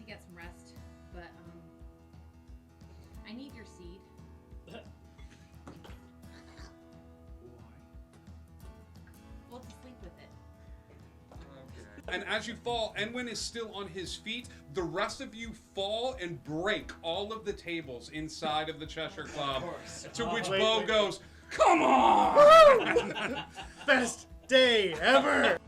get some rest, but I need your seed. Why? Well, to sleep with it. And as you fall, Enwin is still on his feet. The rest of you fall and break all of the tables inside of the Cheshire Club. To which Bo goes, "Come on!" Best day ever!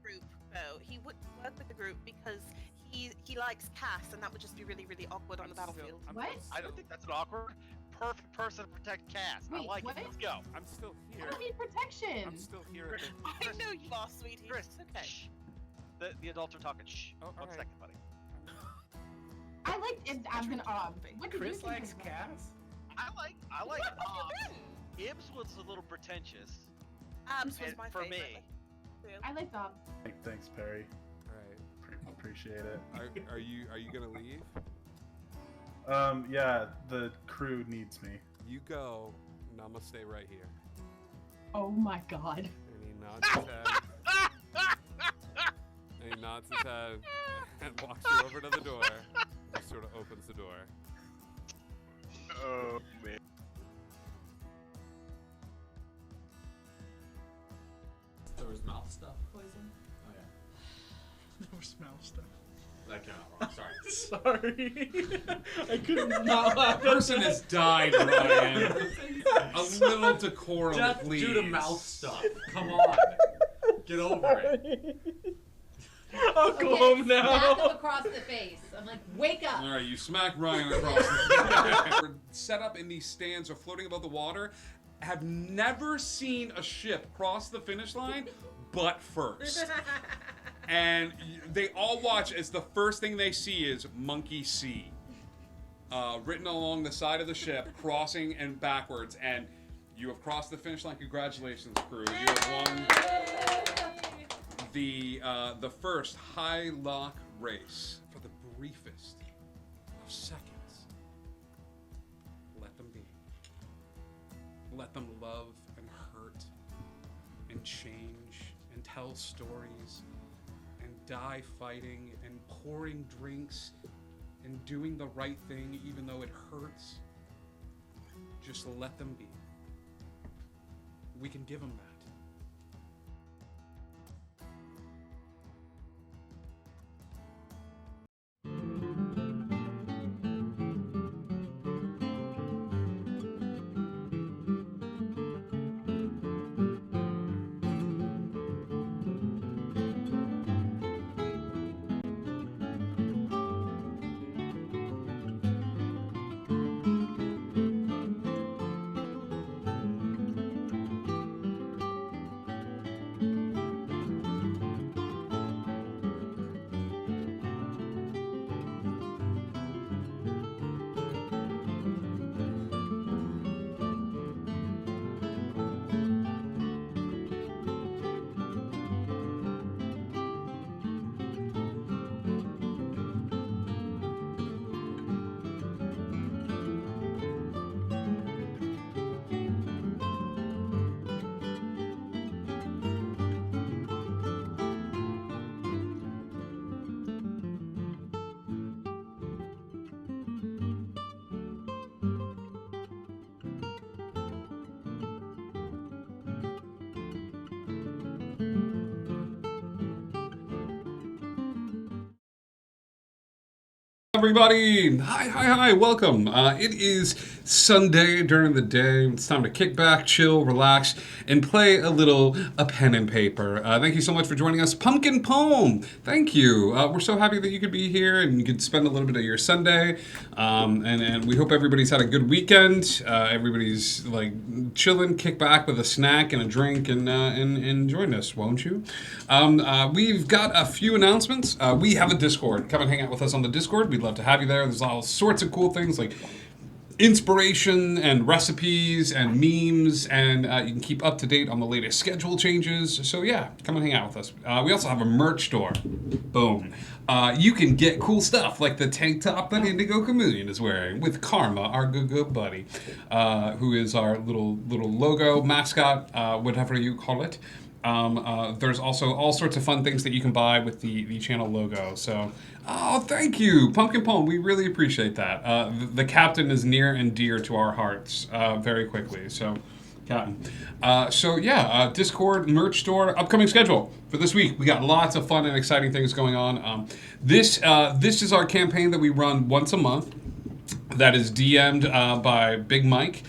Group, though. He wouldn't work with the group because he likes Cass, and that would just be really, really awkward on the battlefield. What? I don't think that's an awkward. Perfect person to protect Cass. I Wait, like what? it. Let's go. I'm still I here. don't need protection. I'm still here. At the... I know you are, sweetie. Chris, It's okay. shh. The adults are talking. Shh. Oh, One alright. second, buddy. I like it. I'm gonna. What did Chris you think likes about Cass? I like. What have you been? Ibs was a little pretentious. Abs was And my for favorite. me. I like Bob. Thanks, Perry. Alright. Appreciate it. Are you gonna leave? Yeah, the crew needs me. You go, and I'm gonna stay right here. Oh my god. And he nods his head. And he nods his head and walks you over to the door. And just sort of opens the door. Oh man. There was mouth stuff poison? Oh yeah. No smell stuff. That came out wrong. Sorry. Sorry. I could not laugh. The person has died, Ryan. A little decorum, Death please. due to mouth stuff. Come on. Get over it. I'll go home Smack now. him across the face. I'm like, wake up. All right, you smack Ryan across the We're set up in these stands or floating above the water. Have never seen a ship cross the finish line, but first. And they all watch as the first thing they see is Monkey C. Written along the side of the ship, crossing and backwards. And you have crossed the finish line. Congratulations, crew. You have won the first high lock race for the briefest of seconds. Let them be. Let them love and hurt and change and tell stories and die fighting and pouring drinks and doing the right thing even though it hurts. Just let them be. We can give them that. Everybody, hi, welcome. It is Sunday during the day. It's time to kick back, chill, relax, and play a little pen and paper. Thank you so much for joining us. Pumpkin Poem, thank you. We're so happy that you could be here and you could spend a little bit of your Sunday. And we hope everybody's had a good weekend. Everybody's like chilling, kick back with a snack and a drink and join us, won't you? We've got a few announcements. We have a Discord. Come and hang out with us on the Discord. We'd love to have you there. There's all sorts of cool things like inspiration and recipes and memes, and you can keep up to date on the latest schedule changes. So yeah, come and hang out with us. We also have a merch store. Boom. You can get cool stuff like the tank top that Indigo Chameleon is wearing with Karma, our good buddy, who is our little logo mascot, whatever you call it. There's also all sorts of fun things that you can buy with the channel logo. So, thank you, Pumpkin Poem. We really appreciate that. The captain is near and dear to our hearts very quickly. So, Captain. Discord, merch store, upcoming schedule for this week. We got lots of fun and exciting things going on. This is our campaign that we run once a month. That is DM'd by Big Mike.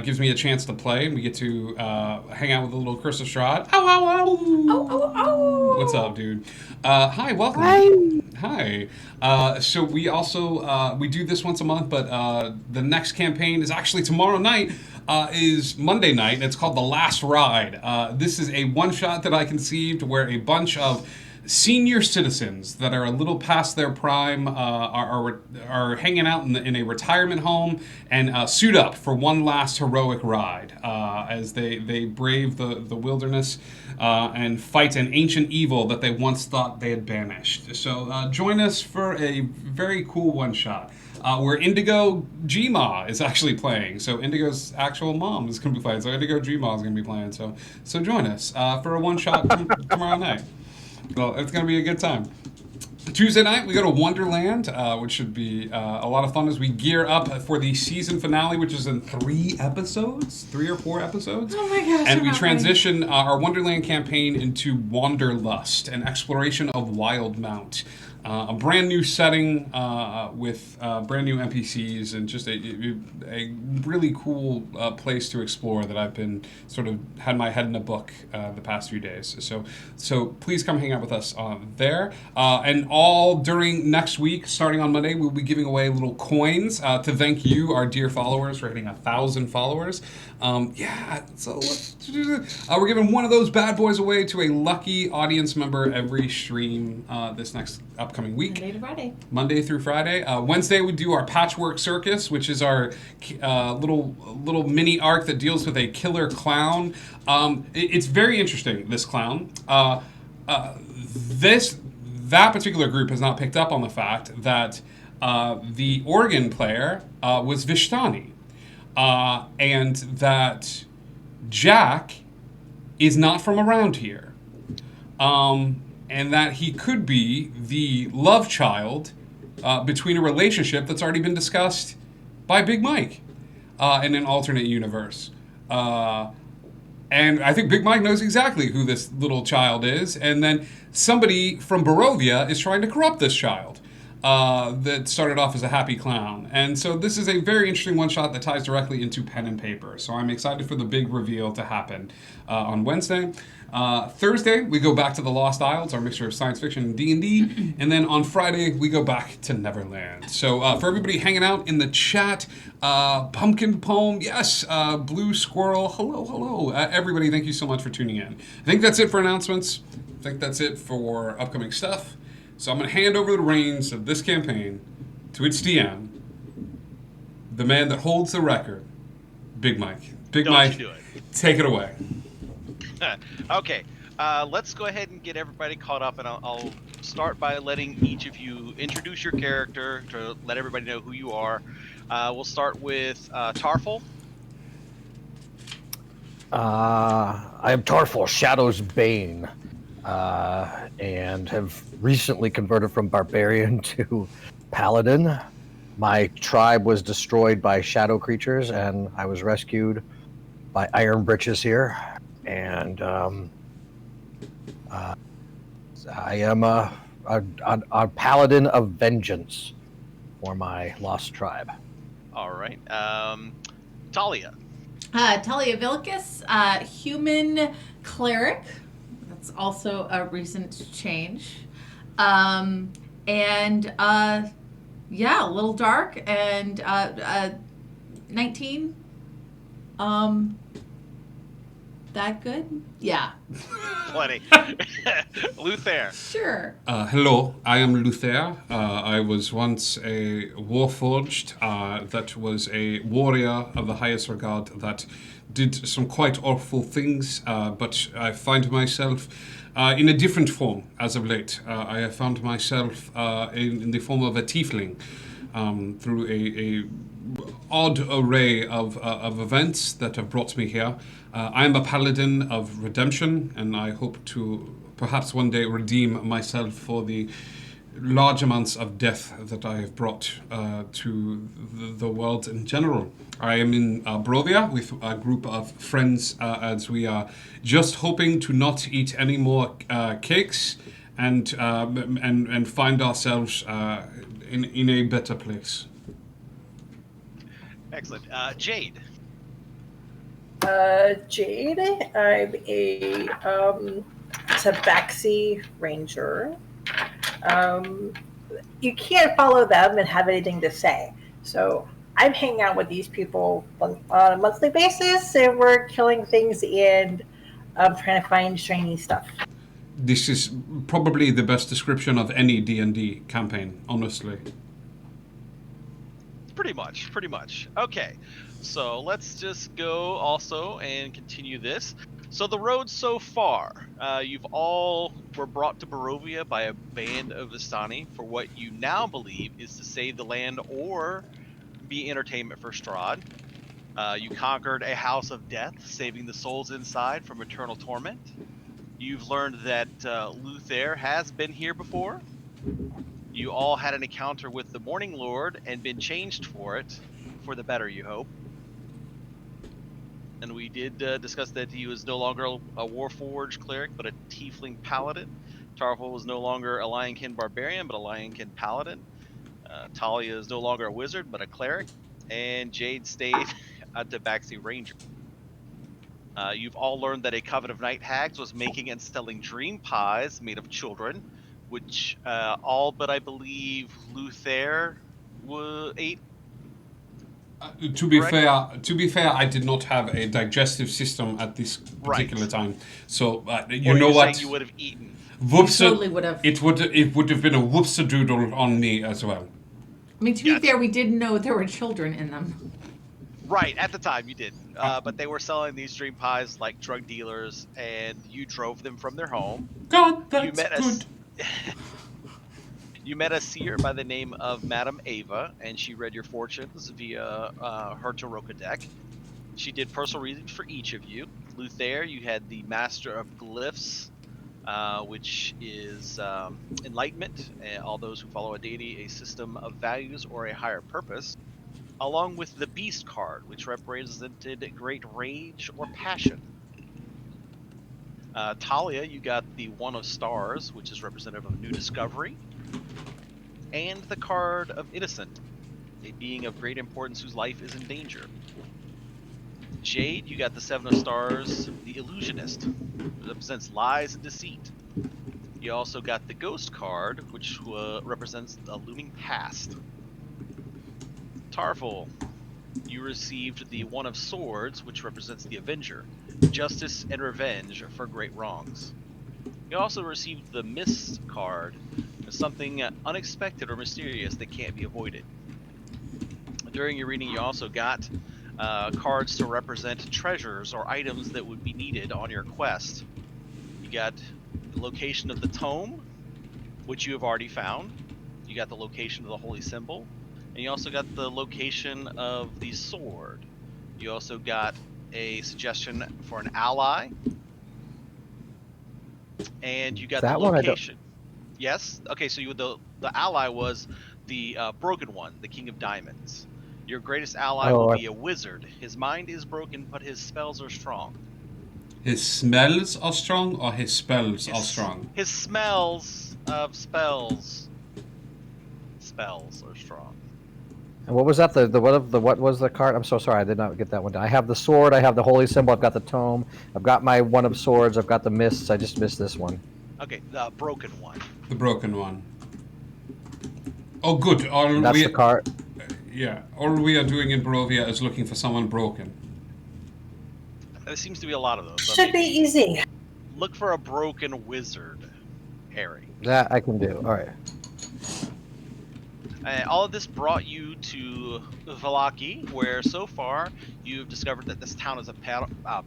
Gives me a chance to play, and we get to hang out with a little Chris Strahd. Ow, ow, ow! Oh, oh, oh! What's up, dude? Hi, welcome. Hi. So we also we do this once a month, but the next campaign is actually tomorrow night. Is Monday night, and it's called The Last Ride. This is a one-shot that I conceived where a bunch of senior citizens that are a little past their prime are hanging out in a retirement home and suit up for one last heroic ride as they brave the wilderness and fight an ancient evil that they once thought they had banished. So join us for a very cool one-shot. Where Indigo Gma is actually playing. So Indigo's actual mom is going to be playing. So Indigo Gma is going to be playing. So join us for a one-shot tomorrow night. Well, it's going to be a good time. Tuesday night, we go to Wonderland, which should be a lot of fun as we gear up for the season finale, which is in 3 or 4 episodes. Oh my gosh. And we transition our Wonderland campaign into Wanderlust, an exploration of Wildmount. A brand new setting with brand new NPCs and just a really cool place to explore that I've been sort of had my head in a book the past few days. So please come hang out with us there. And all during next week, starting on Monday, we'll be giving away little coins to thank you, our dear followers, for hitting 1,000 followers. So we're giving one of those bad boys away to a lucky audience member every stream this next upcoming week. Monday to Friday. Monday through Friday. Wednesday we do our Patchwork Circus, which is our little mini arc that deals with a killer clown. It's very interesting, this clown. That particular group has not picked up on the fact that the organ player was Vishtani. And that Jack is not from around here. And that he could be the love child between a relationship that's already been discussed by Big Mike in an alternate universe. And I think Big Mike knows exactly who this little child is. And then somebody from Barovia is trying to corrupt this child that started off as a happy clown. And so this is a very interesting one-shot that ties directly into pen and paper. So I'm excited for the big reveal to happen on Wednesday. Thursday, we go back to the Lost Isle. It's our mixture of science fiction and D&D. And then on Friday, we go back to Neverland. So for everybody hanging out in the chat, Pumpkin Poem, yes, Blue Squirrel, hello. Everybody, thank you so much for tuning in. I think that's it for announcements. I think that's it for upcoming stuff. So I'm going to hand over the reins of this campaign to its DM, the man that holds the record, Big Mike. Don't Mike, you do it. take it away. Okay, let's go ahead and get everybody caught up, and I'll start by letting each of you introduce your character to let everybody know who you are. We'll start with Tarful. I am Tarful, Shadow's Bane, and have recently converted from Barbarian to Paladin. My tribe was destroyed by shadow creatures, and I was rescued by Iron Britches here. And I am a paladin of vengeance for my lost tribe. All right. Talia. Talia Vilcus, human cleric. That's also a recent change. A little dark and 19. That good? Yeah. Plenty. Luther. Sure. Hello, I am Luther. I was once a warforged that was a warrior of the highest regard that did some quite awful things, but I find myself in a different form as of late. I have found myself in the form of a tiefling. through a odd array of events that have brought me here. I am a paladin of redemption, and I hope to perhaps one day redeem myself for the large amounts of death that I have brought to the world in general. I am in Brovia with a group of friends as we are just hoping to not eat any more cakes and find ourselves in a better place. Excellent. Jade. Jade. I'm a Tabaxi Ranger. You can't follow them and have anything to say. So I'm hanging out with these people on a monthly basis, and we're killing things and trying to find shiny stuff. This is probably the best description of any D&D campaign, honestly. Pretty much. Okay, so let's just go also and continue this. So the road so far, you've all were brought to Barovia by a band of Vistani for what you now believe is to save the land or be entertainment for Strahd. You conquered a house of death, saving the souls inside from eternal torment. You've learned that Luther has been here before. You all had an encounter with the Morning Lord and been changed for it, for the better, you hope. And we did discuss that he was no longer a Warforged cleric, but a Tiefling paladin. Tarful was no longer a Lionkin barbarian, but a Lionkin paladin. Talia is no longer a wizard, but a cleric. And Jade stayed a Tabaxi ranger. You've all learned that a coven of night hags was making and selling dream pies made of children, which all but I believe Luther ate. To be Correct? fair, I did not have a digestive system at this particular time. So you Or know you're what? saying you would have eaten. Whoopsa, You totally would have. It would have been a whoopsa-doodle on me as well. I mean, to be fair, we didn't know there were children in them. Right, at the time you did. But they were selling these dream pies like drug dealers, and you drove them from their home. God, that's good. You met a seer by the name of Madame Ava, and she read your fortunes via her Taroka deck. She did personal readings for each of you. Luther, you had the Master of Glyphs, which is enlightenment, and all those who follow a deity, a system of values, or a higher purpose, along with the Beast card, which represented great rage or passion. Talia, you got the One of Stars, which is representative of new discovery, and the card of Innocent, a being of great importance whose life is in danger. Jade, you got the Seven of Stars, the Illusionist, which represents lies and deceit. You also got the Ghost card, which represents a looming past. Tarful, you received the One of Swords, which represents the Avenger, justice and revenge for great wrongs. You also received the Mist card, something unexpected or mysterious that can't be avoided. During your reading, you also got cards to represent treasures or items that would be needed on your quest. You got the location of the tome, which you have already found. You got the location of the holy symbol, and you also got the location of the sword. You also got a suggestion for an ally, and you got the location. Yes. Okay. So the ally was the broken one, the King of Diamonds. Your greatest ally will be a wizard. His mind is broken, but his spells are strong. His smells are strong, or his spells are strong? His smells of spells are strong. And what was that? What was the card? I'm so sorry, I did not get that one down. I have the sword, I have the holy symbol, I've got the tome, I've got my One of Swords, I've got the mists. I just missed this one. Okay, the broken one. The broken one. Oh, good. That's the card. Yeah. All we are doing in Barovia is looking for someone broken. There seems to be a lot of those. Should be easy. Look for a broken wizard, Harry. That I can do. All right. All of this brought you to Valaki, where so far you've discovered that this town is a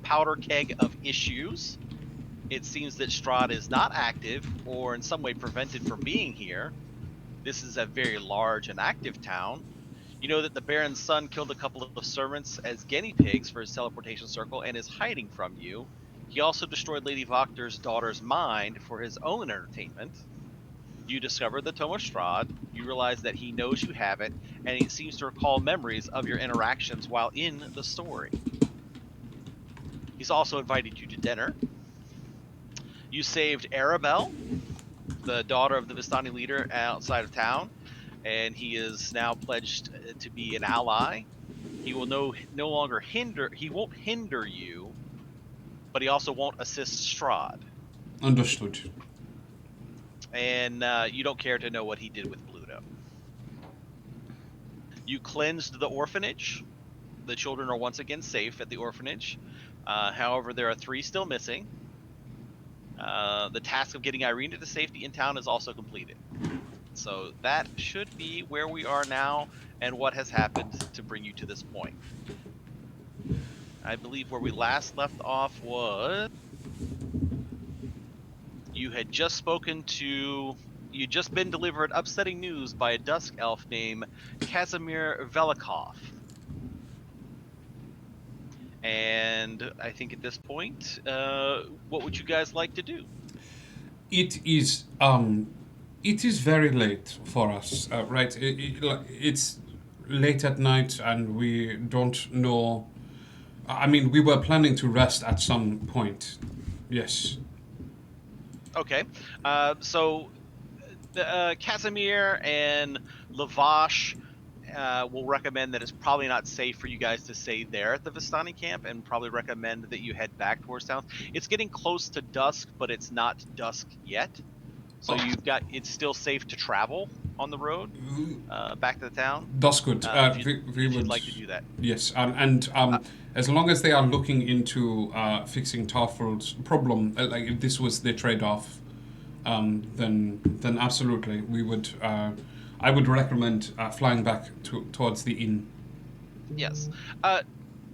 powder keg of issues. It seems that Strahd is not active or in some way prevented from being here. This is a very large and active town. You know that the Baron's son killed a couple of servants as guinea pigs for his teleportation circle and is hiding from you. He also destroyed Lady Voctor's daughter's mind for his own entertainment. You discover the Tome of Strahd. You realize that he knows you have it, and he seems to recall memories of your interactions while in the story. He's also invited you to dinner. You saved Arabelle, the daughter of the Vistani leader, outside of town, and he is now pledged to be an ally. He will no longer hinder. He won't hinder you, but he also won't assist Strahd. Understood. And you don't care to know what he did with Bluto. You cleansed the orphanage. The children are once again safe at the orphanage. However, there are 3 still missing. The task of getting Irene to safety in town is also completed. So that should be where we are now and what has happened to bring you to this point. I believe where we last left off was you had just you'd just been delivered upsetting news by a dusk elf named Casimir Velikov. And I think at this point, what would you guys like to do? It is very late for us, right? It's late at night, and we don't know. I mean, we were planning to rest at some point. Yes. Okay. So Casimir and Lavash will recommend that it's probably not safe for you guys to stay there at the Vistani camp, and probably recommend that you head back towards town. It's getting close to dusk, but it's not dusk yet. So it's still safe to travel on the road back to the town. That's good. If we you'd would like to do that. Yes, and as long as they are looking into fixing Tarful's problem, like if this was the trade-off, then absolutely we would. I would recommend flying back towards the inn. Yes.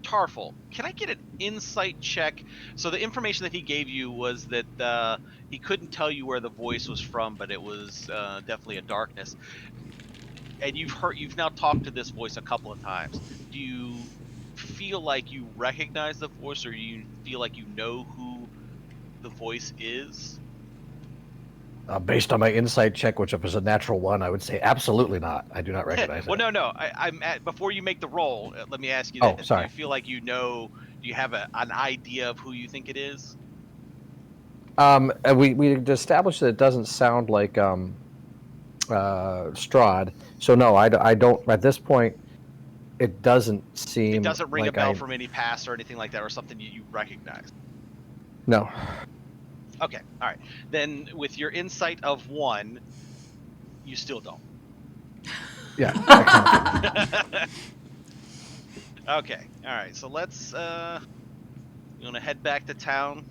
Tarful, can I get an insight check? So the information that he gave you was that he couldn't tell you where the voice was from, but it was definitely a darkness. And you've now talked to this voice a couple of times. Do you feel like you recognize the voice, or do you feel like you know who the voice is? Based on my insight check, which was a natural 1, I would say absolutely not. I do not recognize it. Well, no. I'm before you make the roll. Let me ask you. Oh, this. sorry. Do you feel like you know? Do you have an idea of who you think it is? We established that it doesn't sound like Strahd. So no, I don't. At this point, it doesn't seem. It doesn't ring like a bell from any past or anything like that, or something you recognize. No. Okay, all right. Then with your insight of 1, you still don't. Yeah. Okay, all right. So let's. You want to head back to town?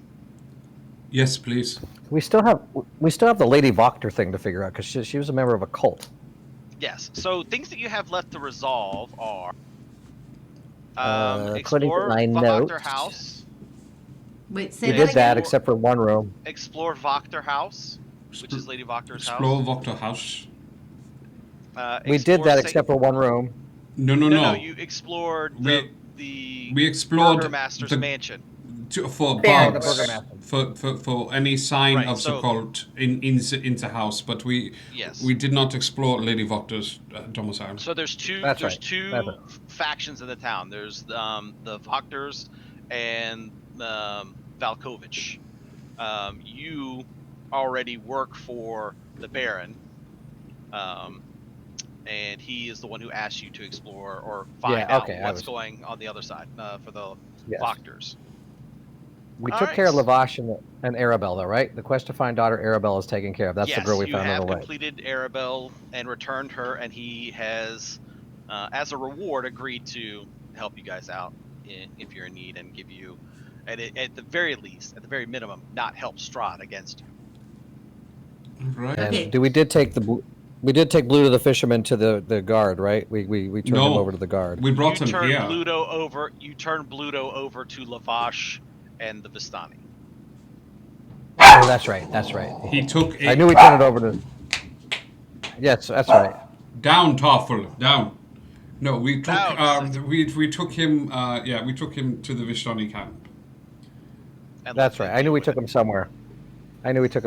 Yes, please. We still have the Lady Voctor thing to figure out, because she was a member of a cult. Yes. So things that you have left to resolve are according to explore my Voctor notes, House. Wait, say We that did again? that except for one room. Explore Voctor House, which is Lady Voctor's Explore house. Voctor House. We did that except for one room. No. You explored We the explored Burgermaster's the mansion. for Baron, the bugs, Burgermaster. for any sign Right, of so- the cult in the house, but we did not explore Lady Voctor's domicile. So there's two. That's there's right. two That's it. factions in the town. There's the Voctors and Valkovich. You already work for the Baron, and he is the one who asked you to explore or find out what's going on the other side for the Voctors. We All took right. care of Lavash and Arabelle, though, right? The quest to find daughter Arabelle is taken care of. That's the girl we found on the Yes, you way. have completed Arabelle and returned her, and he has, as a reward, agreed to help you guys out if you're in need, and give you, at the very least, at the very minimum, not help Strahd against you. Right. And Okay. we did take Blue to the fisherman to the guard, right? We turned him over to the guard. We brought him You turned here. Bluto over to Lavash and the Vistani. Oh, that's right. He took. I knew we turned it over to. Yes, that's right. Down, Toffel, down. No, we took Down. we took him. We took him to the Vishtani camp. And That's let right. them I knew deal we with took it. him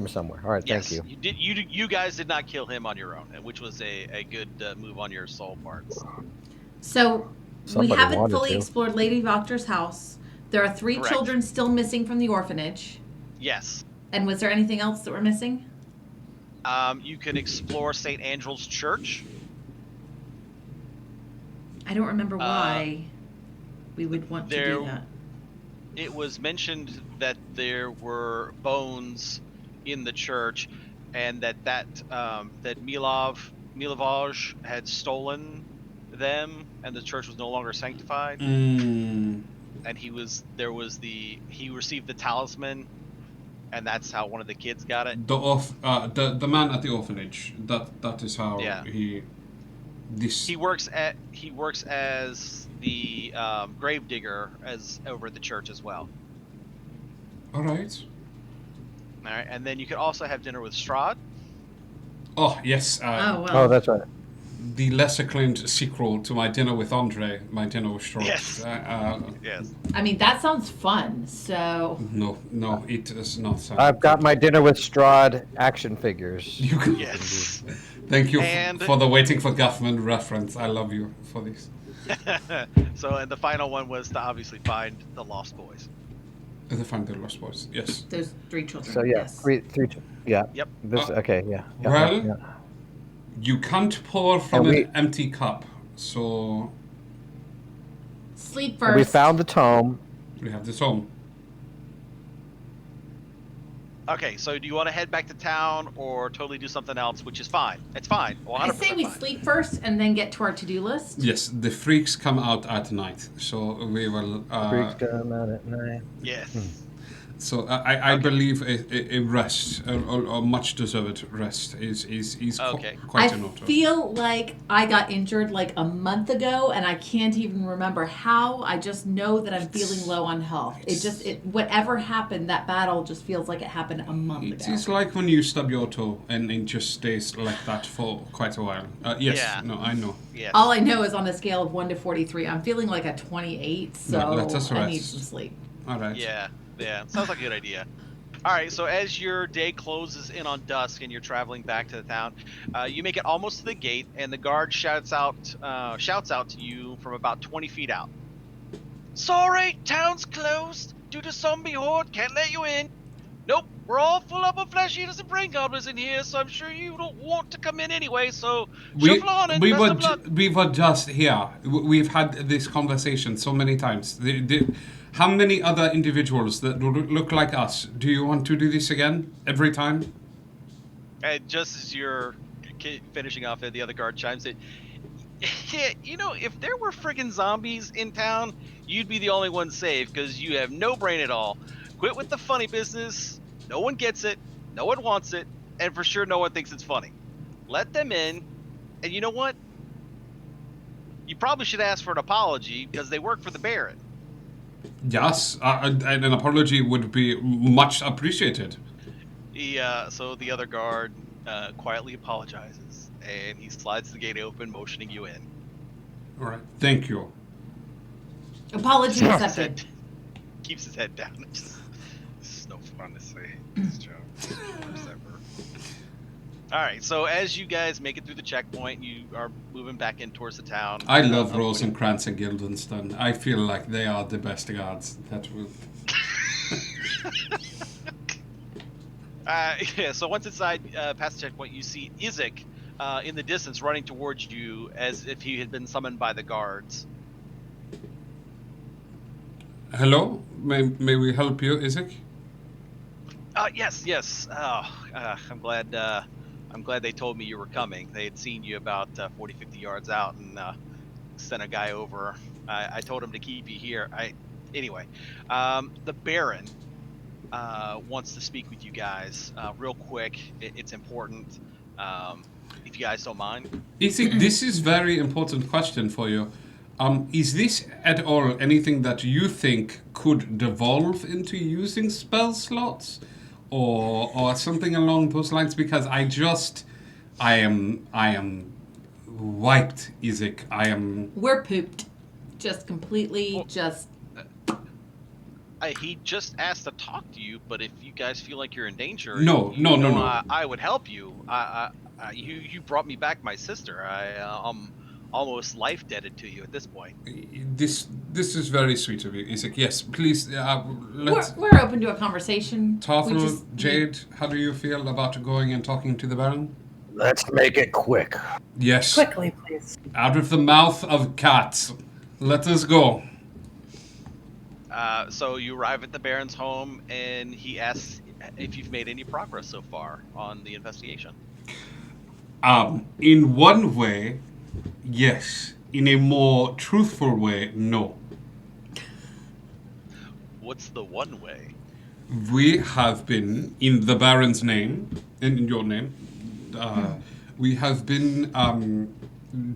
somewhere. All right, Yes, thank you. did. You guys did not kill him on your own, which was a good move on your soul parts. So we Somebody haven't wanted fully to. explored Lady Voctor's house. There are 3 Correct. children still missing from the orphanage. Yes. And was there anything else that we're missing? You can explore St. Andrew's Church. I don't remember why we would want to there- do that. It was mentioned that there were bones in the church, and that Milovaj had stolen them, and the church was no longer sanctified. Mm. And he received the talisman, and that's how one of the kids got it. The man at the orphanage. That is how Yeah. he. This. He works as the gravedigger as over at the church as well. All right. All right, and then you could also have dinner with Strahd. Oh yes. Oh, well. Oh, that's right. The less acclaimed sequel to My Dinner with Andre, My Dinner with Strahd. Yes. Yes. I mean, that sounds fun. So No, it does not sound. I've got my dinner with Strahd action figures. You can. Yes. Thank you And- for the Waiting for Guffman reference. I love you for this. So, and the final one was to obviously find the lost boys. The Find the Lost Boys. Yes. there's 3 children. So yeah, Yes. three. Yeah. Yep. This okay. Yeah. Well- yeah. You can't pour from And an empty cup, so Sleep And first. we found the tome. we have this home. Okay, so do you want to head back to town or totally do something else, which is fine? It's fine. 100% I say we fine. sleep first and then get to our to-do list. Yes, the freaks come out at night, so we will. Freaks come out at night. Yes. So I believe a rest, a much deserved rest, is Okay. quite I an auto. feel like I got injured like a month ago, and I can't even remember how. I just know that I'm feeling low on health. Whatever happened, that battle just feels like it happened a month It ago. is like when you stub your toe and it just stays like that for quite a while. Yes, Yeah. no, I know. Yes. All I know is on a scale of 1 to 43, I'm feeling like a 28, so let us I need rest. some sleep. All right. Yeah. Sounds like a good idea. All right, so as your day closes in on dusk and you're traveling back to the town, you make it almost to the gate, and the guard shouts out to you from about 20 feet out. Sorry, town's closed due to zombie horde. Can't let you in. Nope, we're all full up of flesh eaters and brain goblins in here, so I'm sure you don't want to come in anyway. So shuffle on and best of luck. We were just here. We've had this conversation so many times. How many other individuals that look like us do you want to do this again every time? And just as you're finishing off, the other guard chimes in. Yeah, if there were friggin' zombies in town, you'd be the only one safe because you have no brain at all. Quit with the funny business. No one gets it. No one wants it. And for sure, no one thinks it's funny. Let them in. And you know what? You probably should ask for an apology because they work for the Baron. Yes, and an apology would be much appreciated. So the other guard quietly apologizes, and he slides the gate open, motioning you in. All right, thank you. Apology accepted. Keeps his head down. This is no fun to say. This joke. Worst ever. All right, so as you guys make it through the checkpoint, you are moving back in towards the town. I love Rosencrantz and Guildenstern. I feel like they are the best guards. That will. Yeah, so once inside, past the checkpoint, you see Izek in the distance running towards you as if he had been summoned by the guards. Hello, may we help you, Izek? Yes. I'm glad they told me you were coming. They had seen you about 40, 50 yards out and sent a guy over. I told him to keep you here. Anyway, the Baron wants to speak with you guys real quick. It's important. If you guys don't mind. Izek, this is very important question for you. Is this at all anything that you think could devolve into using spell slots? Or something along those lines, because I am wiped, Isaac. I am. We're pooped. Just completely, Well- just. He just asked to talk to you, but if you guys feel like you're in danger, No, you no, no, know no. I would help you. You brought me back my sister. I'm almost life debted to you at this point. This is very sweet of you, Isaac. Yes, please. Let's. We're open to a conversation. We Tarthul, just Jade, how do you feel about going and talking to the Baron? Let's make it quick. Yes. Quickly, please. Out of the mouth of cats. Let us go. So you arrive at the Baron's home, and he asks if you've made any progress so far on the investigation. In one way, yes. In a more truthful way, no. What's the one way? We have been, in the Baron's name, and in your name, we have been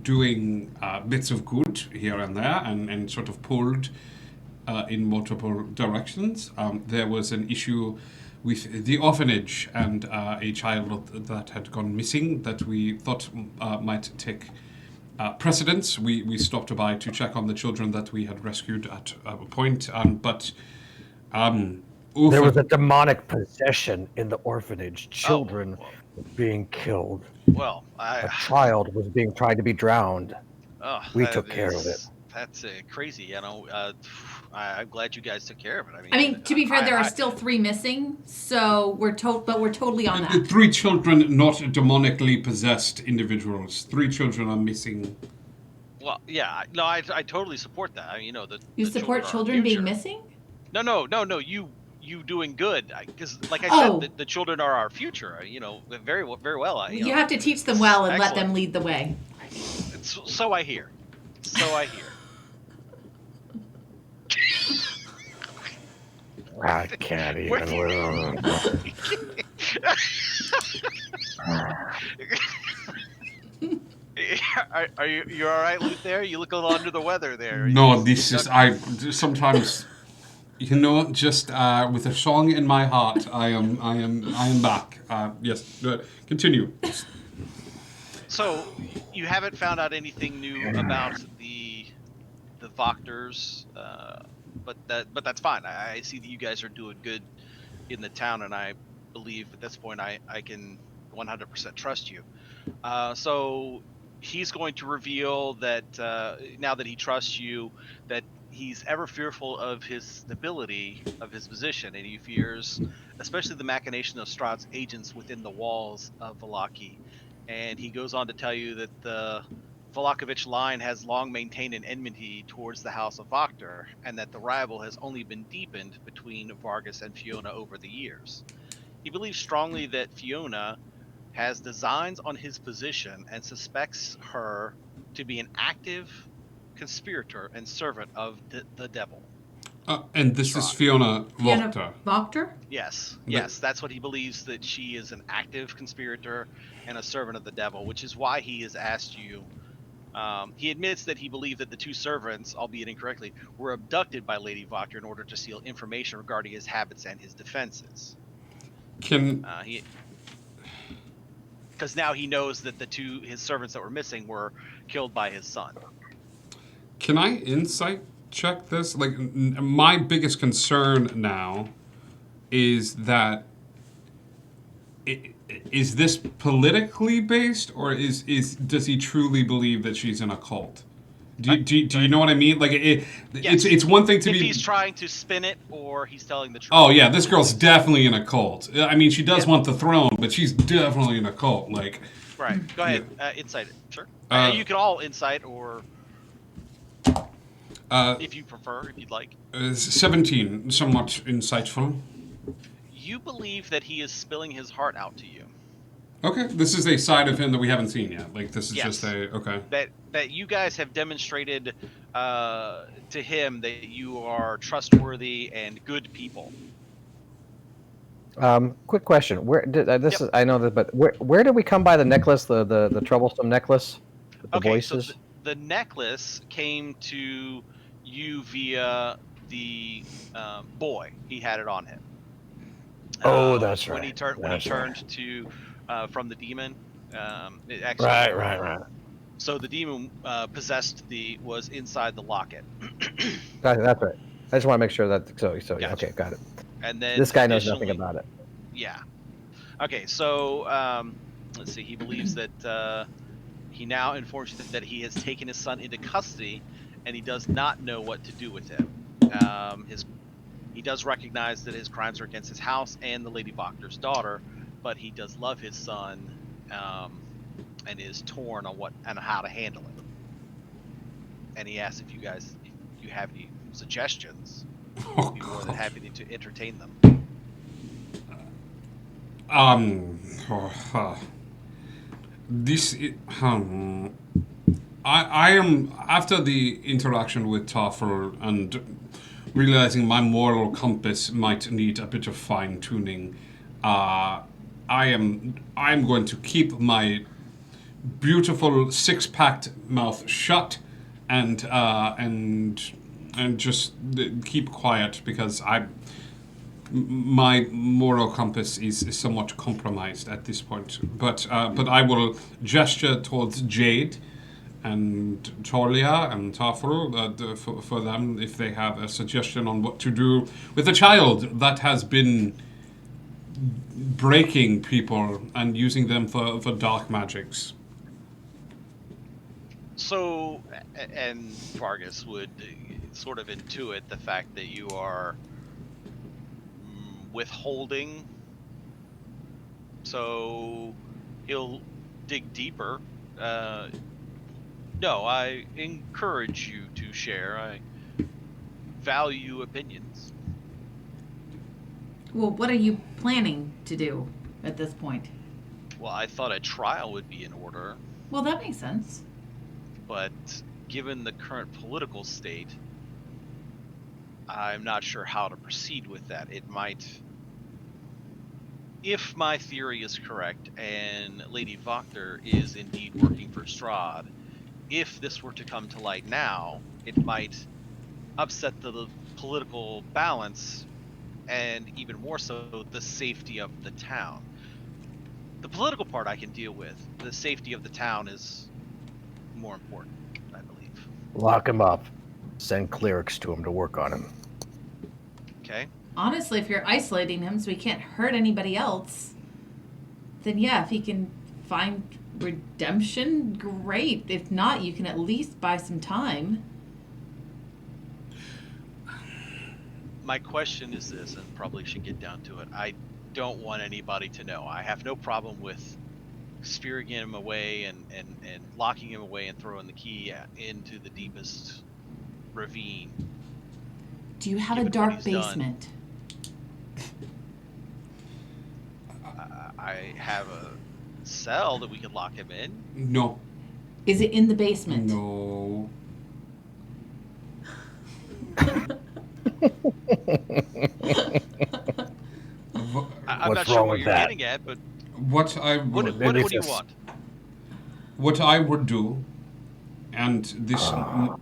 doing bits of good here and there and sort of pulled in multiple directions. There was an issue with the orphanage and a child that had gone missing that we thought might take precedence. We stopped by to check on the children that we had rescued at a point, but There was a demonic possession in the orphanage. Children were being killed. Well, A child was being tried to be drowned. We took care of it. That's crazy. You know, I'm glad you guys took care of it. I mean, to be fair, there are still 3 missing, so we're totally on that. 3 children, not demonically possessed individuals. 3 children are missing. Well, yeah, no, I totally support that. I mean, You the support are our children being future. missing? No. You doing good, because like I Oh. said, the children are our future. Very well. You have to teach them well and let excellent. them lead the way. So I hear. I can't even. Are you all right, Luke? There, you look a little under the weather there. No, this is I sometimes, just with a song in my heart, I am back. Yes, good. Continue. So, you haven't found out anything new about the Voctors, but that's fine. I see that you guys are doing good in the town, and I believe at this point I can 100% trust you. So he's going to reveal that now that he trusts you, that he's ever fearful of his stability of his position, and he fears especially the machination of Strahd's agents within the walls of Vallaki. And he goes on to tell you that the Valakovich line has long maintained an enmity towards the House of Voctor, and that the rival has only been deepened between Vargas and Fiona over the years. He believes strongly that Fiona has designs on his position and suspects her to be an active conspirator and servant of the devil. And this is Strahd. Fiona Fiona Voctor. Voctor? Yes, But- that's what he believes, that she is an active conspirator and a servant of the devil, which is why he has asked you. He admits that he believed that the 2 servants, albeit incorrectly, were abducted by Lady Voctor in order to steal information regarding his habits and his defenses. Because now he knows that his servants that were missing were killed by his son. Can I insight check this? Like, my biggest concern now is that is this politically based, or does he truly believe that she's in a cult? Do you know what I mean? Like, Yes. it's one thing to if be. he's trying to spin it, or he's telling the truth. Oh yeah, this girl's definitely in a cult. I mean, she does want the throne, but she's definitely in a cult. Like, Right. Go ahead. Insight it. Sure. You can all insight, or if you prefer, if you'd like. 17, somewhat insightful. You believe that he is spilling his heart out to you. Okay, this is a side of him that we haven't seen yet. Like, this is Yes. just okay. That you guys have demonstrated to him that you are trustworthy and good people. Quick question: Where did is? I know that, but where did we come by the necklace? The troublesome necklace with the voices. So the necklace came to you via the boy. He had it on him. Oh, that's right. When he turned to from the demon, It actually, Right. So the demon possessed was inside the locket. That's right. I just want to make sure that. So yeah, Gotcha. okay, got it. And then This guy knows nothing about it. Yeah. Okay, so let's see. He believes that he now informs you that he has taken his son into custody, and he does not know what to do with him. He does recognize that his crimes are against his house and the Lady Bachner's daughter, but he does love his son, and is torn on how to handle it. And he asks if you have any suggestions. Oh, He'd be more than happy to entertain them. This I am, after the interaction with Toffel and realizing my moral compass might need a bit of fine tuning. I'm going to keep my beautiful six-packed mouth shut and just keep quiet, because my moral compass is somewhat compromised at this point. But I will gesture towards Jade and Tolia and Toffel for them, if they have a suggestion on what to do with a child that has been breaking people and using them for dark magics. So, and Vargas would sort of intuit the fact that you are withholding. So he'll dig deeper. No, I encourage you to share. I value opinions. Well, what are you planning to do at this point? Well, I thought a trial would be in order, Well, that makes sense. but given the current political state, I'm not sure how to proceed with that. It might, if my theory is correct and Lady Vokter is indeed working for Strahd, if this were to come to light now, it might upset the political balance, and even more so, the safety of the town. The political part I can deal with. The safety of the town is more important, I believe. Lock him up. Send clerics to him to work on him. Okay. Honestly, if you're isolating him so he can't hurt anybody else, then yeah, if he can find redemption, great. If not, you can at least buy some time. My question is this, and probably should get down to it. I don't want anybody to know. I have no problem with spearing him away and locking him away and throwing the key into the deepest ravine. Do you have a Given what dark he's done. basement? I have a cell that we could lock him in. No. Is it in the basement? No. I'm What's not sure wrong what with you're that? getting at, but What I what would, do you just- want? what I would do, and this, and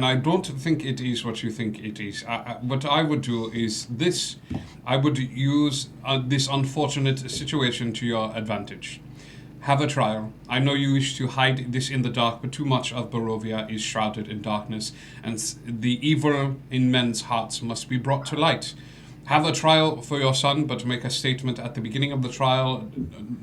I don't think it is what you think it is. What I would do is this: I would use this unfortunate situation to your advantage. Have a trial. I know you wish to hide this in the dark, but too much of Barovia is shrouded in darkness, and the evil in men's hearts must be brought to light. Have a trial for your son, but make a statement at the beginning of the trial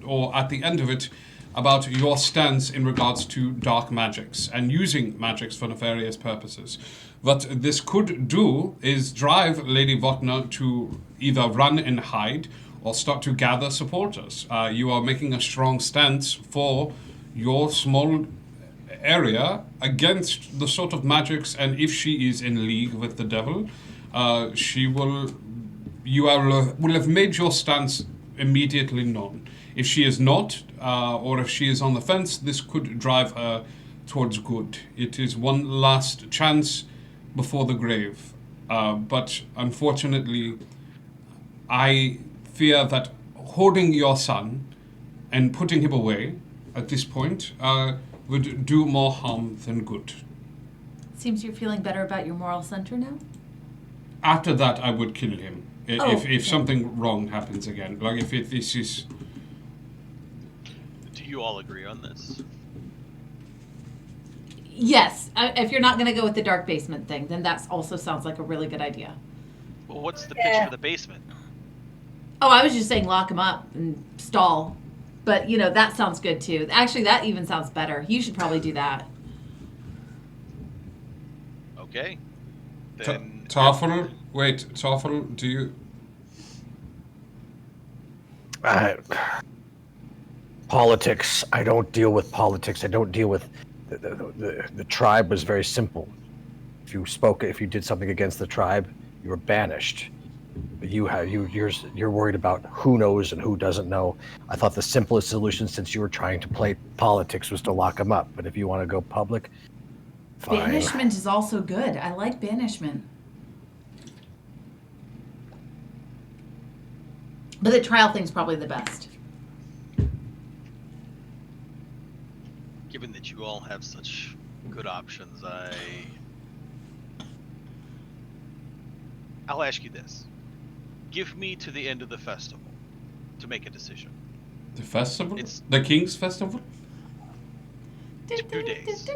or at the end of it about your stance in regards to dark magics and using magics for nefarious purposes. What this could do is drive Lady Votna to either run and hide or start to gather supporters. You are making a strong stance for your small area against the sort of magics, and if she is in league with the devil, will have made your stance immediately known. If she is not, or if she is on the fence, this could drive her towards good. It is one last chance before the grave. But unfortunately, I fear that holding your son and putting him away at this point would do more harm than good. Seems you're feeling better about your moral center now? After that, I would kill him. Oh, If okay. something wrong happens again. Like if this is... Do you all agree on this? Yes, if you're not going to go with the dark basement thing, then that also sounds like a really good idea. Well, what's the pitch Yeah. for the basement? Oh, I was just saying lock him up and stall. But, that sounds good too. Actually, that even sounds better. You should probably do that. Okay. Then Toffel? Wait, Toffel, do you... Politics. I don't deal with politics. I don't deal with... The tribe was very simple. If you did something against the tribe, you were banished. You're worried about who knows and who doesn't know. I thought the simplest solution, since you were trying to play politics, was to lock them up. But if you want to go public, fine. Banishment is also good. I like banishment. But the trial thing's probably the best. given that you all have such good options, I'll ask you this. Give me to the end of the festival to make a decision. The festival? It's the King's Festival? 2 days.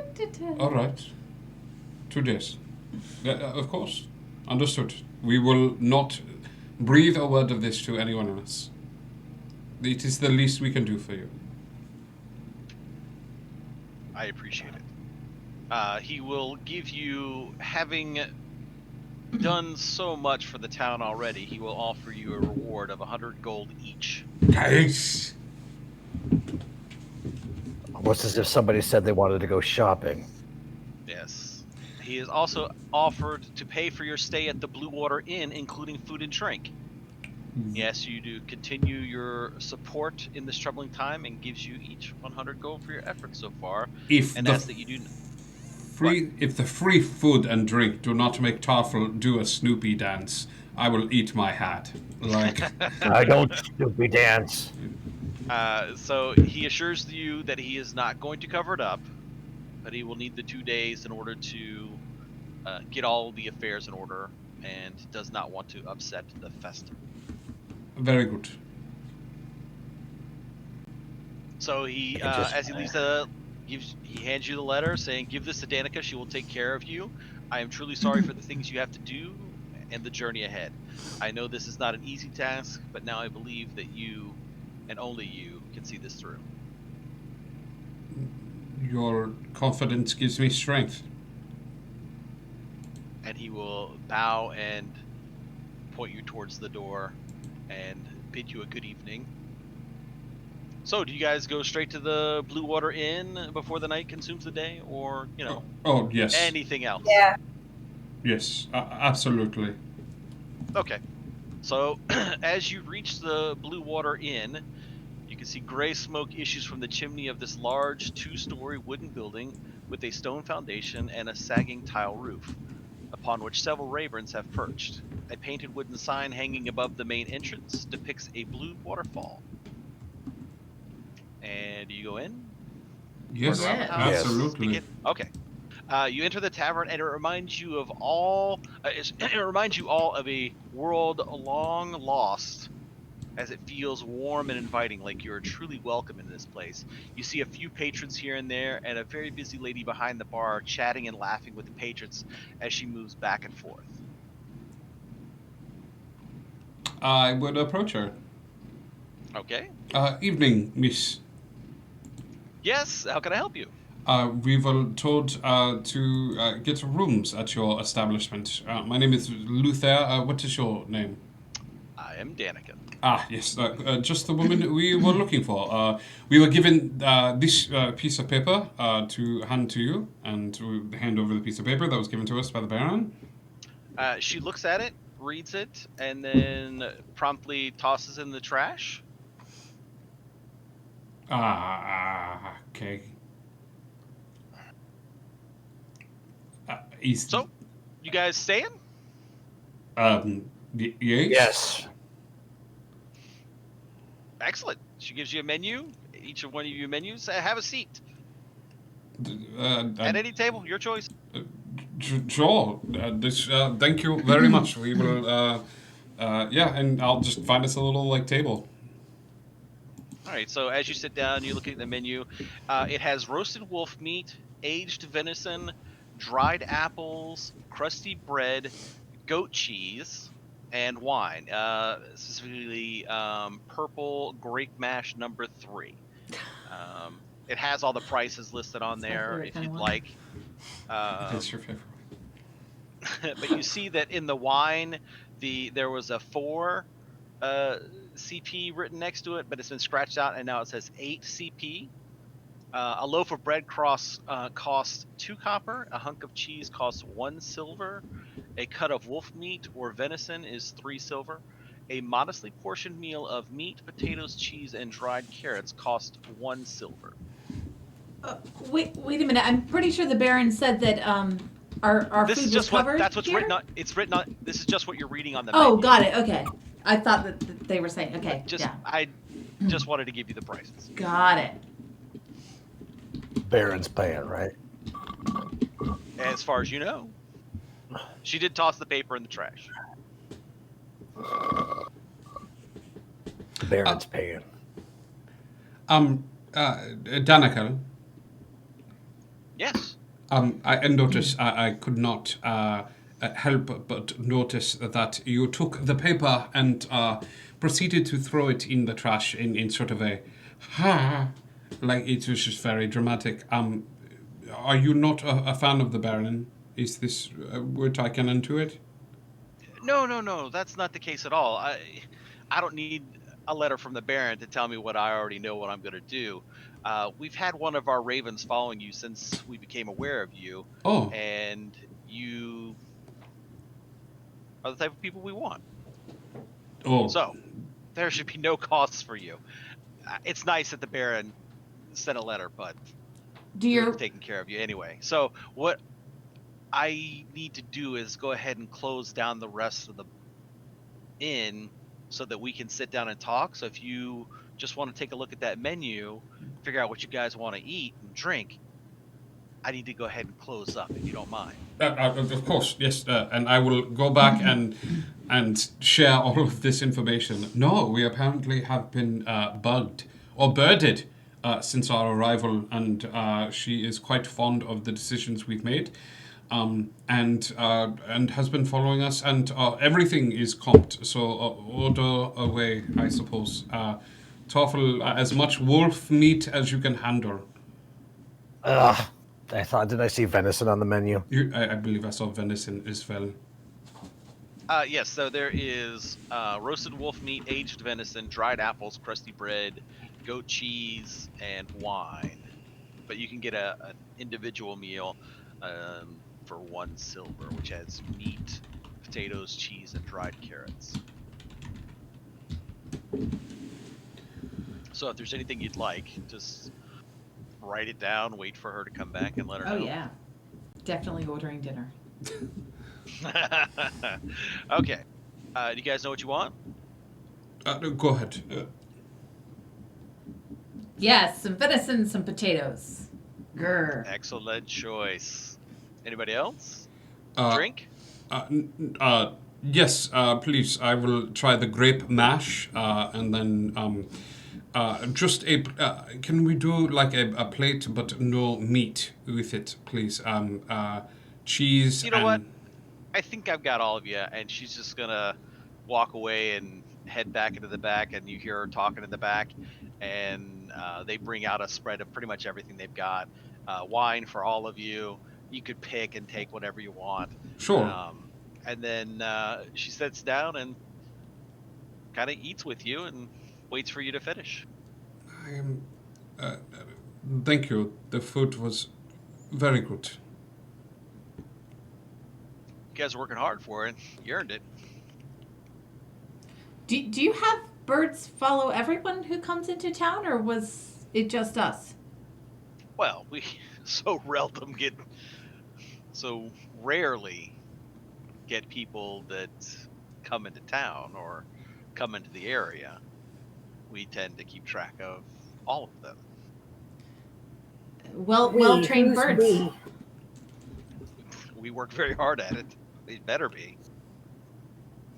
All right. 2 days. Of course. Understood. We will not breathe a word of this to anyone else. It is the least we can do for you. I appreciate it. He will give you, having done so much for the town already, he will offer you a reward of 100 gold each. Nice. Almost as if somebody said they wanted to go shopping. Yes. He is also offered to pay for your stay at the Blue Water Inn, including food and drink. He asks you to continue your support in this troubling time and gives you each 100 gold for your efforts so far. If and the asks that you do if the free food and drink do not make Tarfel do a Snoopy dance, I will eat my hat. Like I don't Snoopy dance. So he assures you that he is not going to cover it up, but he will need the 2 days in order to get all the affairs in order, and does not want to upset the festival. Very good. So he, as he leaves he hands you the letter saying, "Give this to Danica. She will take care of you. I am truly sorry for the things you have to do and the journey ahead. I know this is not an easy task, but now I believe that you, and only you, can see this through." Your confidence gives me strength. And he will bow and point you towards the door and bid you a good evening. So, do you guys go straight to the Blue Water Inn before the night consumes the day, or, Oh, yes. anything else? Yeah. Yes, absolutely. Okay. So, as you reach the Blue Water Inn, you can see gray smoke issues from the chimney of this large 2-story wooden building with a stone foundation and a sagging tile roof, upon which several ravens have perched. A painted wooden sign hanging above the main entrance depicts a blue waterfall. And do you go in? Yes, Yeah. absolutely. Okay. You enter the tavern, and it reminds you of all. It reminds you all of a world long lost, as it feels warm and inviting, like you're truly welcome in this place. You see a few patrons here and there, and a very busy lady behind the bar chatting and laughing with the patrons as she moves back and forth. I would approach her. Okay. Evening, miss. Yes. How can I help you? We were told to get rooms at your establishment. My name is Luther. What is your name? I am Danica. Ah, yes, just the woman we were looking for. We were given this piece of paper to hand to you, and to hand over the piece of paper that was given to us by the Baron. She looks at it, reads it, and then promptly tosses in the trash. Okay. So, you guys staying? Yes? Yes. Excellent. She gives you a menu. Each of one of you menus. Have a seat. At any table, your choice. Sure. Thank you very much. We will, and I'll just find us a little, table. All right, so as you sit down, you look at the menu. It has roasted wolf meat, aged venison, dried apples, crusty bread, goat cheese, and wine. Specifically, purple grape mash number 3. It has all the prices listed on That's my there favorite if kind of you'd wine. like. It is your favorite. But you see that in the wine, there was a 4 CP written next to it, but it's been scratched out, and now it says 8 CP. A loaf of bread costs 2 copper. A hunk of cheese costs 1 silver. A cut of wolf meat or venison is 3 silver. A modestly portioned meal of meat, potatoes, cheese, and dried carrots cost 1 silver. Wait a minute. I'm pretty sure the Baron said that our This food is was just covered that's what's here? written on. It's written on. This is just what you're reading on the Oh, menu. got it. Okay. I thought that they were saying. Okay. Yeah. I just wanted to give you the prices. Got it. Baron's paying, right? As far as you know, she did toss the paper in the trash. Baron's paying. Danica, Yes. I noticed I could not help but notice that you took the paper and proceeded to throw it in the trash in sort of a like it was just very dramatic. Are you not a fan of the Baron? Is this word I can into it? No. That's not the case at all. I don't need a letter from the Baron to tell me what I already know what I'm going to do. We've had one of our ravens following you since we became aware of you. Oh. And you are the type of people we want. Oh. So, there should be no costs for you. It's nice that the Baron sent a letter, but we've taken care of you anyway. So, what I need to do is go ahead and close down the rest of the inn so that we can sit down and talk. So if you just want to take a look at that menu, figure out what you guys want to eat and drink, I need to go ahead and close up if you don't mind. Of course, yes, and I will go back and share all of this information. No, we apparently have been bugged or birded since our arrival, and she is quite fond of the decisions we've made, and has been following us, and everything is comped. So order away, I suppose. Toffel, as much wolf meat as you can handle. Did I see venison on the menu? I believe I saw venison as well. Yes, so there is roasted wolf meat, aged venison, dried apples, crusty bread, goat cheese, and wine. But you can get an individual meal for 1 silver, which has meat, potatoes, cheese, and dried carrots. So if there's anything you'd like, just write it down, wait for her to come back, and let her know. Oh, yeah. Definitely ordering dinner. Okay. Do you guys know what you want? Go ahead. Yes, some venison, some potatoes. Grr. Excellent choice. Anybody else? Drink? Yes, please. I will try the grape mash, and then just a. Can we do like a plate, but no meat with it, please? Cheese. You know what? I think I've got all of you, and she's just gonna walk away and head back into the back, and you hear her talking in the back, and they bring out a spread of pretty much everything they've got. Wine for all of you. You could pick and take whatever you want. Sure. And then she sits down and kind of eats with you and waits for you to finish. I am. Thank you. The food was very good. You guys are working hard for it. You earned it. Do you have birds follow everyone who comes into town, or was it just us? Well, we so rarely get people that come into town or come into the area. We tend to keep track of all of them. Well-trained birds. We work very hard at it. It better be.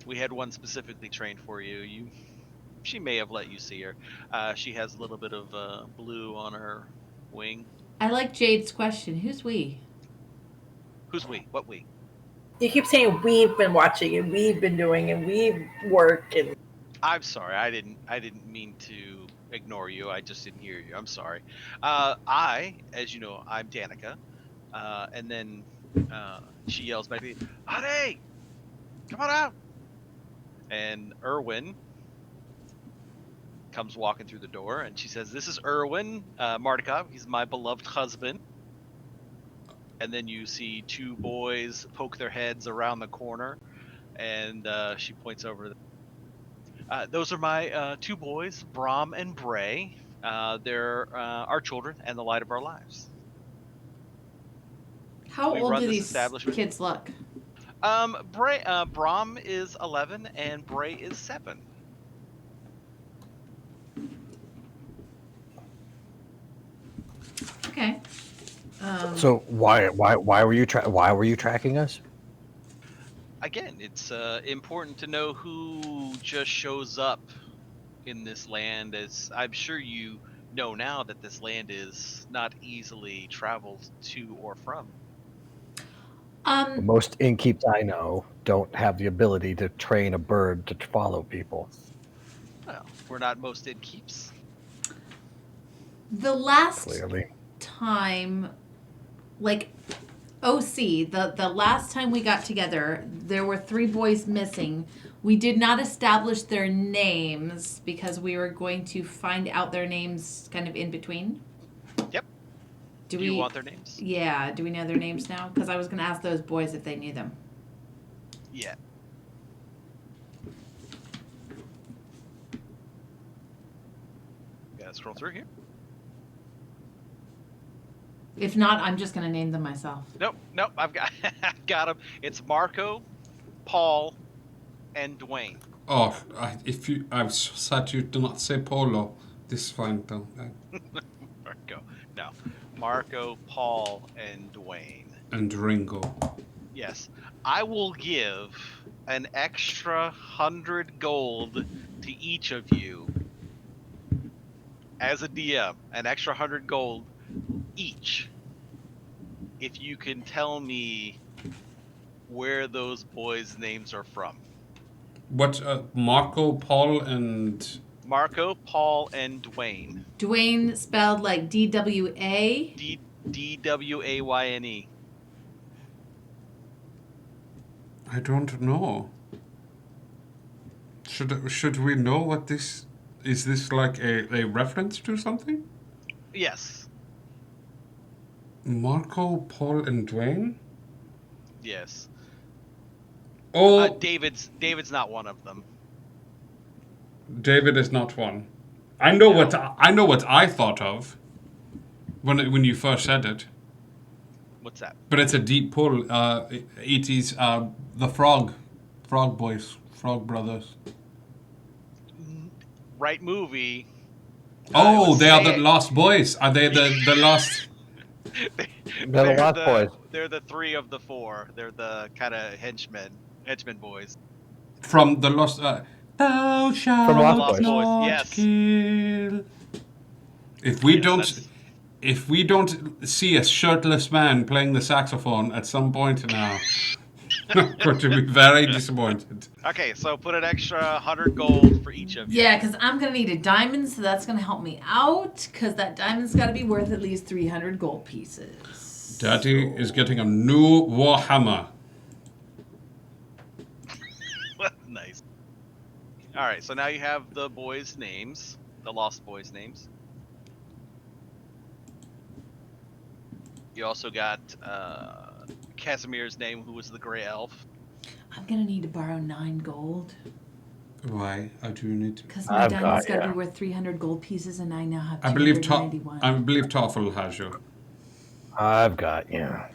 We had one specifically trained for you. You she may have let you see her. She has a little bit of blue on her wing. I like Jade's question. Who's we? Who's we? What we? You keep saying we've been watching and we've been doing and we work and I'm sorry. I didn't mean to ignore you. I just didn't hear you. I'm sorry. As you know, I'm Danica. And then she yells back to me, "Honey, come on out!" And Erwin comes walking through the door, and she says, "This is Erwin Mardikov. He's my beloved husband." And then you see two boys poke their heads around the corner, and she points over. Those are my two boys, Brom and Bray. They're our children and the light of our lives. How We old run do this these establishment. kids look? Brom is 11 and Bray is 7. Okay. So why were you tracking us? Again, it's important to know who just shows up in this land, as I'm sure you know now that this land is not easily traveled to or from. Most innkeeps I know don't have the ability to train a bird to follow people. Well, we're not most innkeeps. The last Clearly. time, like OC, the last time we got together, there were 3 boys missing. We did not establish their names because we were going to find out their names kind of in between. Yep. Do you want their names? Yeah. Do we know their names now? Because I was going to ask those boys if they knew them. Yeah. Gotta scroll through here. If not, I'm just going to name them myself. Nope, I've got them. It's Marco, Paul, and Dwayne. Oh, I've said you do not say polo. This is fine though. Marco. No. Marco, Paul, and Dwayne. And Ringo. Yes. I will give an extra 100 gold to each of you as a DM. An extra 100 gold each. If you can tell me where those boys' names are from. What, Marco, Paul, and... Marco, Paul, and Dwayne. Dwayne spelled like D-W-A? D-W-A-Y-N-E. I don't know. Should we know what this... Is this like a reference to something? Yes. Marco, Paul, and Dwayne? Yes. Oh, David's not one of them. David is not one. I know what I thought of when you first said it. What's that? But it's a deep pull. It is the Frog Boys, Frog Brothers. Right movie. Oh, they are the Lost Boys. Are they the Lost? They're the Lost Boys. They're the 3 of the 4. They're the kind of henchmen boys. From the Lost. Thou shalt From Lost not Boys. Yes. kill. If we don't see a shirtless man playing the saxophone at some point now, I'm going to be very disappointed. Okay, so put an extra 100 gold for each of you. Yeah, because I'm going to need a diamond, so that's going to help me out, because that diamond's got to be worth at least 300 gold pieces. Daddy is getting a new warhammer. Nice. Alright, so now you have the boys' names, the Lost Boys' names. You also got Casimir's name, who was the Grey Elf. I'm going to need to borrow 9 gold. Why? I do need to. Because my diamond's got to yeah. be worth 300 gold pieces, and I now have I believe 291. Toffel has you. I've got, yeah.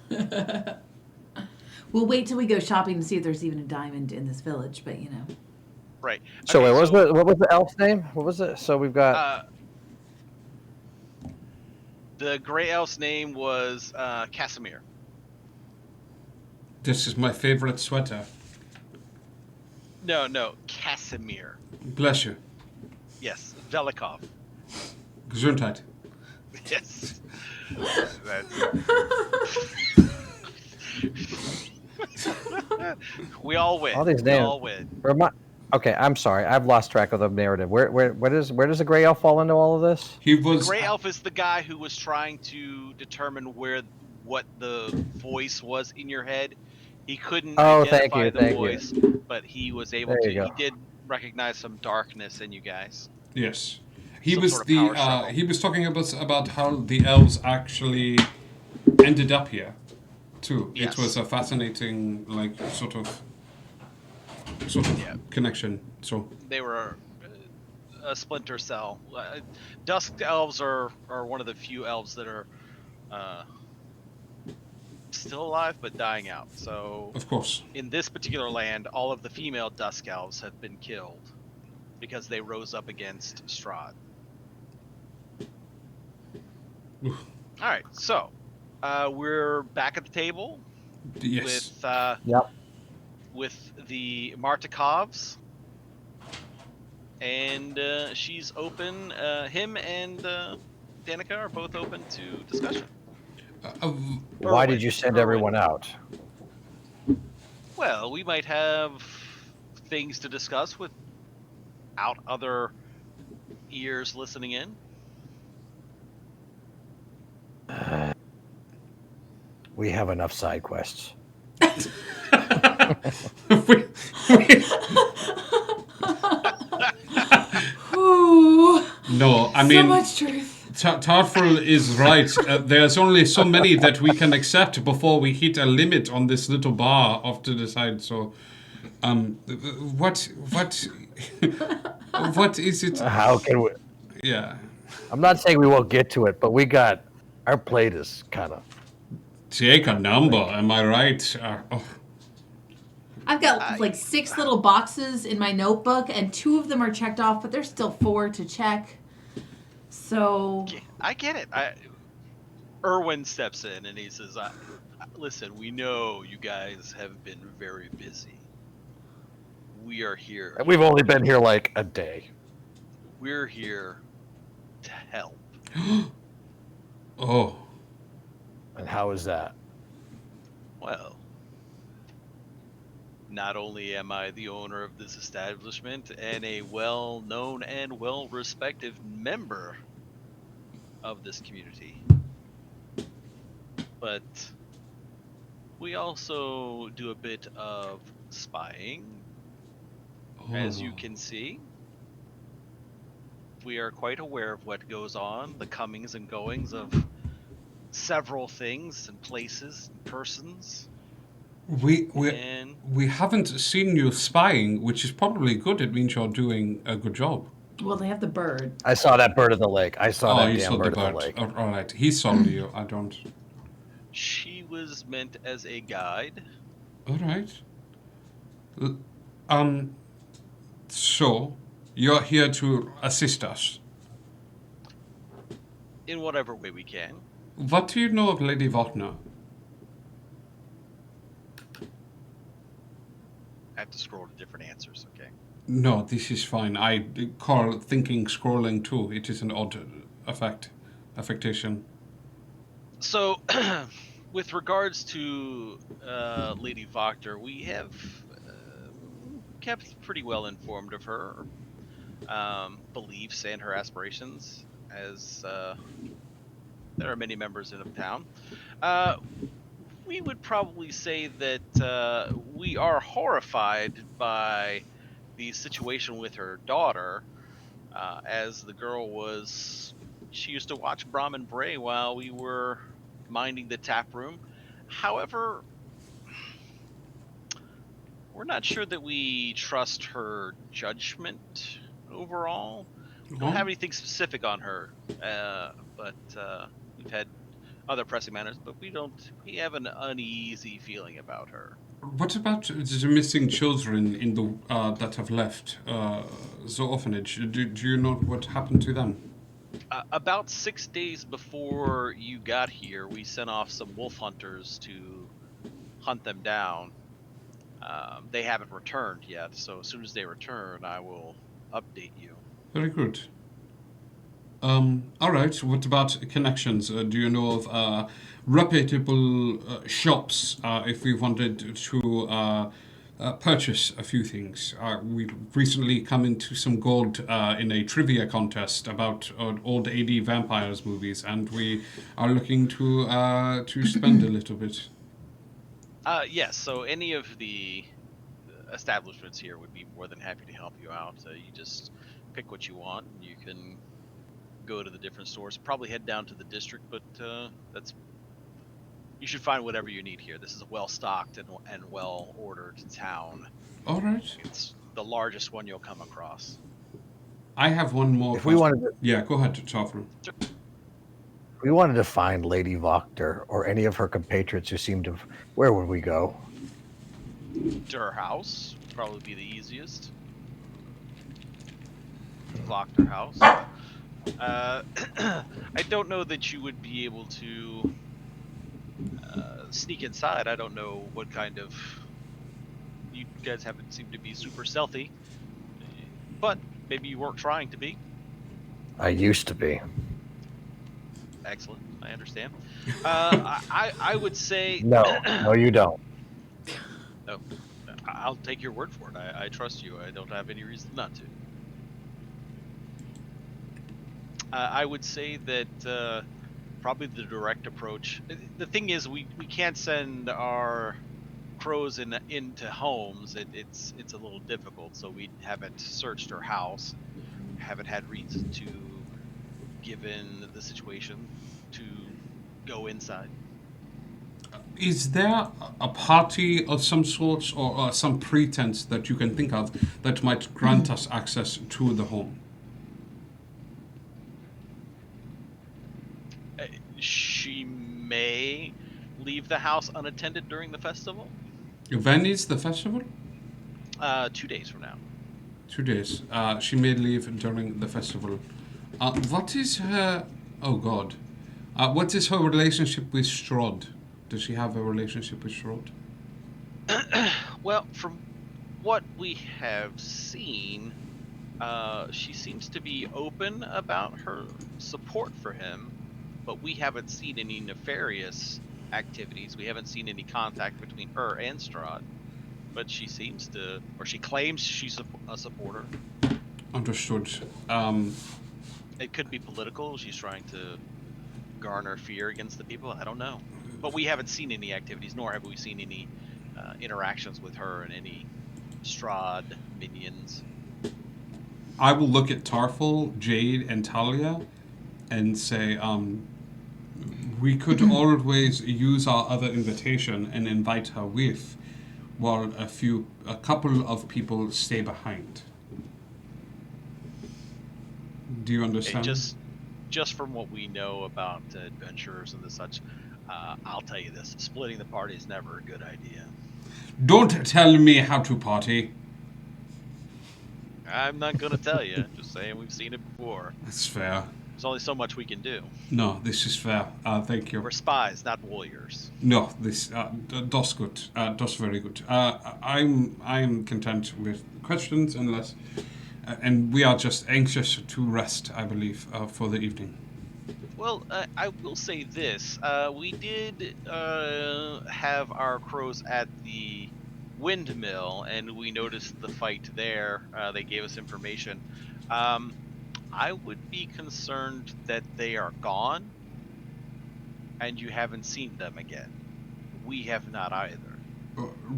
We'll wait till we go shopping to see if there's even a diamond in this village, but you know. Right. So Okay, what was the elf's name? What was it? So we've got the Grey Elf's name was Casimir. This is my favorite sweater. No, Casimir. Bless you. Yes, Velikov. Gesundheit. Yes. That's... we all win. All these We names. all win. Okay, I'm sorry. I've lost track of the narrative. Where does the gray elf fall into all of this? He The was. Gray Elf is the guy who was trying to determine what the voice was in your head. He couldn't Oh, thank identify you, the thank you. voice, but he was able There to. you go. He did recognize some darkness in you guys. Yes. He Some was sort of the. power struggle. He was talking about how the elves actually ended up here, too. Yes. It was a fascinating, like, sort of Yeah. connection. So. They were a splinter cell. Dusk elves are one of the few elves that are still alive but dying out. So Of course. in this particular land, all of the female dusk elves have been killed because they rose up against Strahd. Oof. All right, so we're back at the table Yes. Yep. with the Martikovs, and she's open. Him and Danica are both open to discussion. Why did you send everyone out? Well, we might have things to discuss without other ears listening in. We have enough side quests. Ooh, No, I so mean, much truth. Tarful is right. There's only so many that we can accept before we hit a limit on this little bar off to the side. So, what is it? How can we? Yeah, I'm not saying we won't get to it, but our plate is kind of. take a number. Am I right? I've got like 6 little boxes in my notebook, and 2 of them are checked off, but there's still 4 to check. So I get it. Erwin steps in and he says, "Listen, we know you guys have been very busy. We are here. And we've only been here like a day. We're here to help." Oh, And how is that? Well, not only am I the owner of this establishment and a well-known and well-respected member of this community, but we also do a bit of spying. As you can see, we are quite aware of what goes on, the comings and goings of several things and places and persons. we haven't seen you spying, which is probably good. It means you're doing a good job. well, they have the bird. I saw that bird in the lake. I saw that you damn saw bird the in the bird. lake. Oh, all right, he saw you. I don't. She was meant as a guide. All right. So you're here to assist us. In whatever way we can. What do you know of Lady Wagner? I have to scroll to different answers, okay? No, this is fine. I call thinking scrolling too. It is an odd affectation. So, with regards to Lady Wagner, we have kept pretty well informed of her beliefs and her aspirations, as there are many members in the town. We would probably say that we are horrified by the situation with her daughter, as the girl she used to watch Brahmin Bray while we were minding the tap room. However, we're not sure that we trust her judgment overall. We don't have anything specific on her, but we've had other pressing matters, but we have an uneasy feeling about her. What about the missing children in the that have left the orphanage? Do you know what happened to them? About 6 days before you got here, we sent off some wolf hunters to hunt them down. They haven't returned yet, so as soon as they return, I will update you. Very good. All right. What about connections? Do you know of reputable shops if we wanted to purchase a few things? We've recently come into some gold in a trivia contest about old AD vampires movies, and we are looking to spend a little bit. Yes. So any of the establishments here would be more than happy to help you out. You just pick what you want. You can go to the different stores. Probably head down to the district, but that's you should find whatever you need here. This is a well stocked and well ordered town. All right. It's the largest one you'll come across. I have one more. If we wanted to, Yeah, go ahead, Tafel. if we wanted to find Lady Voctor or any of her compatriots who seemed to, where would we go? To her house would probably be the easiest. Locked her house. I don't know that you would be able to sneak inside. I don't know what kind of. You guys haven't seemed to be super stealthy, but maybe you weren't trying to be. I used to be. Excellent. I understand. I would say No, you don't. No, I'll take your word for it. I trust you. I don't have any reason not to. I would say that probably the direct approach. The thing is, we can't send our crows into homes. It's a little difficult. So we haven't searched her house. Haven't had reason to, given the situation, to go inside. Is there a party of some sort or some pretense that you can think of that might grant us access to the home? She may leave the house unattended during the festival. When is the festival? 2 days from now. 2 days. She may leave during the festival. What is her... Oh, God. What is her relationship with Strahd? Does she have a relationship with Strahd? Well, from what we have seen, she seems to be open about her support for him, but we haven't seen any nefarious activities. We haven't seen any contact between her and Strahd, but she seems to, or she claims she's a supporter. Understood. It could be political. She's trying to garner fear against the people. I don't know. But we haven't seen any activities, nor have we seen any interactions with her and any Strahd minions. I will look at Tarful, Jade, and Talia and say, we could always use our other invitation and invite her with, while a couple of people stay behind. Do you understand? Just from what we know about adventurers and the such, I'll tell you this: splitting the party is never a good idea. Don't tell me how to party. I'm not gonna tell you. Just saying, we've seen it before. That's fair. There's only so much we can do. No, this is fair. Thank you. We're spies, not warriors. No, this does good. Does very good. I'm content with questions unless, and we are just anxious to rest. I believe for the evening. Well, I will say this: we did have our crows at the windmill, and we noticed the fight there. They gave us information. I would be concerned that they are gone, and you haven't seen them again. We have not either.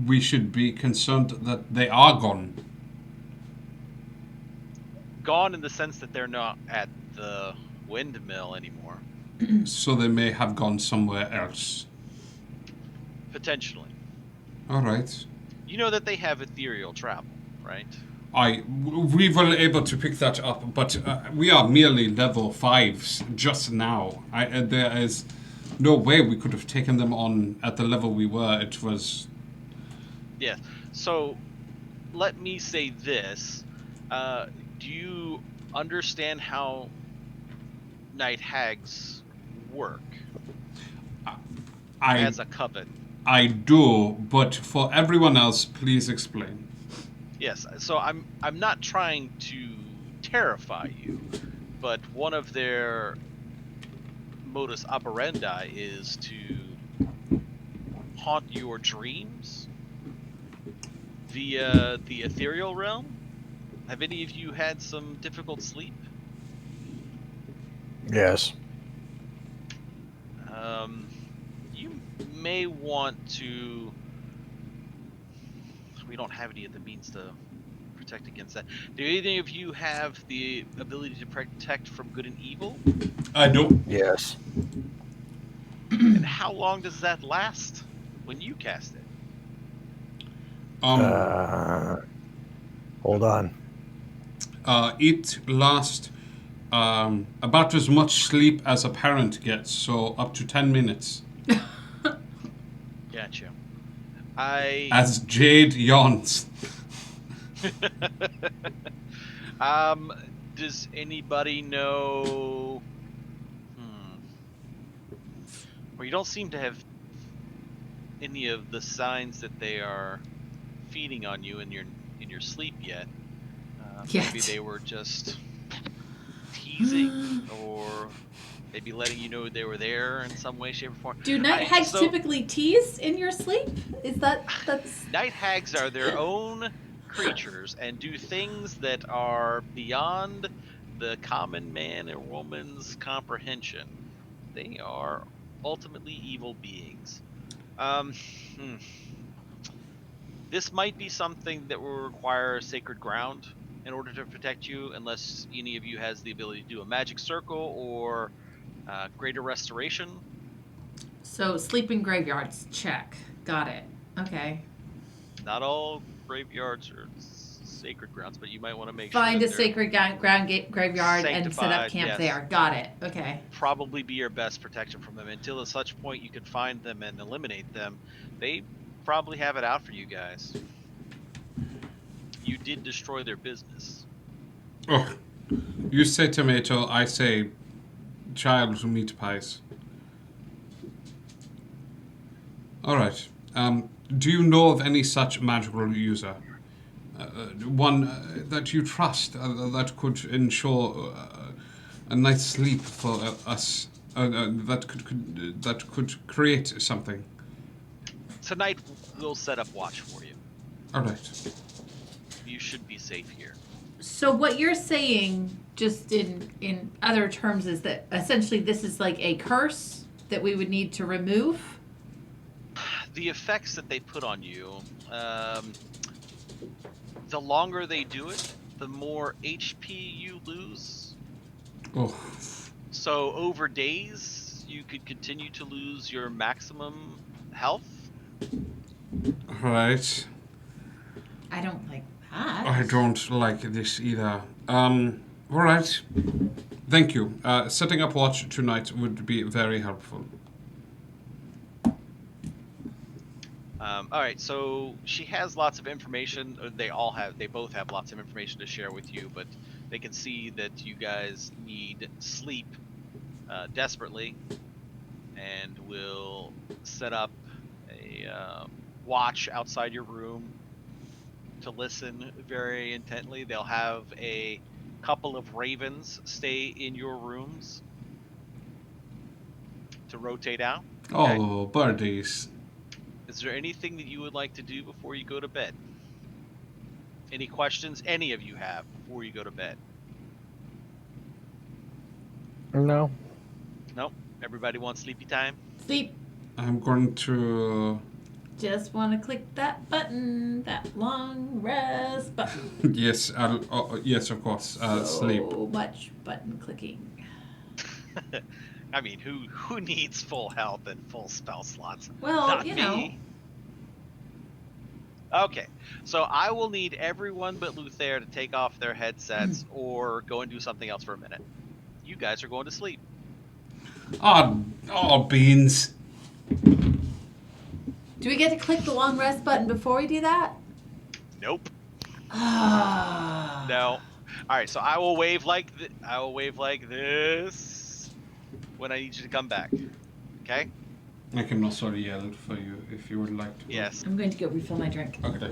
We should be concerned that they are gone. Gone in the sense that they're not at the windmill anymore. So they may have gone somewhere else. Potentially. All right. You know that they have ethereal travel, right? We were able to pick that up, but we are merely level 5s just now. There is no way we could have taken them on at the level we were. It was... Yeah. So, let me say this. Do you understand how night hags work as a coven? I do, but for everyone else, please explain. Yes. So I'm not trying to terrify you, but one of their modus operandi is to haunt your dreams via the ethereal realm. Have any of you had some difficult sleep? Yes. You may want to. We don't have any of the means to protect against that. Do any of you have the ability to protect from good and evil? I know. Yes. And how long does that last when you cast it? Hold on. It lasts about as much sleep as a parent gets, so up to 10 minutes. Gotcha. As Jade yawns. Does anybody know? Well, you don't seem to have any of the signs that they are feeding on you in your sleep yet. Maybe they were just teasing, or maybe letting you know they were there in some way, shape, or form. Do night hags typically tease in your sleep? That's Night hags are their own creatures and do things that are beyond the common man or woman's comprehension. They are ultimately evil beings. This might be something that will require sacred ground in order to protect you, unless any of you has the ability to do a magic circle or greater restoration. So sleeping graveyards, check. Got it. Okay. Not all graveyards are sacred grounds, but you might want to make Find sure a sacred graveyard and set up camp yes. there. Got it. Okay. Probably be your best protection from them. Until at such point you can find them and eliminate them, they probably have it out for you guys. You did destroy their business. Oh, you say tomato, I say child meat pies. All right. Do you know of any such magical user? One that you trust, that could ensure a night's sleep for us, that could create something. Tonight we'll set up watch for you. All right. You should be safe here. So what you're saying, just in other terms, is that essentially this is like a curse that we would need to remove? The effects that they put on you, the longer they do it, the more HP you lose. Oh. So over days, you could continue to lose your maximum health. Right. I don't like that. I don't like this either. All right. Thank you. Setting up watch tonight would be very helpful. All right, so she has lots of information. They both have lots of information to share with you, but they can see that you guys need sleep desperately, and will set up a watch outside your room to listen very intently. They'll have a couple of ravens stay in your rooms to rotate out. Okay? Oh, birdies. Is there anything that you would like to do before you go to bed? Any questions any of you have before you go to bed? No. Nope. Everybody wants sleepy time? Sleep. I'm going to... Just want to click that button, that long rest button. Yes, yes, of course. Sleep. So much button clicking. I mean, who needs full health and full spell slots? Well, Not you me. know. Okay, so I will need everyone but Luthair to take off their headsets or go and do something else for a minute. You guys are going to sleep. Oh, beans. Do we get to click the long rest button before we do that? Nope. Ah. No. All right, so I will wave like this when I need you to come back. Okay? I can also yell for you if you would like to. Yes. I'm going to go refill my drink. Okay.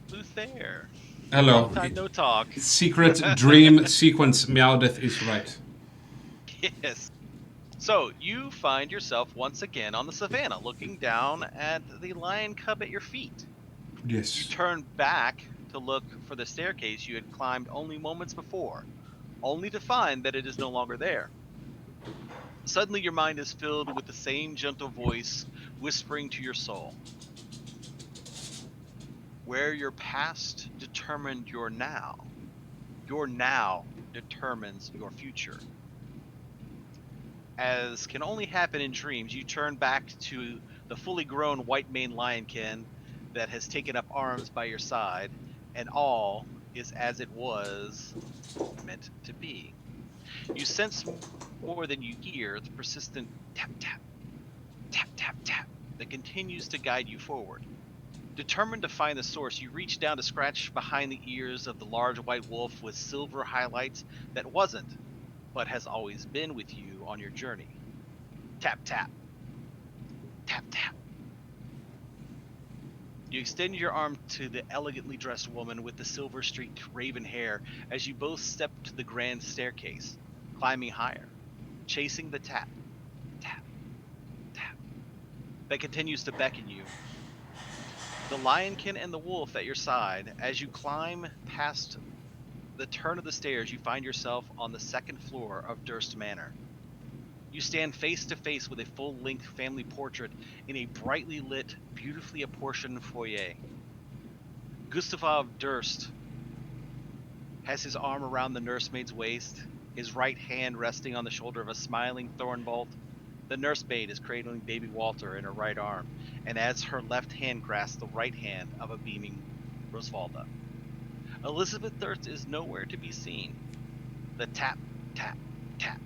Luthair. Hello. Long time no talk. Secret dream sequence Meowth is right. Yes. So you find yourself once again on the savannah, looking down at the lion cub at your feet. You Yes. turn back to look for the staircase you had climbed only moments before, only to find that it is no longer there. Suddenly your mind is filled with the same gentle voice whispering to your soul. Where your past determined your now determines your future. As can only happen in dreams, you turn back to the fully grown white maned lionkin that has taken up arms by your side, and all is as it was meant to be. You sense more than you hear the persistent tap, tap, tap, tap, tap that continues to guide you forward. Determined to find the source, you reach down to scratch behind the ears of the large white wolf with silver highlights that wasn't, but has always been with you on your journey. Tap, tap, tap, tap. You extend your arm to the elegantly dressed woman with the silver-streaked raven hair as you both step to the grand staircase, climbing higher, chasing the tap, tap, tap that continues to beckon you. The lionkin and the wolf at your side. As you climb past the turn of the stairs, you find yourself on the second floor of Durst Manor. You stand face to face with a full-length family portrait in a brightly lit, beautifully apportioned foyer. Gustav Durst has his arm around the nursemaid's waist, his right hand resting on the shoulder of a smiling Thornbolt. The nursemaid is cradling baby Walter in her right arm, and as her left hand grasps the right hand of a beaming Rosvalda. Elizabeth Durst is nowhere to be seen. The tap, tap, tap,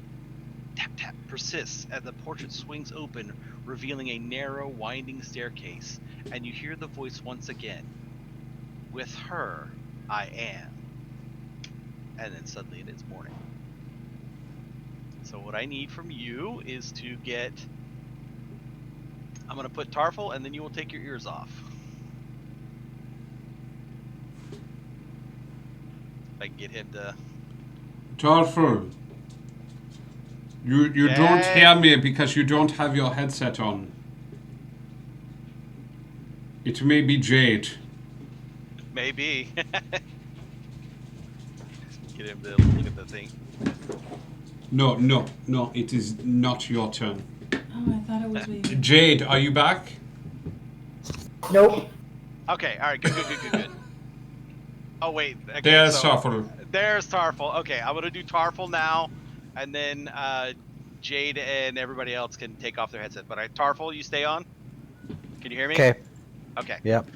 tap, tap persists as the portrait swings open, revealing a narrow, winding staircase, and you hear the voice once again. With her, I am. And then suddenly it is morning. So what I need from you is to get... I'm going to put Tarful, and then you will take your ears off. If I can get him to... Tarful. You don't hear me because you don't have your headset on. It may be Jade. Maybe. Get him to look at the thing. No, it is not your turn. Oh, I thought it was me. Jade, are you back? Nope. Okay, alright, good. Oh, wait. Okay, There's so, Tarful. There's Tarful. Okay, I'm going to do Tarful now, and then Jade and everybody else can take off their headset. But Tarful, you stay on? Can you hear me? Okay. Okay. Yep.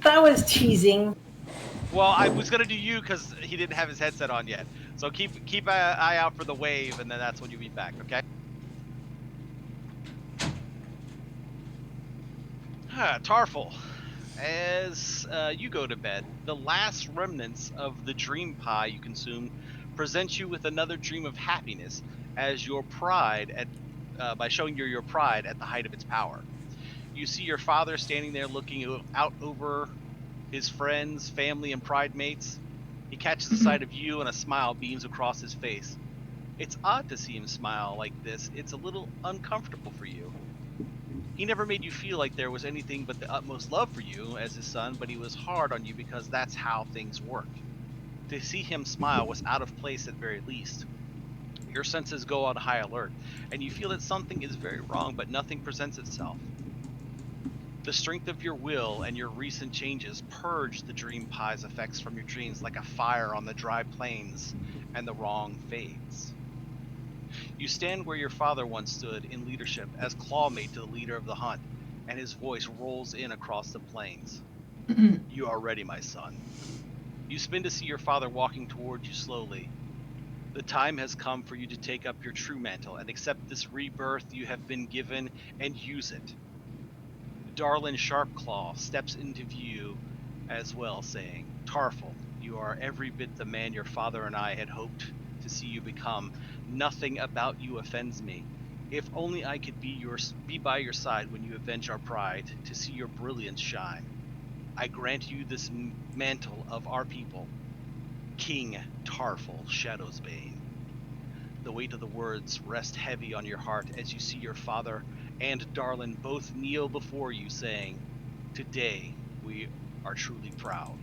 That was teasing. Well, I was going to do you because he didn't have his headset on yet. So keep an eye out for the wave, and then that's when you be back, okay? Tarful, as you go to bed, the last remnants of the dream pie you consumed present you with another dream of happiness as your pride by showing your pride at the height of its power. You see your father standing there looking out over his friends, family, and pride mates. He catches a sight of you and a smile beams across his face. It's odd to see him smile like this. It's a little uncomfortable for you. He never made you feel like there was anything but the utmost love for you as his son, but he was hard on you because that's how things worked. To see him smile was out of place at very least. Your senses go on high alert, and you feel that something is very wrong, but nothing presents itself. The strength of your will and your recent changes purge the dream pie's effects from your dreams like a fire on the dry plains, and the wrong fades. You stand where your father once stood in leadership as clawmate to the leader of the hunt, and his voice rolls in across the plains. You are ready, my son. You spin to see your father walking toward you slowly. The time has come for you to take up your true mantle and accept this rebirth you have been given and use it. Darlin Sharpclaw steps into view as well, saying, Tarful, you are every bit the man your father and I had hoped to see you become. Nothing about you offends me. If only I could be by your side when you avenge our pride, to see your brilliance shine. I grant you this mantle of our people, King Tarful Shadow's Bane. The weight of the words rest heavy on your heart as you see your father and Darlin both kneel before you, saying, "Today we are truly proud."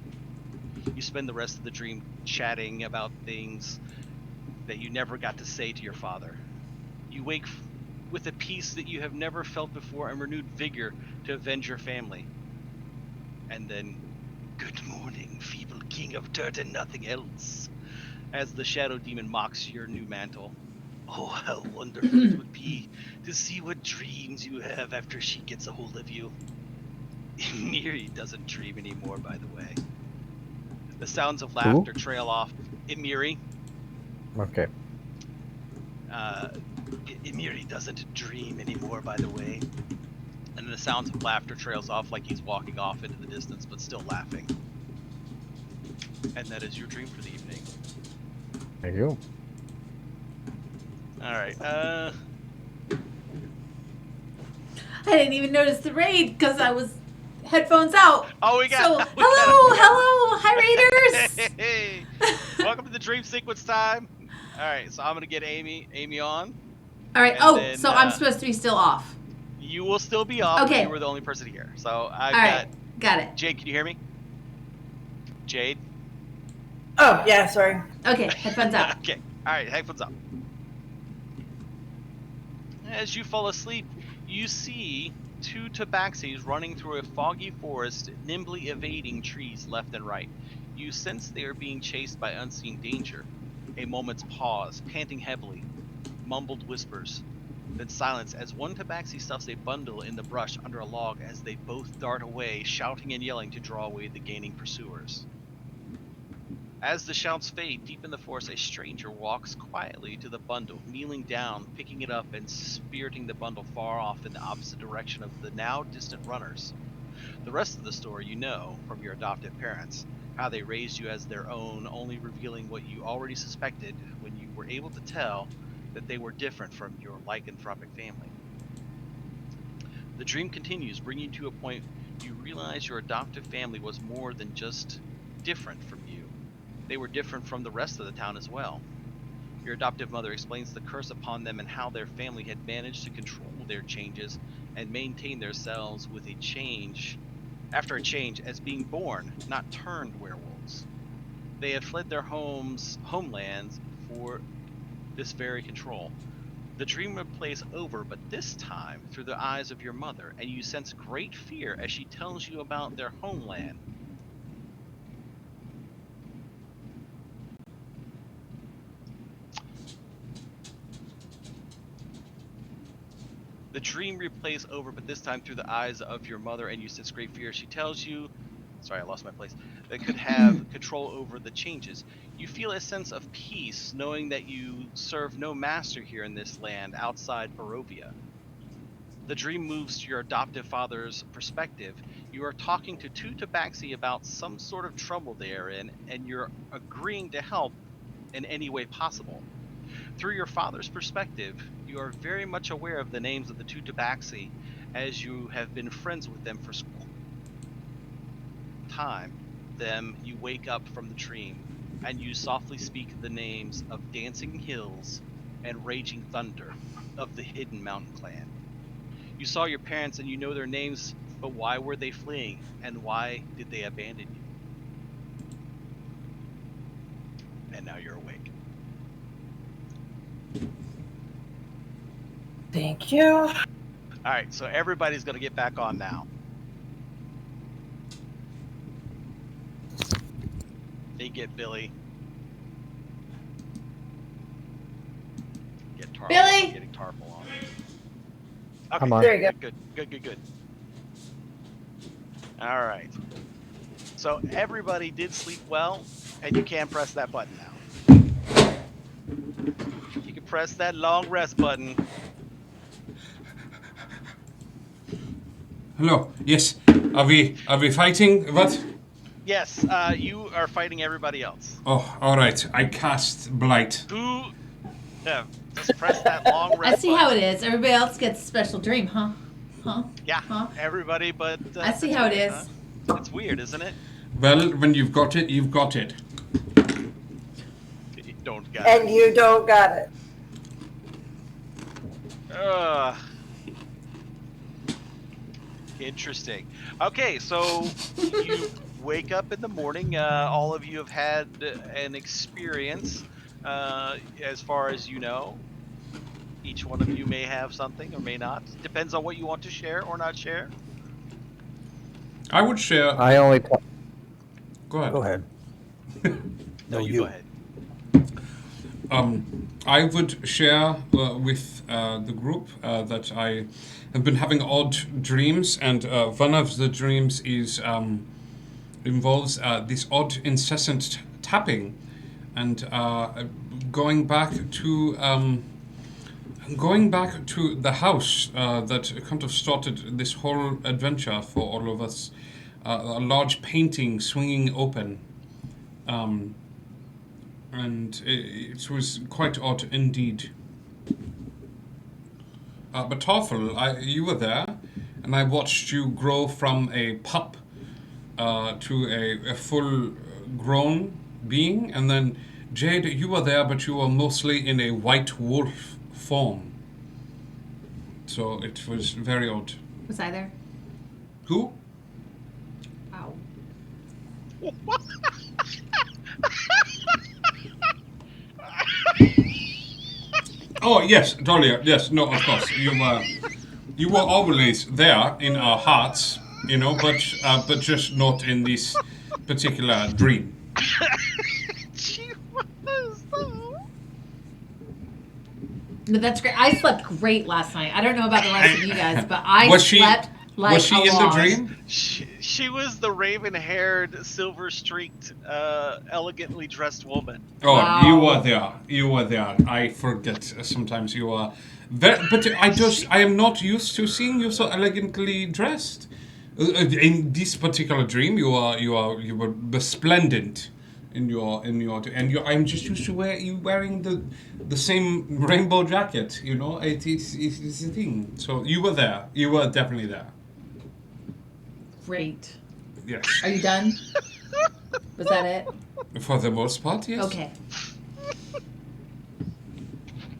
You spend the rest of the dream chatting about things that you never got to say to your father. You wake with a peace that you have never felt before and renewed vigor to avenge your family. And then, "Good morning, feeble king of dirt and nothing else," as the shadow demon mocks your new mantle. "Oh, how wonderful it would be to see what dreams you have after she gets a hold of you." Miri doesn't dream anymore, by the way. The sounds of laughter trail off. Emiri. Okay. Emiri doesn't dream anymore, by the way. And the sounds of laughter trails off like he's walking off into the distance, but still laughing. And that is your dream for the evening. Thank you. Alright, I didn't even notice the raid because I was headphones out. Oh, we got. So, we got hello, hi raiders. Hey, welcome to the dream sequence time. All right, so I'm gonna get Amy on. All right. And then, so I'm supposed to be still off. You will still be off. Okay. You were the only person here, so I've All got. right, got it. Jade, can you hear me? Jade. Oh, yeah, sorry. Okay, headphones out. Okay. All right, headphones up. As you fall asleep, you see two tabaxis running through a foggy forest, nimbly evading trees left and right. You sense they are being chased by unseen danger. A moment's pause, panting heavily, mumbled whispers, then silence as one tabaxi stuffs a bundle in the brush under a log as they both dart away, shouting and yelling to draw away the gaining pursuers. As the shouts fade, deep in the forest, a stranger walks quietly to the bundle, kneeling down, picking it up, and spiriting the bundle far off in the opposite direction of the now distant runners. The rest of the story you know from your adoptive parents, how they raised you as their own, only revealing what you already suspected when you were able to tell that they were different from your lycanthropic family. The dream continues, bringing you to a point you realize your adoptive family was more than just different from you. They were different from the rest of the town as well. Your adoptive mother explains the curse upon them and how their family had managed to control their changes and maintain themselves with a change, after a change, as being born, not turned werewolves. They had fled their homelands for this very control. The dream plays over, but this time through the eyes of your mother, and you sense great fear as she tells you about their homeland. The dream replays over, but this time through the eyes of your mother, and you sense great fear. She tells you, sorry, I lost my place, that could have control over the changes. You feel a sense of peace, knowing that you serve no master here in this land outside Barovia. The dream moves to your adoptive father's perspective. You are talking to two tabaxi about some sort of trouble they are in, and you're agreeing to help in any way possible. Through your father's perspective, you are very much aware of the names of the two tabaxi, as you have been friends with them for time. You wake up from the dream, and you softly speak the names of Dancing Hills and Raging Thunder of the Hidden Mountain Clan. You saw your parents and you know their names, but why were they fleeing, and why did they abandon you? And now you're awake. Thank you. Alright, so everybody's gonna get back on now. They get Billy. Get Tarple. Billy! Getting Tarple on. Come on. There you go. Good. Alright. So everybody did sleep well, and you can press that button now. You can press that long rest button. Hello. Yes. Are we fighting? What? Yes, you are fighting everybody else. Oh, all right. I cast Blight. Who? Yeah, just press that long rest I see how button. it is. Everybody else gets a special dream, huh? Yeah, Huh? everybody but... I see how it is. Huh? It's weird, isn't it? Well, when you've got it, you've got it. You don't got And you don't got it. it. Interesting. Okay, so you wake up in the morning. All of you have had an experience, as far as you know. Each one of you may have something or may not. Depends on what you want to share or not share. I would share. I only. Go ahead. Go ahead. No, you go ahead. I would share with the group that I have been having odd dreams, and one of the dreams is involves this odd incessant tapping, and going back to the house that kind of started this whole adventure for all of us. A large painting swinging open. And it was quite odd indeed. But Toffel, you were there, and I watched you grow from a pup to a full-grown being, and then Jade, you were there, but you were mostly in a white wolf form. So it was very odd. Was I there? Who? Wow. Oh yes, Dahlia. Yes, no, of course. You were always there in our hearts, you know, but just not in this particular dream. She was, though. No, that's great. I slept great last night. I don't know about the rest of you guys, but I Was she- slept like was she a in the log. dream? She was the raven-haired, silver-streaked, elegantly dressed woman. Oh, Wow. you were there. You were there. I forget. Sometimes you are. But I am not used to seeing you so elegantly dressed. In this particular dream, you were resplendent in your and I'm just used to you wearing the same rainbow jacket. You know, it's a thing. So you were there. You were definitely there. Great. Yes. Are you done? Was that it? For the most part, yes. Okay.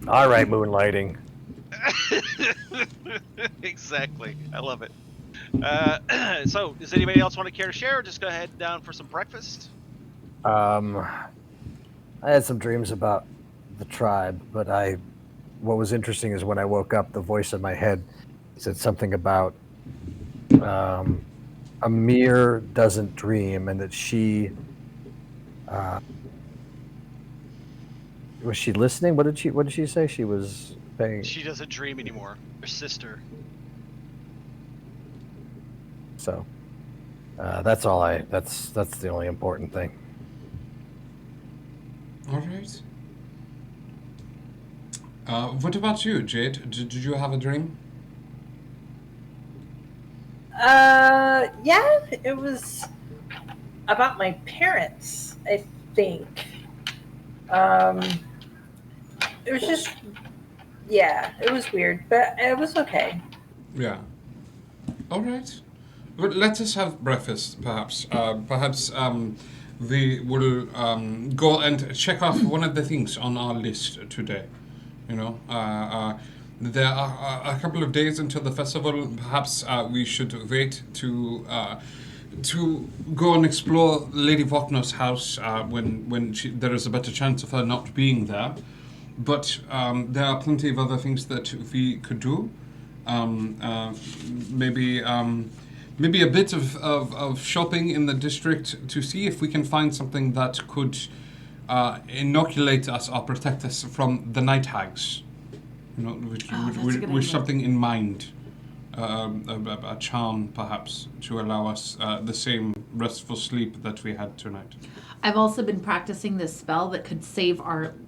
All right, moonlighting. Exactly. I love it. So, does anybody else want to care to share, or just go ahead down for some breakfast? I had some dreams about the tribe, but what was interesting is when I woke up, the voice in my head said something about Amir doesn't dream, and that she was she listening? What did she say? She was paying. She doesn't dream anymore. Her sister. So that's all that's the only important thing. All right. What about you, Jade? Did you have a dream? Yeah, it was about my parents, I think. It was just, yeah, it was weird, but it was okay. Yeah. All right. Well, let us have breakfast, perhaps. Perhaps we will go and check off one of the things on our list today. You know, there are a couple of days until the festival. Perhaps we should wait to go and explore Lady Vokno's house when there is a better chance of her not being there. But there are plenty of other things that we could do. Maybe a bit of shopping in the district to see if we can find something that could inoculate us or protect us from the night hags. You know, that's a good with idea. something in mind, a charm perhaps to allow us the same restful sleep that we had tonight. I've also been practicing this spell that could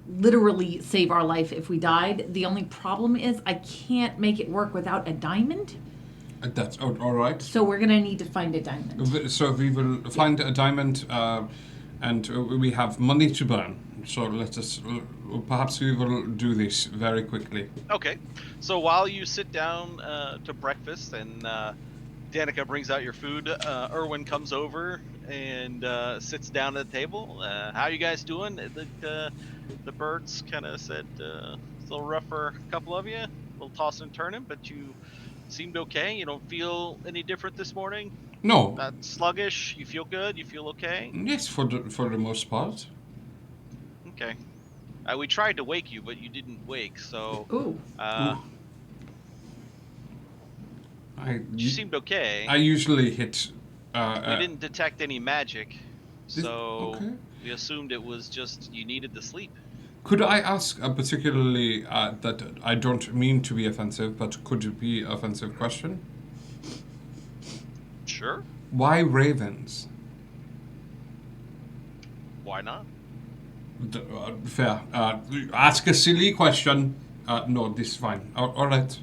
literally save our life if we died. The only problem is I can't make it work without a diamond. That's all right. So we're going to need to find a diamond. So we will find a diamond, and we have money to burn. So let us. Perhaps we will do this very quickly. Okay. So while you sit down to breakfast and Danica brings out your food. Erwin comes over and sits down at the table. How you guys doing? The birds kind of said it's a little rough for a couple of you, a little tossing and turning, but you seemed okay. You don't feel any different this morning? No. Not sluggish? You feel good? You feel okay? Yes, for the most part. Okay. We tried to wake you, but you didn't wake, so... Ooh. Ooh. You seemed okay. I usually hit. We didn't detect any magic, so okay. we assumed it was just you needed to sleep. Could I ask a particularly that I don't mean to be offensive, but could it be an offensive question? Sure. Why ravens? Why not? Fair. Ask a silly question. No, this is fine. All right.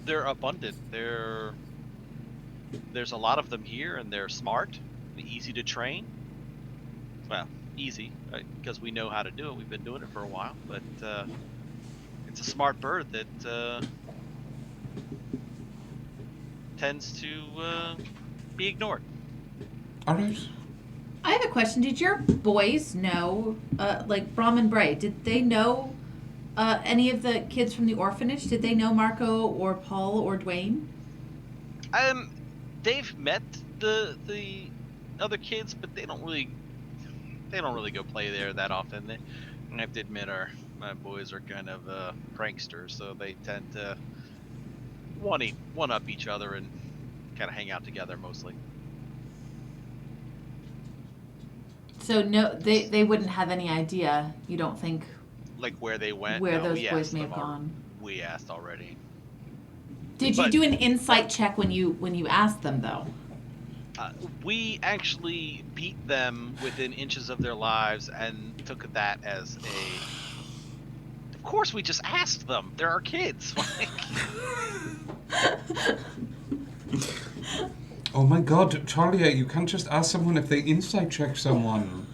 They're abundant. There's a lot of them here, and they're smart, easy to train. Well, easy because we know how to do it. We've been doing it for a while, but it's a smart bird that tends to be ignored. All right. I have a question. Did your boys know, like Brom and Bray, did they know any of the kids from the orphanage? Did they know Marco or Paul or Dwayne? They've met the other kids, but they don't really go play there that often. I have to admit, my boys are kind of pranksters, so they tend to one up each other and kind of hang out together mostly. So no, they wouldn't have any idea. You don't think Like where they went? where No, those we boys asked may them have gone? We asked already. Did you do an insight check when you asked them though? We actually beat them within inches of their lives and took that as a... Of course, we just asked them. They're our kids. Oh my God, Talia, you can't just ask someone if they insight check someone.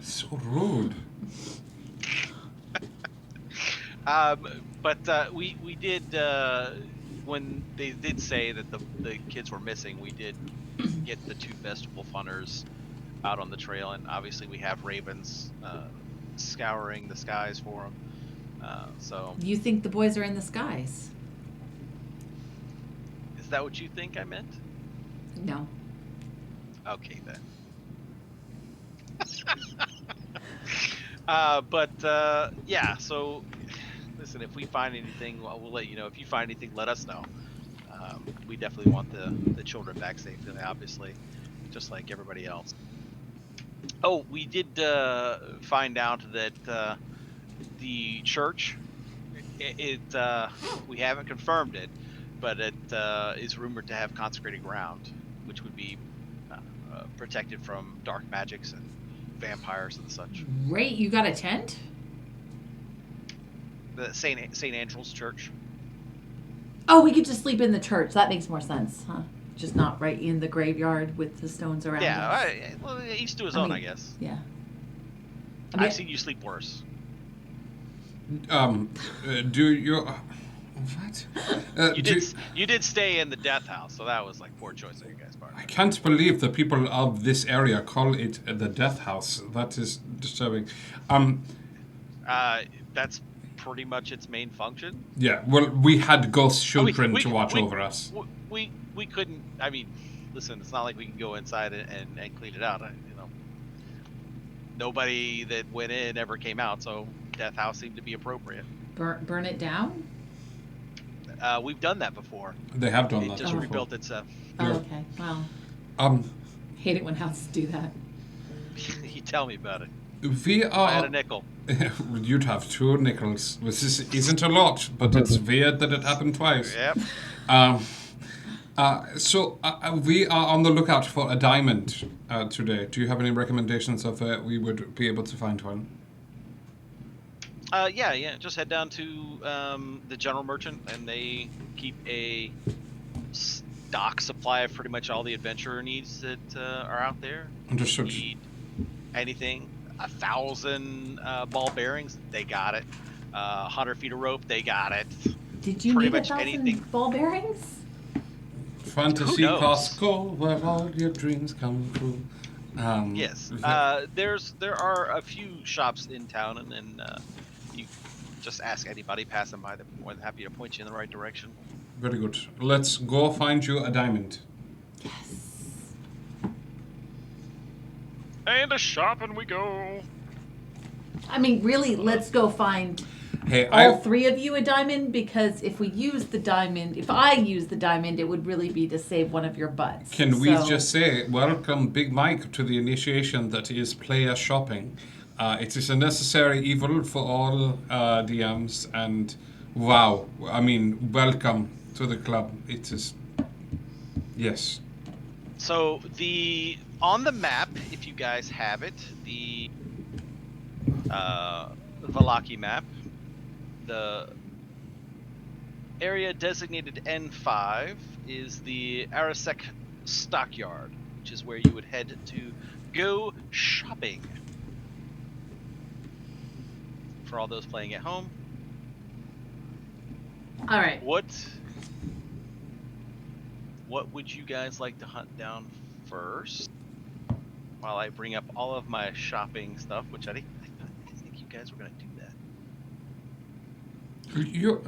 So rude. But we did, when they did say that the kids were missing, we did get the 2 vegetable funners out on the trail, and obviously we have ravens scouring the skies for them. So You think the boys are in the skies? is that what you think I meant? No. Okay then. Yeah, so listen, if we find anything, we'll let you know. If you find anything, let us know. We definitely want the children back safely, obviously, just like everybody else. Oh, we did find out that the church, we haven't confirmed it, but it is rumored to have consecrated ground, which would be protected from dark magics and vampires and such. Great, you got a tent? The St. Andrew's Church. Oh, we could just sleep in the church. That makes more sense, huh? Just not right in the graveyard with the stones around Yeah, us. well, each to his I own, mean, I guess. Yeah. I've seen you sleep worse. Do you... What? You did stay in the death house, so that was like poor choice on your guys' part. I can't believe the people of this area call it the death house. That is disturbing. That's pretty much its main function. Yeah, well, we had ghost children to watch over us. We couldn't. I mean, listen, it's not like we can go inside and clean it out. Nobody that went in ever came out, so death house seemed to be appropriate. Burn it down? We've done that before. They have done It that just before. rebuilt itself. Oh, Yeah. okay. Well, Um, hate it when houses do that. You tell me about it. we I had a are... nickel. You'd have 2 nickels. This isn't a lot, but it's weird that it happened twice. Yep. So we are on the lookout for a diamond today. Do you have any recommendations of where we would be able to find one? Yeah. Just head down to the general merchant, and they keep a stock supply of pretty much all the adventurer needs that are out there. Understood. If you need anything, 1,000 ball bearings, they got it. 100 feet of rope, they got it. Did you Pretty need much 1,000 anything. ball bearings? Fantasy knows? Costco, where all your dreams come true. Yes. There are a few shops in town, and then you just ask anybody passing by. They're more than happy to point you in the right direction. Very good. Let's go find you a diamond. And a shopping we go. I mean, really, let's go find Hey, all three of you a diamond, because if I use the diamond, it would really be to save one of your butts. Can we So- just say, welcome Big Mike to the initiation that is player shopping. It is a necessary evil for all DMs, and wow, I mean, welcome to the club. It is, yes. So on the map, if you guys have it, the Valaki map, the area designated N5 is the Arasek Stockyard, which is where you would head to go shopping. For all those playing at home. All right. What would you guys like to hunt down first? While I bring up all of my shopping stuff, which I think you guys were going to do that. You're,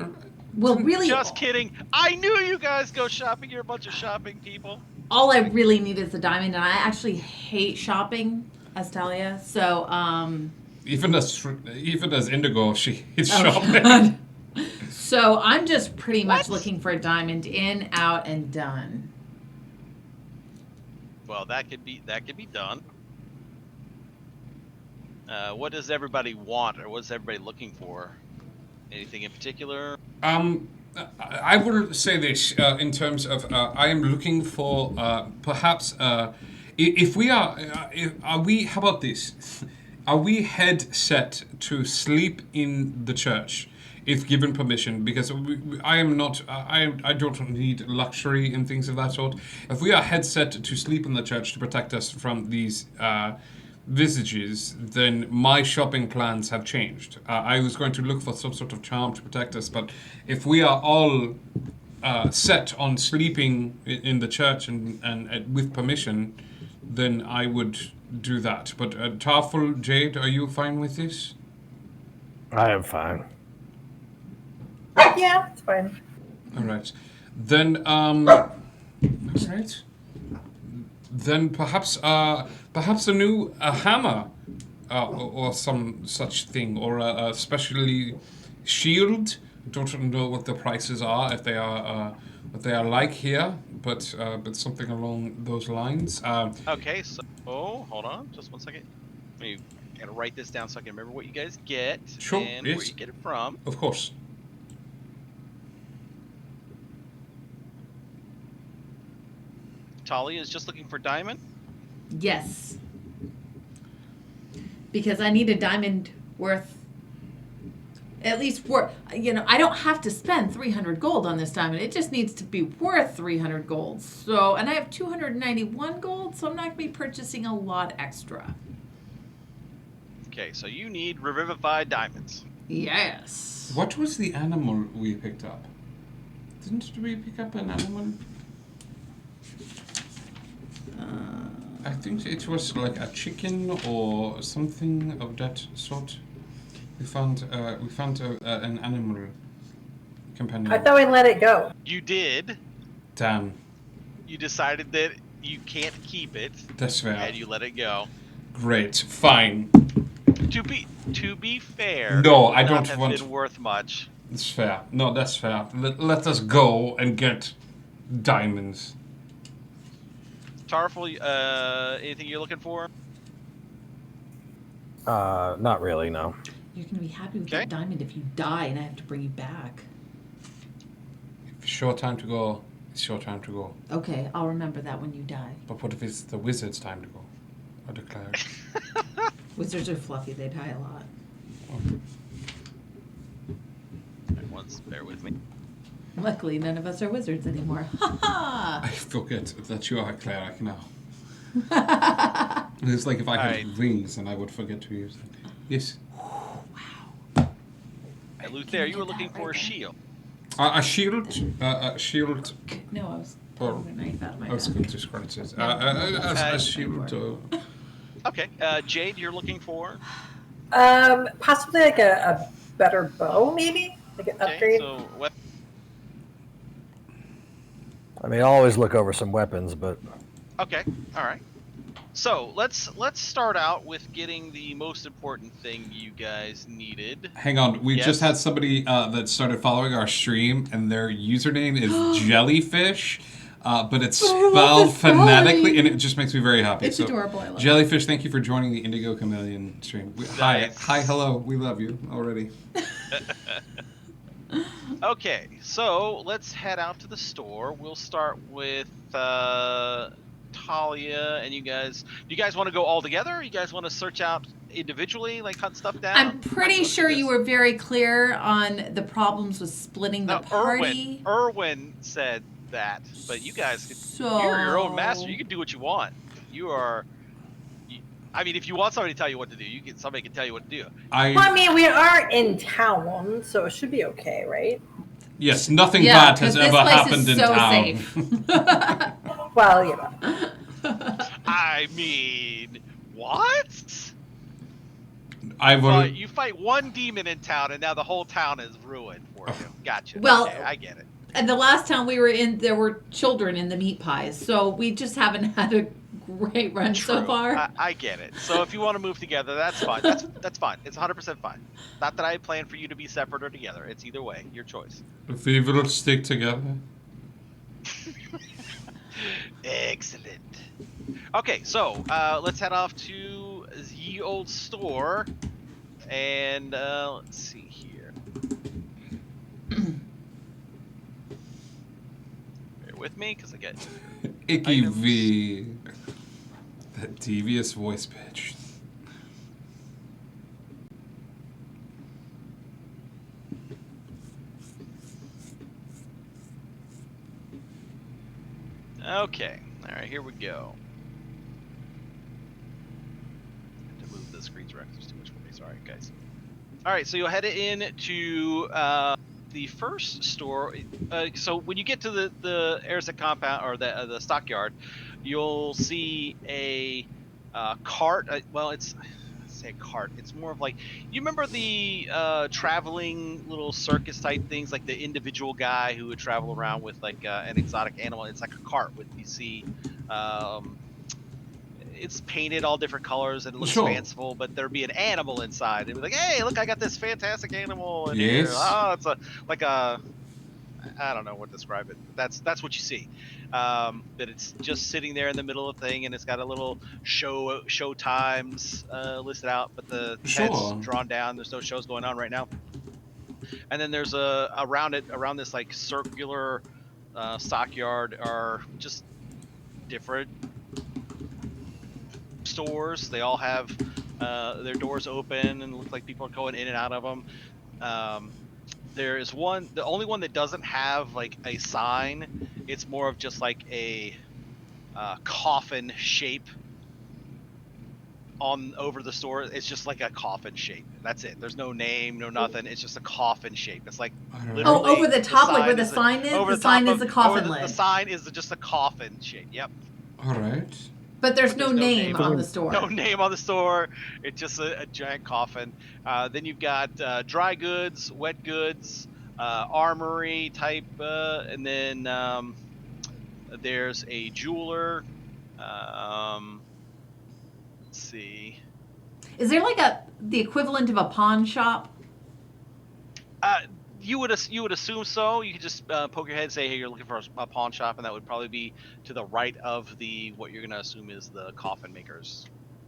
Well, really, Just kidding. I knew you guys go shopping. You're a bunch of shopping people. all I really need is the diamond, and I actually hate shopping, Astalia. So, even as Indigo, she is oh, shopping. God. So I'm just pretty much What? looking for a diamond, in, out, and done. Well, that could be done. What does everybody want, or what's everybody looking for? Anything in particular? I will say this in terms of I am looking for perhaps if we are we, how about this? Are we head set to sleep in the church if given permission? Because I am not. I don't need luxury and things of that sort. If we are head set to sleep in the church to protect us from these visages, then my shopping plans have changed. I was going to look for some sort of charm to protect us, but if we are all set on sleeping in the church and with permission, then I would do that. But Tarful, Jade, are you fine with this? I am fine. Yeah, it's fine. All right. Then, all right. Then perhaps a new hammer, or some such thing, or a specially shield. Don't know what the prices are, if they are what they are like here, but something along those lines. Okay, so hold on, just 1 second. I gotta write this down so I can remember what you guys get Sure, and yes. where you get it from. Of course. Talia is just looking for diamond. Yes. Because I need a diamond worth, at least worth, I don't have to spend 300 gold on this diamond. It just needs to be worth 300 gold. So, and I have 291 gold, so I'm not going to be purchasing a lot extra. Okay, so you need revivified diamonds. Yes. What was the animal we picked up? Didn't we pick up an animal? I think it was like a chicken or something of that sort. We found an animal companion. I thought we let it go. You did. Damn, You decided that you can't keep it, that's fair. and you let it go. Great, fine. To be fair, No, it would I not don't have want- been worth much. That's fair. No, that's fair. Let us go and get diamonds. Tarful, anything you're looking for? Not really, no. You're going to be happy with Okay. that diamond if you die and I have to bring you back. If it's short time to go, it's short time to go. Okay, I'll remember that when you die. But what if it's the wizard's time to go? I declare. Wizards are fluffy, they die a lot. Once, bear with me. Luckily, none of us are wizards anymore. Ha I ha! forget that you are a cleric now. It's like if I had Alright. wings and I would forget to use them. Yes. Luther, you were looking for a shield. A shield. A shield. No, I was Or Pull the knife out of my I was bag. going to scratch it. No, As she would do. Okay, Jade, you're looking for. Possibly like a better bow, maybe like an Okay, upgrade. so weapon. I mean, I always look over some weapons, but Okay, all right. So let's start out with getting the most important thing you guys needed. Hang on, we just Yes? had somebody that started following our stream, and their username is jellyfish, but it's Oh, I love spelled the spelling. phonetically, and it just makes me very happy. It's adorable, I love it. Jellyfish, thank you for joining the Indigo Chameleon stream. Nice. Hi, hello, we love you already. Okay, so let's head out to the store. We'll start with Talia and you guys. Do you guys want to go all together? You guys want to search out individually, like hunt stuff down? I'm pretty sure you were very clear on the problems with splitting the party. Erwin said that, but you guys could. So You're your own master. You can do what you want. You are. I mean, if you want somebody to tell you what to do, somebody can tell you what to do. Well, I mean, we are in town, so it should be okay, right? Yes, nothing Yeah, bad has 'cause this ever place happened is in so town. safe. Well, you know. I mean, what? I will. You fight one demon in town, and now the whole town is ruined for you. Gotcha. Well- Okay, I get it. And the last town we were in, there were children in the meat pies, so we just haven't had a great run so True. far. I get it. So if you want to move together, that's fine. That's fine. It's 100% fine. Not that I plan for you to be separate or together. It's either way. Your choice. We will stick together. Excellent. Okay, so let's head off to the old store, and let's see here. Bear with me, because I get Icky items. V. That devious voice pitch. Okay. All right, here we go. I have to move the screens around 'cause there's too much for me. Sorry, guys. All right, so you'll head in to the first store. So when you get to the Airset compound or the stockyard, you'll see a cart. Well, it's I say a cart. It's more of like, you remember the traveling little circus type things, like the individual guy who would travel around with like an exotic animal. It's like a cart with, you see, it's painted all different colors and it looks Sure. fanciful, but there'd be an animal inside. It'd be like, hey, look, I got this fantastic animal in Yes. here. Oh, it's like a, I don't know what to describe it. That's what you see. That it's just sitting there in the middle of the thing, and it's got a little show times listed out, but the Sure. head's drawn down. There's no shows going on right now. And then there's around this like circular stockyard are just different stores. They all have their doors open and look like people are going in and out of them. There is one, the only one that doesn't have like a sign. It's more of just like a coffin shape on over the store. It's just like a coffin shape. That's it. There's no name, no nothing. It's just a coffin shape. It's like literally Oh, over the top, like where the sign sign is? over The sign top is the of- coffin over lid. The sign is just a coffin shape. Yep. All right. But there's But no there's no name name. on the store. No name on the store. It's just a giant coffin. Then you've got dry goods, wet goods, armory type, and then there's a jeweler. Let's see. Is there like the equivalent of a pawn shop? You would assume so. You could just poke your head and say, hey, you're looking for a pawn shop, and that would probably be to the right of what you're going to assume is the coffin maker's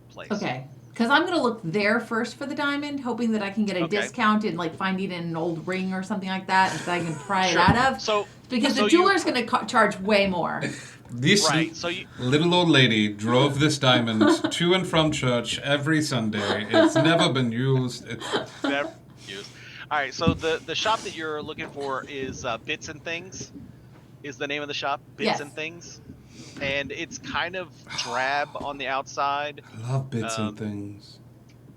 place. Okay. Because I'm going to look there first for the diamond, hoping that I can get a Okay. discount and like find it in an old ring or something like that that I can pry Sure. it out of. So Because so the jeweler's going to charge way more. This Right. So you. little old lady drove this diamond to and from church every Sunday. It's never been used. Never used. All right, so the shop that you're looking for is Bits and Things, is the name of the shop. Bits Yes. and Things, and it's kind of drab on the outside. I love bits Um, and things.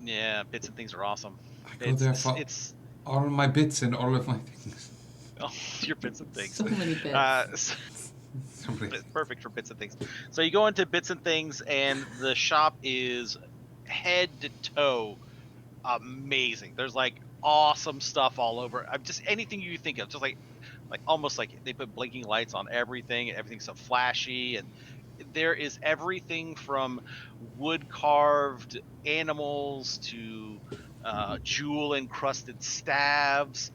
Yeah, Bits and Things are awesome. I go there for all of my bits and all of my things. Oh, your Bits and Things. So many bits. Somebody- It's perfect for bits and things. So you go into bits and things, and the shop is head to toe amazing. There's like awesome stuff all over. I'm just anything you think of, just like almost like they put blinking lights on everything. Everything's so flashy, and there is everything from wood carved animals to jewel encrusted staves.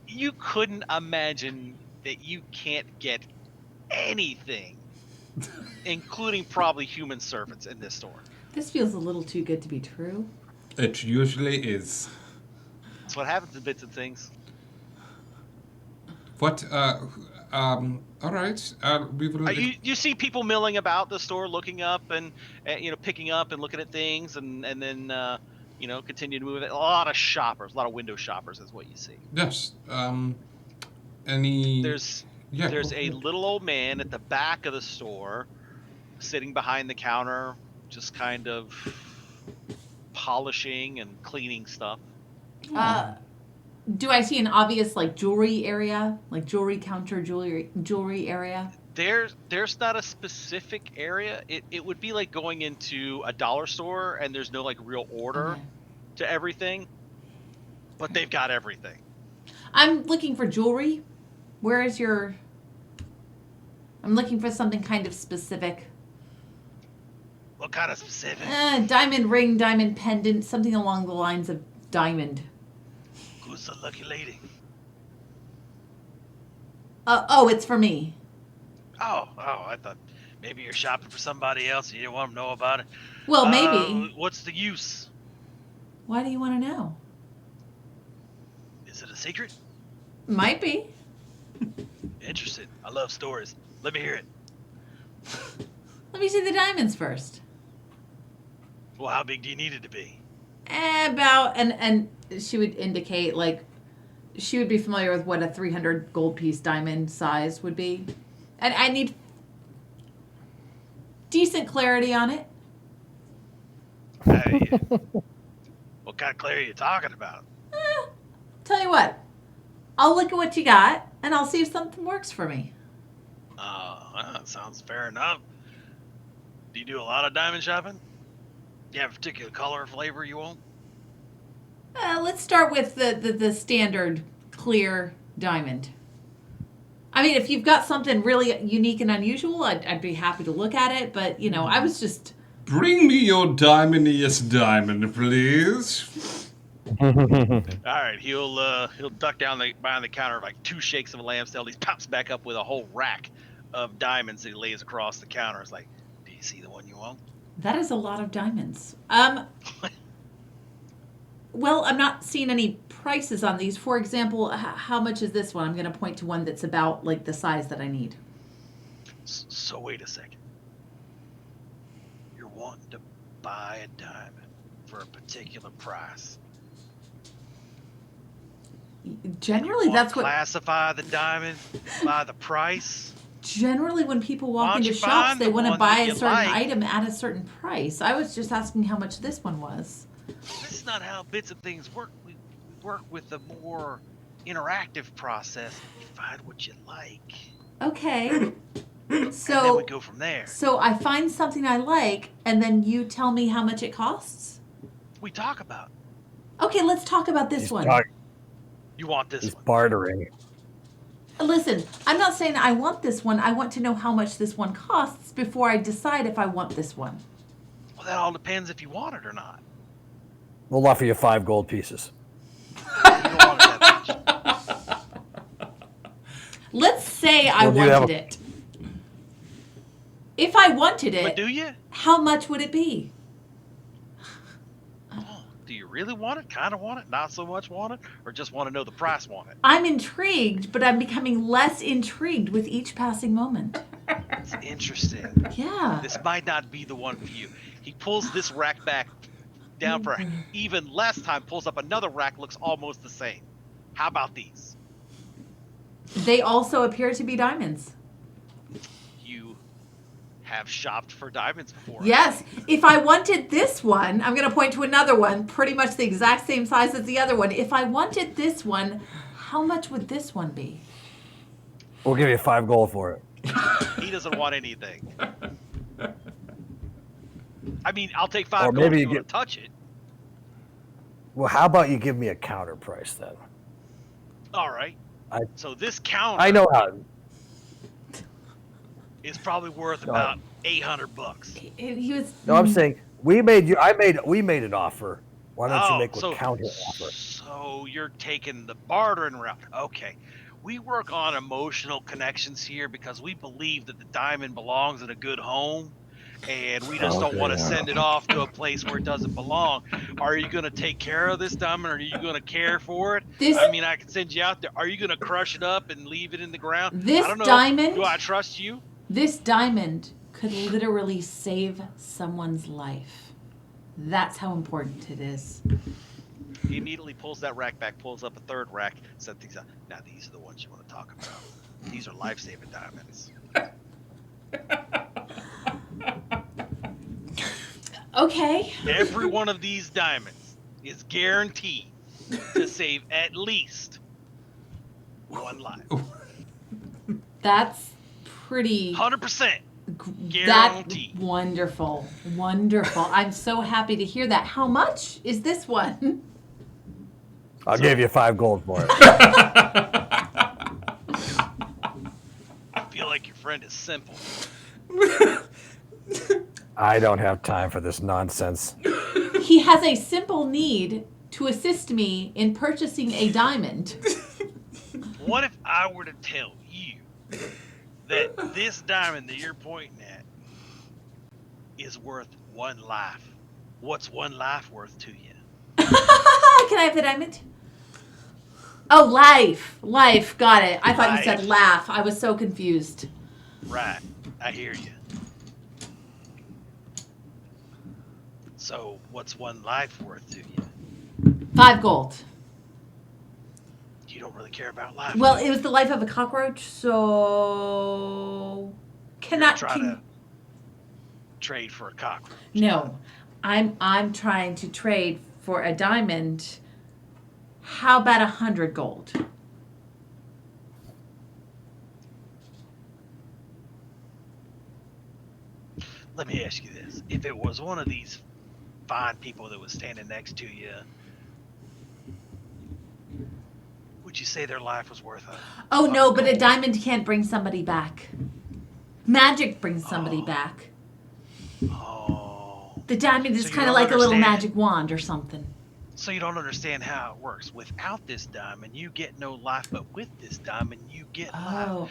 You couldn't imagine that you can't get anything, including probably human servants, in this store. This feels a little too good to be true. It usually is. That's what happens in bits and things. What? All right. We will. You see people milling about the store, looking up and picking up and looking at things, and then continue to move. A lot of shoppers, a lot of window shoppers is what you see. Yes. Any? There's Yeah. there's go a ahead. little old man at the back of the store, sitting behind the counter, just kind of polishing and cleaning stuff. Do I see an obvious like jewelry area, like jewelry counter, jewelry area? There's not a specific area. It would be like going into a dollar store and there's no like real order Okay. to everything, but they've got everything. I'm looking for jewelry. Where is your? I'm looking for something kind of specific. What kind of specific? Diamond ring, diamond pendant, something along the lines of diamond. Who's the lucky lady? Oh, it's for me. Oh, I thought maybe you're shopping for somebody else and you didn't want them to know about it. Well, maybe. What's the use? Why do you want to know? Is it a secret? Might be. Interesting. I love stories. Let me hear it. Let me see the diamonds first. Well, how big do you need it to be? About and she would indicate like she would be familiar with what a 300 gold piece diamond size would be, and I need decent clarity on it. Hey, what kind of clarity are you talking about? Tell you what, I'll look at what you got and I'll see if something works for me. That sounds fair enough. Do you do a lot of diamond shopping? Do you have a particular color or flavor you want? Let's start with the standard clear diamond. I mean, if you've got something really unique and unusual, I'd be happy to look at it. But I was just Bring me your diamondiest diamond, please. All right, he'll duck down behind the counter, like 2 shakes of a lamb tail. He pops back up with a whole rack of diamonds that he lays across the counter. It's like, do you see the one you want? that is a lot of diamonds. Well, I'm not seeing any prices on these. For example, how much is this one? I'm going to point to one that's about like the size that I need. So wait a second. You're wanting to buy a diamond for a particular price. Generally, Want that's to what. classify the diamond by the price. Generally, when people Why walk don't into you shops, find they the want to one buy that a you certain like? item at a certain price. I was just asking how much this one was. This is not how bits of things work. We work with a more interactive process. You find what you like, Okay. and then we So, go from there. so I find something I like, and then you tell me how much it costs. We talk about. Okay, let's talk about this He's one. You want this He's one? bartering. Listen, I'm not saying I want this one. I want to know how much this one costs before I decide if I want this one. Well, that all depends if you want it or not. We'll offer you 5 gold pieces. You don't want it that much. Let's say I Well, do you have wanted it. If I wanted But it, do you? how much would it be? Oh, do you really want it? Kind of want it? Not so much want it? Or just want to know the price want it? I'm intrigued, but I'm becoming less intrigued with each passing moment. It's interesting. Yeah. This might not be the one for you. He pulls this rack back down for even less time, pulls up another rack, looks almost the same. How about these? They also appear to be diamonds. You have shopped for diamonds before. Yes. If I wanted this one, I'm going to point to another one, pretty much the exact same size as the other one. If I wanted this one, how much would this one be? We'll give you 5 gold for it. He doesn't want anything. I mean, I'll take 5 Or gold maybe if you you want to touch it. Well, how about you give me a counter price then? All right. So this counter I know how. is probably worth No. about $800. He was. No, I'm saying we made an offer. Why don't you make a counter offer? So you're taking the bartering route. Okay. We work on emotional connections here because we believe that the diamond belongs in a good home, and we just don't want to send it off to a place where it doesn't belong. Are you going to take care of this diamond? Or are you going to care for it? I mean, I can send you out there. Are you going to crush it up and leave it in the ground? This I don't know. diamond. Do I trust you? This diamond could literally save someone's life. That's how important it is. He immediately pulls that rack back, pulls up a third rack, set things up. Now these are the ones you want to talk about. These are life-saving diamonds. Okay. Every one of these diamonds is guaranteed to save at least one life. That's pretty. 100%. That's Guaranteed. wonderful. Wonderful. I'm so happy to hear that. How much is this one? I'll give you 5 gold for it. I feel like your friend is simple. I don't have time for this nonsense. He has a simple need to assist me in purchasing a diamond. What if I were to tell you that this diamond that you're pointing at is worth 1 life? What's 1 life worth to you? Can I have the diamond? Oh, life. Life. Got it. I thought you said laugh. I was so confused. Right. I hear you. So, what's 1 life worth to you? 5 gold. You don't really care about life. Well, it was the life of a cockroach, so You're trying to trade for a cockroach. No, I'm trying to trade for a diamond. How about 100 gold? Let me ask you this: if it was one of these fine people that was standing next to you, would you say their life was worth it? Oh no, but a diamond can't bring somebody back. Magic brings somebody back. Oh. The diamond is So you kind of don't like a little understand- magic wand or something. So you don't understand how it works. Without this diamond, you get no life, but with this diamond, you get life. Oh.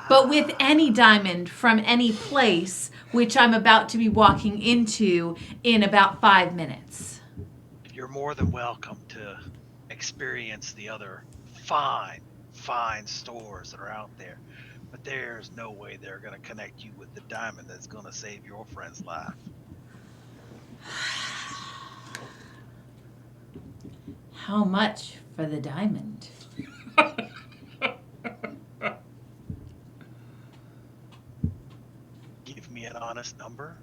But with any diamond from any place, which I'm about to be walking into in about 5 minutes. You're more than welcome to experience the other fine stores that are out there. But there's no way they're going to connect you with the diamond that's going to save your friend's life. How much for the diamond? Give me an honest number,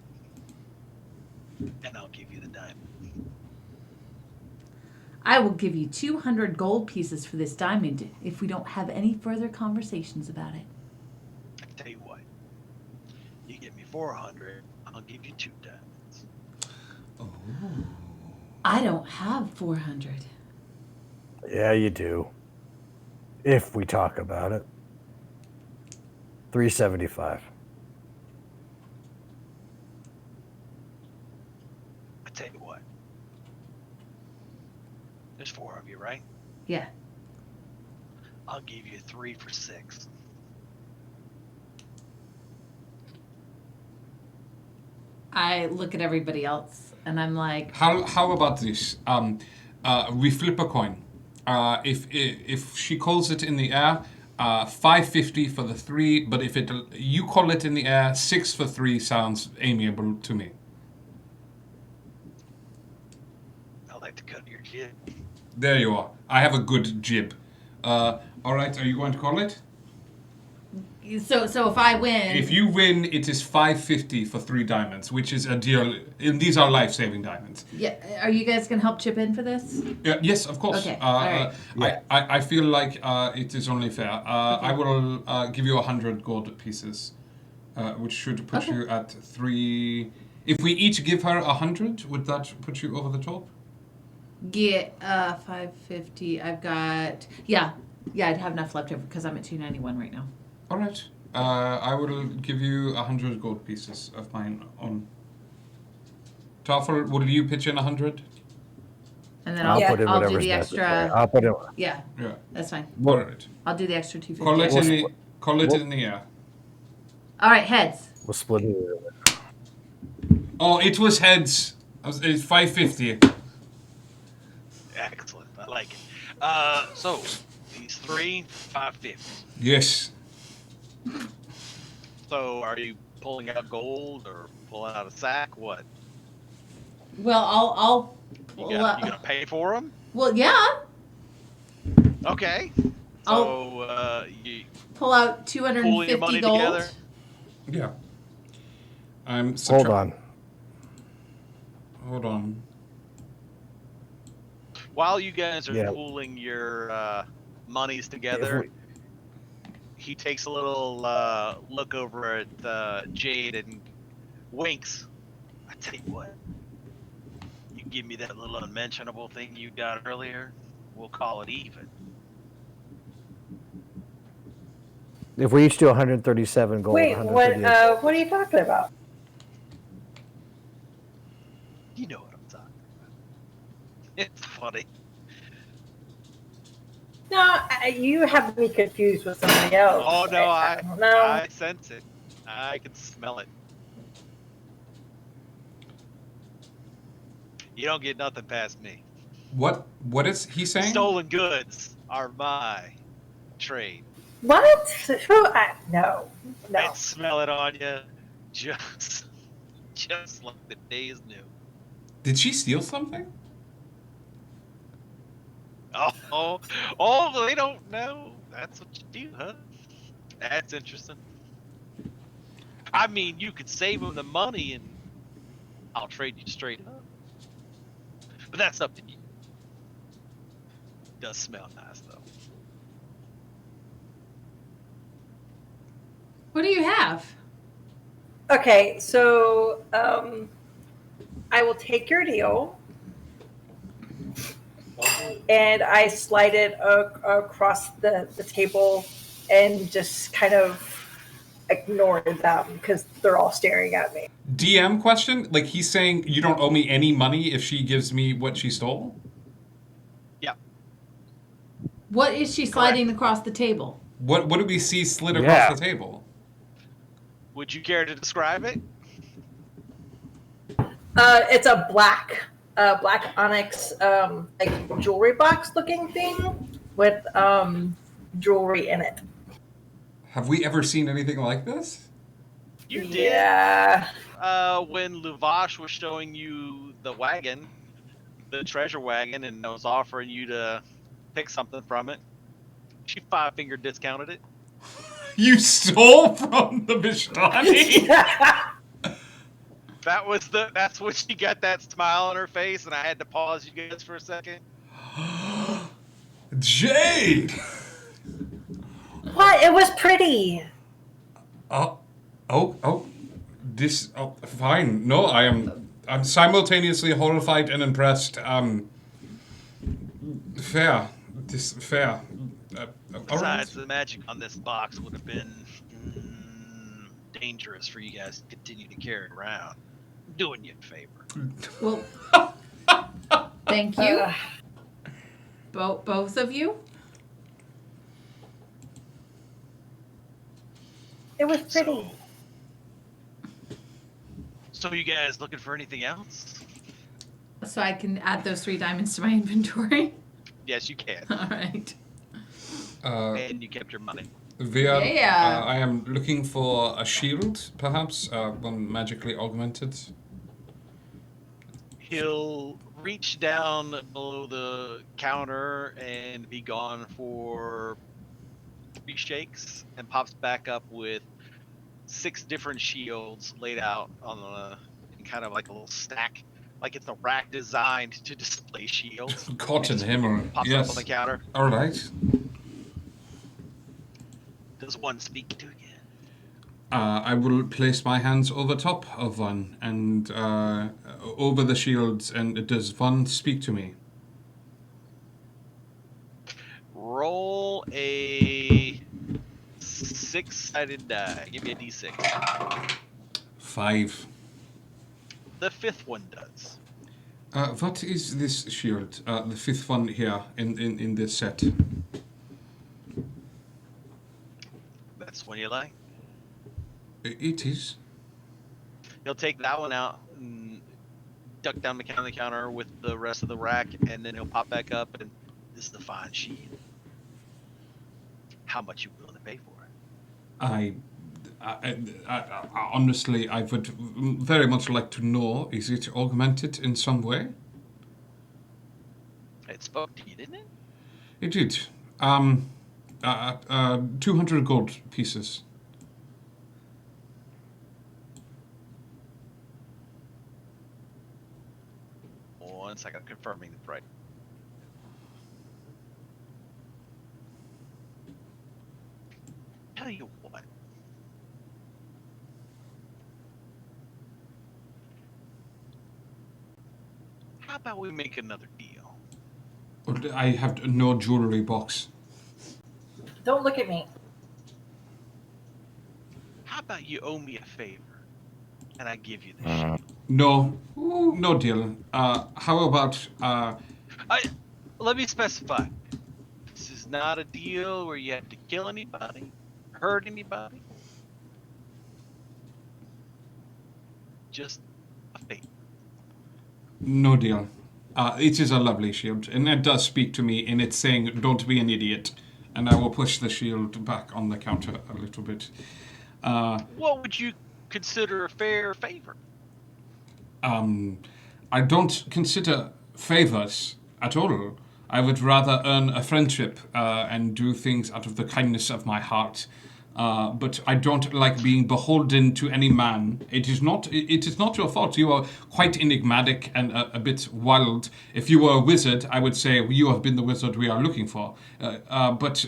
and I'll give you the diamond. I will give you 200 gold pieces for this diamond if we don't have any further conversations about it. I can tell you what. You give me 400, I'll give you 2 diamonds. Oh. I don't have 400. Yeah, you do. If we talk about it. 375. I tell you what. There's 4 of you, right? Yeah. I'll give you 3 for 6. I look at everybody else and I'm like, How about this? We flip a coin. If she calls it in the air, 550 for the 3. But if you call it in the air, 6 for 3 sounds amiable to me. I like to cut your jib. There you are. I have a good jib. All right. Are you going to call it? So if I win, If you win, it is 550 for 3 diamonds, which is a deal. And these are life-saving diamonds. yeah, are you guys gonna help chip in for this? Yes, of course. Okay, all right. I feel like it is only fair. I will give you 100 gold pieces, which should put Okay. you at 3. If we each give her 100, would that put you over the top? Get 550. I've got yeah. I'd have enough left over because I'm at 291 right now. All right. I will give you 100 gold pieces of mine own. Toffel, will you pitch in 100? And then I'll I'll, put in I'll do whatever's the necessary. extra. I'll put in. Yeah, Yeah. that's fine. All right. I'll do the extra 250. Call it in We'll the call it in the air. All right, heads. We'll split it. Oh, it was heads. It's 550. Excellent. I like it. So these 3, 550. Yes. So are you pulling out gold or pulling out a sack? What? Well, I'll. You gonna pay for them? Well, yeah. Okay. I'll So you pull out pooling your 250 money gold. together. Yeah. I'm Hold on. Hold on. While you guys are Yeah. pooling your monies If together, we- he takes a little look over at Jade and winks. I tell you what, you give me that little unmentionable thing you got earlier, we'll call it even. If we each do 137 gold, Wait, what? 138. What are you talking about? You know what I'm talking about. It's funny. No, you have me confused with somebody else. Oh no, I don't know. I sense it. I can smell it. You don't get nothing past me. What is he saying? Stolen goods are my trade. What? Who? No. I smell it on you, just like the day is new. Did she steal something? Oh, they don't know. That's what you do, huh? That's interesting. I mean, you could save them the money and I'll trade you straight up. But that's up to you. Does smell nice, though. What do you have? Okay, so I will take your deal and I slide it across the table and just kind of ignore them because they're all staring at me. DM question? Like he's saying you don't owe me any money if she gives me what she stole? Yeah. What is she sliding across the table? What do we see slid across Yeah. the table? Would you care to describe it? It's a black onyx like jewelry box looking thing with jewelry in it. Have we ever seen anything like this? You did. Yeah. When Luvash was showing you the wagon, the treasure wagon, and was offering you to pick something from it, she 5-finger discounted it. You stole from the Vishtani? That's when she got that smile on her face, and I had to pause you guys for a second. Jade! What? It was pretty. Fine. No, I'm simultaneously horrified and impressed. Fair. Fair. All right. Besides, the magic on this box would have been dangerous for you guys to continue to carry around. I'm doing you a favor. Well, thank you. Uh, Both of you? It was pretty. So you guys looking for anything else? So I can add those 3 diamonds to my inventory? Yes, you can. All right. And you kept your money. Via, Yeah. I am looking for a shield, perhaps, one magically augmented. He'll reach down below the counter and be gone for shakes and pops back up with 6 different shields laid out on in kind of like a little stack, like it's a rack designed to display shields. Cotton hammer. Pops up on the Yes. counter. All right. Does one speak to you? I will place my hands over top of one and over the shields, and does one speak to me? Roll a 6-sided die. Give me a d6. 5. The 5th one does. What is this shield? The 5th one here in this set. That's one you like. It is. He'll take that one out and duck down the counter with the rest of the rack, and then he'll pop back up, and this is the fine shield. How much you willing to pay for it? I honestly, I would very much like to know, is it augmented in some way? It spoke to you, didn't it? It did. 200 gold pieces. One second, confirming the price. Tell you what. How about we make another deal? I have no jewelry box. Don't look at me. How about you owe me a favor, and I give you the shield? No, no deal. How about Let me specify. This is not a deal where you have to kill anybody, hurt anybody. Just a favor. no deal? It is a lovely shield, and it does speak to me, and it's saying, "Don't be an idiot." And I will push the shield back on the counter a little bit. What would you consider a fair favor? I don't consider favors at all. I would rather earn a friendship and do things out of the kindness of my heart. But I don't like being beholden to any man. It is not your fault. You are quite enigmatic and a bit wild. If you were a wizard, I would say you have been the wizard we are looking for. But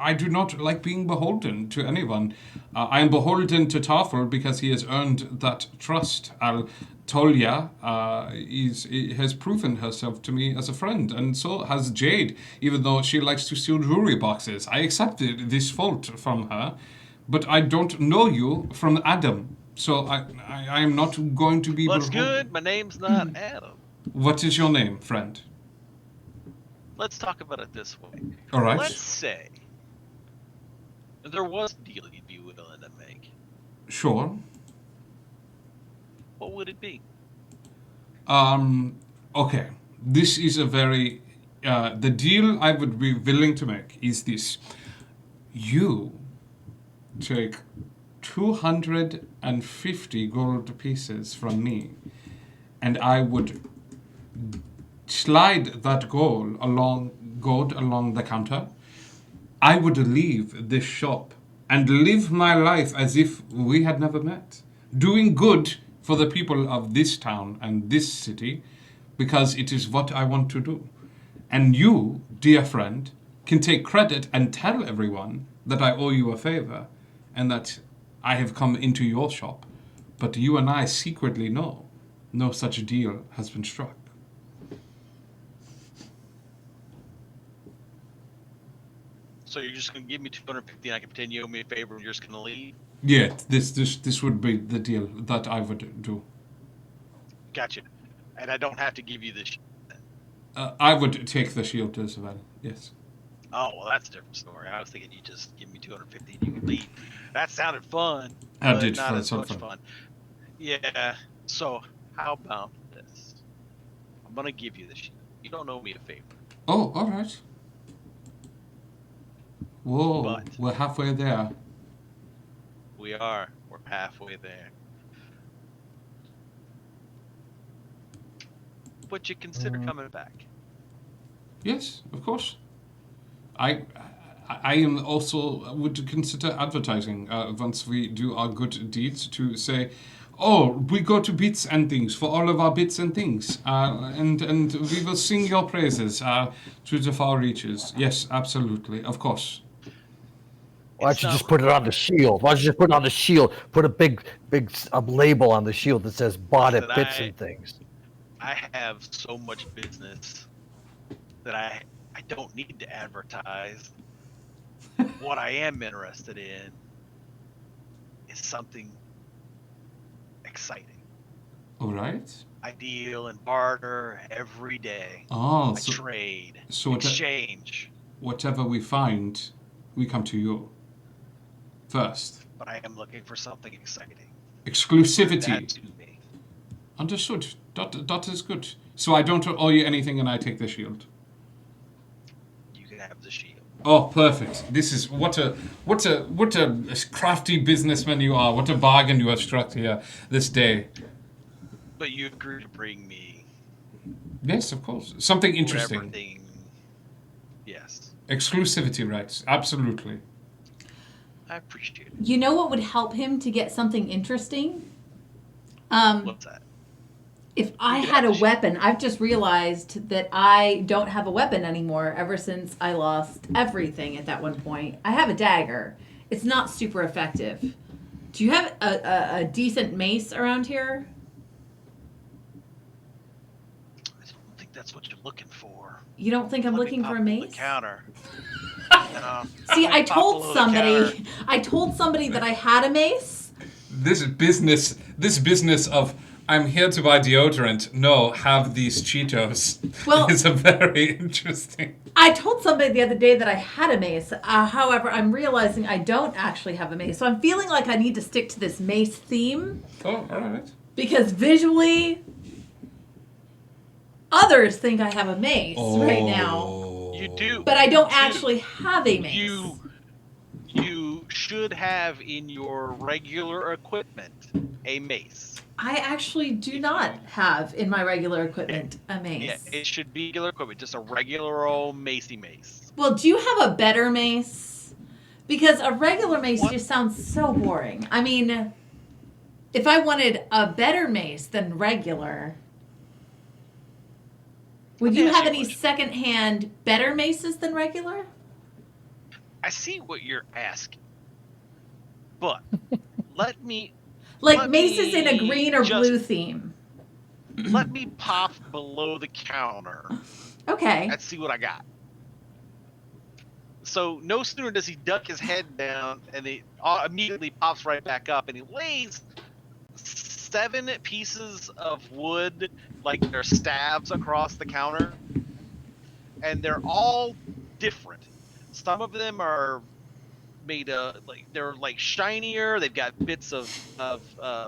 I do not like being beholden to anyone. I am beholden to Tarful because he has earned that trust. Tolia has proven herself to me as a friend, and so has Jade, even though she likes to steal jewelry boxes. I accepted this fault from her, but I don't know you from Adam, so I am not going to be... Well, that's good. My name's not Adam. What is your name, friend? Let's talk about it this way. All right. Let's say there was a deal you'd be willing to make. Sure. What would it be? Okay. This is a very... the deal I would be willing to make is this. You take 250 gold pieces from me, and I would slide that gold along the counter. I would leave this shop and live my life as if we had never met, doing good for the people of this town and this city, because it is what I want to do. And you, dear friend, can take credit and tell everyone that I owe you a favor and that I have come into your shop. But you and I secretly know no such deal has been struck. So you're just going to give me 250 and I can pretend you owe me a favor and you're just going to leave? Yeah, this would be the deal that I would do. Gotcha. And I don't have to give you this. I would take the shield as well, yes. Oh, well, that's a different story. I was thinking you just give me 250 and you can leave. That sounded fun. I but did not find as some much fun. fun. Yeah. So how about this? I'm going to give you the shield. You don't owe me a favor. Oh, all right. Whoa, But- we're halfway there. We are. We're halfway there. Would you consider coming back? Yes, of course. I I am also would consider advertising once we do our good deeds to say, oh, we go to bits and things for all of our bits and things, and we will sing your praises to the far reaches. Yes, absolutely, of course. Why don't you just put it on the shield? Why don't you just put it on the shield? Put a big label on the shield that says "Bought at Bits and Things." I have so much business that I don't need to advertise. What I am interested in is something exciting. All right. I deal and barter every day. Oh, I trade, so exchange. Whatever we find, we come to you first. But I am looking for something exciting. Exclusivity. That to me. Understood. That is good. So I don't owe you anything, and I take the shield. You can have the shield. Oh, perfect. This is what a crafty businessman you are. What a bargain you have struck here this day. But you agree to bring me. Yes, of course. Something interesting. Whatever thing. Yes. Exclusivity rights. Absolutely. I appreciate it. You know what would help him to get something interesting? What's that? If I had a weapon, I've just realized that I don't have a weapon anymore ever since I lost everything at that one point. I have a dagger. It's not super effective. Do you have a decent mace around here? I don't think that's what you're looking for. You don't think I'm looking for a mace? The counter. See, I told somebody that I had a mace. This business of I'm here to buy deodorant. No, have these Cheetos. Well, it's a very interesting. I told somebody the other day that I had a mace. However, I'm realizing I don't actually have a mace. So I'm feeling like I need to stick to this mace theme. Oh, all right. Because visually, others think I have a mace right now. You do. But I don't actually have a mace. You should have in your regular equipment a mace. I actually do not have in my regular equipment a mace. Yeah, it should be regular equipment, just a regular old macey mace. Well, do you have a better mace? Because a regular mace just sounds so boring. I mean, if I wanted a better mace than regular, would you have any secondhand better maces than regular? I see what you're asking, but let me... Like maces in a green or blue theme. Let me pop below the counter. Okay. Let's see what I got. So no sooner does he duck his head down, and he immediately pops right back up, and he lays 7 pieces of wood, like they're stabs, across the counter, and they're all different. Some of them are made they're like shinier. They've got bits of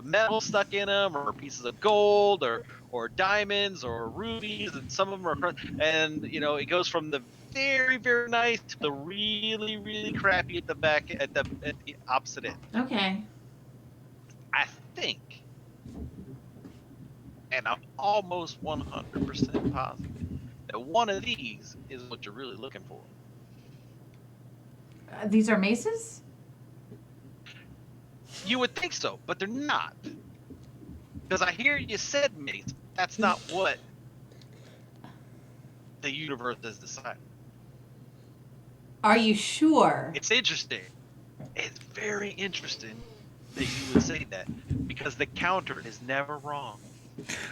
metal stuck in them, or pieces of gold, or diamonds, or rubies, and some of them are. And it goes from the very, very nice to the really, really crappy at the back at the opposite end. Okay. I think, and I'm almost 100% positive that one of these is what you're really looking for. These are maces? You would think so, but they're not. Because I hear you said mace. That's not what the universe has decided. Are you sure? It's interesting. It's very interesting that you would say that, because the counter is never wrong.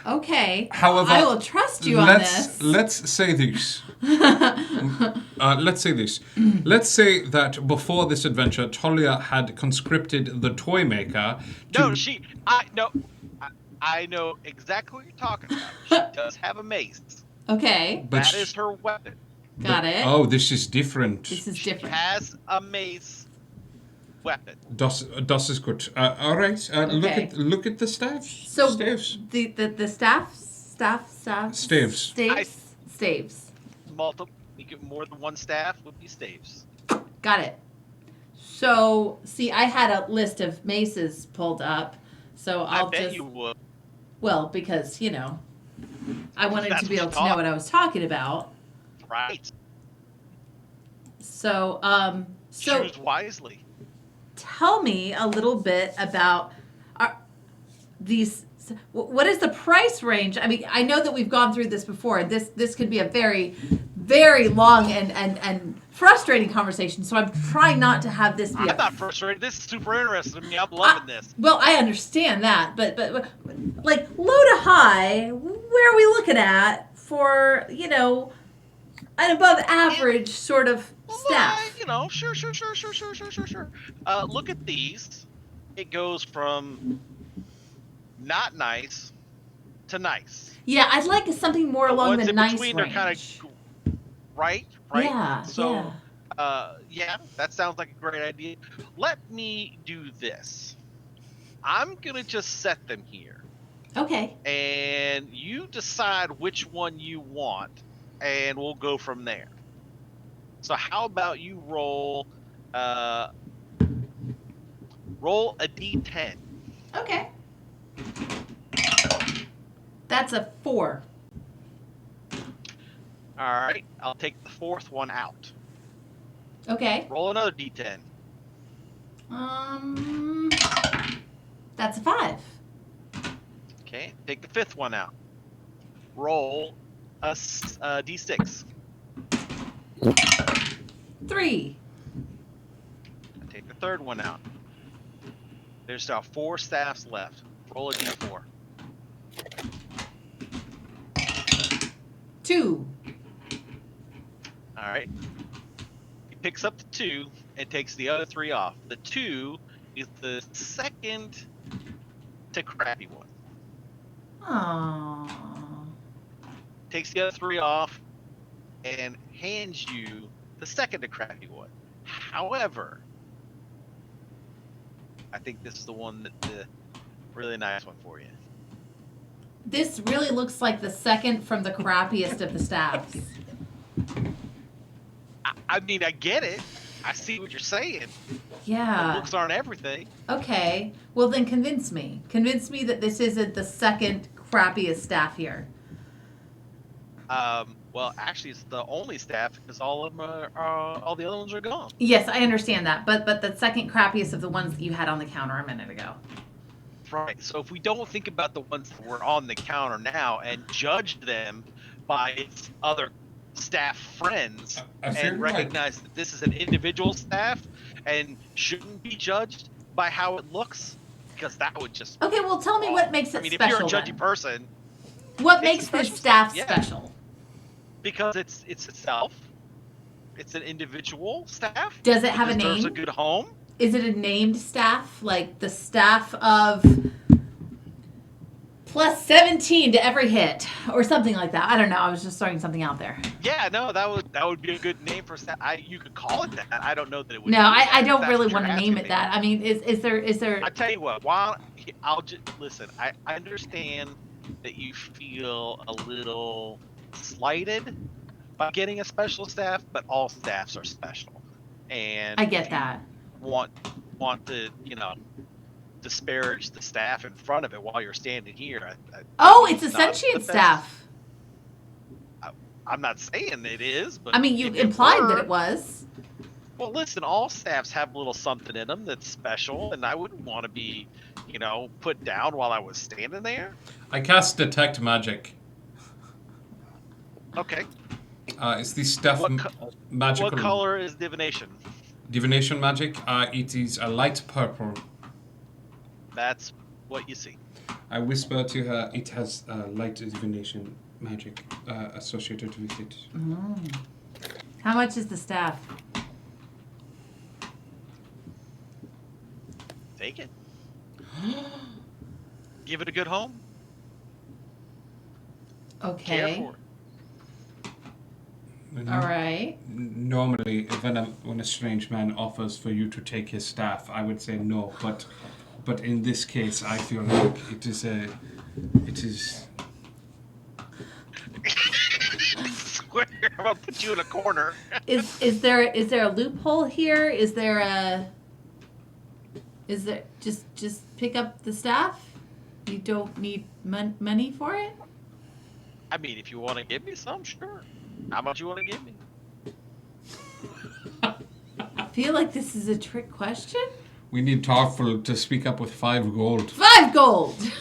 Okay. However, I will trust you on this. Let's say this. Let's say this. Let's say that before this adventure, Talia had conscripted the toy maker. I know exactly what you're talking about. She does have a mace. Okay. But that is her weapon. Got it. Oh, this is different. This is She different. has a mace weapon. Das is good. All right. Okay. Look at the staff. So staves. The staff. Staves. Multiple. You get more than one staff would be staves. Got it. So see, I had a list of maces pulled up, so I bet you would. Well, because I wanted That's to be what able you to know what I was talking about. Right. So, so Choose wisely. tell me a little bit about these. What is the price range? I mean, I know that we've gone through this before. This could be a very, very long and frustrating conversation. So I'm trying not to have this be. I'm not frustrated. This is super interesting to me. I'm loving this. Well, I understand that, but like low to high, where are we looking at for an above average sort of staff? Sure. Look at these. It goes from not nice to nice. Yeah, I'd like something more along ones the in nice between range. are kind of right. Yeah, So, that sounds like a great idea. Let me do this. I'm gonna just set them here, Okay. and you decide which one you want, and we'll go from there. So, how about you roll a d10? Okay. That's a 4. All right, I'll take the fourth one out. Okay. Roll another d10. That's a 5. Okay, take the fifth one out. Roll a d6. 3. Take the third one out. There's now 4 staffs left. Roll a d4. 2. All right. He picks up the 2 and takes the other 3 off. The 2 is the second to crappy one. Aww. Takes the other 3 off and hands you the second to crappy one. However, I think this is the one that the really nice one for you. This really looks like the second from the crappiest of the staffs. I mean, I get it. I see what you're saying. Yeah. But looks aren't everything. Okay. Well, then convince me. Convince me that this isn't the second crappiest staff here. Well, actually, it's the only staff because all of them all the other ones are gone. Yes, I understand that, but the second crappiest of the ones that you had on the counter a minute ago. Right. So if we don't think about the ones that were on the counter now and judge them by its other staff friends I feel and like- recognize that this is an individual staff and shouldn't be judged by how it looks, because that would just. Okay, well, tell me what makes it I mean, special. if you're a judgy then. person, What it's a makes this special staff staff, yeah. special? because it's itself, it's an individual staff. Does it have a deserves name? a good home. Is it a named staff, like the staff of plus 17 to every hit, or something like that? I don't know. I was just throwing something out there. Yeah, no, that would be a good name for staff. You could call it that. I don't know that it would. No, be I that, if don't that's really what you're want to name asking it me. that. I mean, is there? I tell you what. I'll just listen. I understand that you feel a little slighted by getting a special staff, but all staffs are special. And I if get you that. Want to disparage the staff in front of it while you're standing here. Oh, it's a not the sentient best. staff. I'm not saying it is, but I mean, you if it implied that were- it was. Well, listen, all staffs have a little something in them that's special, and I wouldn't want to be, put down while I was standing there. I cast Detect Magic. Okay. Is the stuff magical? What color is divination? Divination magic? It is a light purple. That's what you see. I whisper to her, it has light divination magic associated with it. How much is the staff? Take it. Give it a good home. Care Okay. for it. All right. Normally, when a strange man offers for you to take his staff, I would say no. But in this case, I feel like it is. I swear, I'm gonna put you in a corner. Is there a loophole here? Is there just pick up the staff? You don't need money for it? I mean, if you want to give me some, sure. How much you want to give me? feel like this is a trick question. We need Tarful to speak up with 5 gold. 5 gold.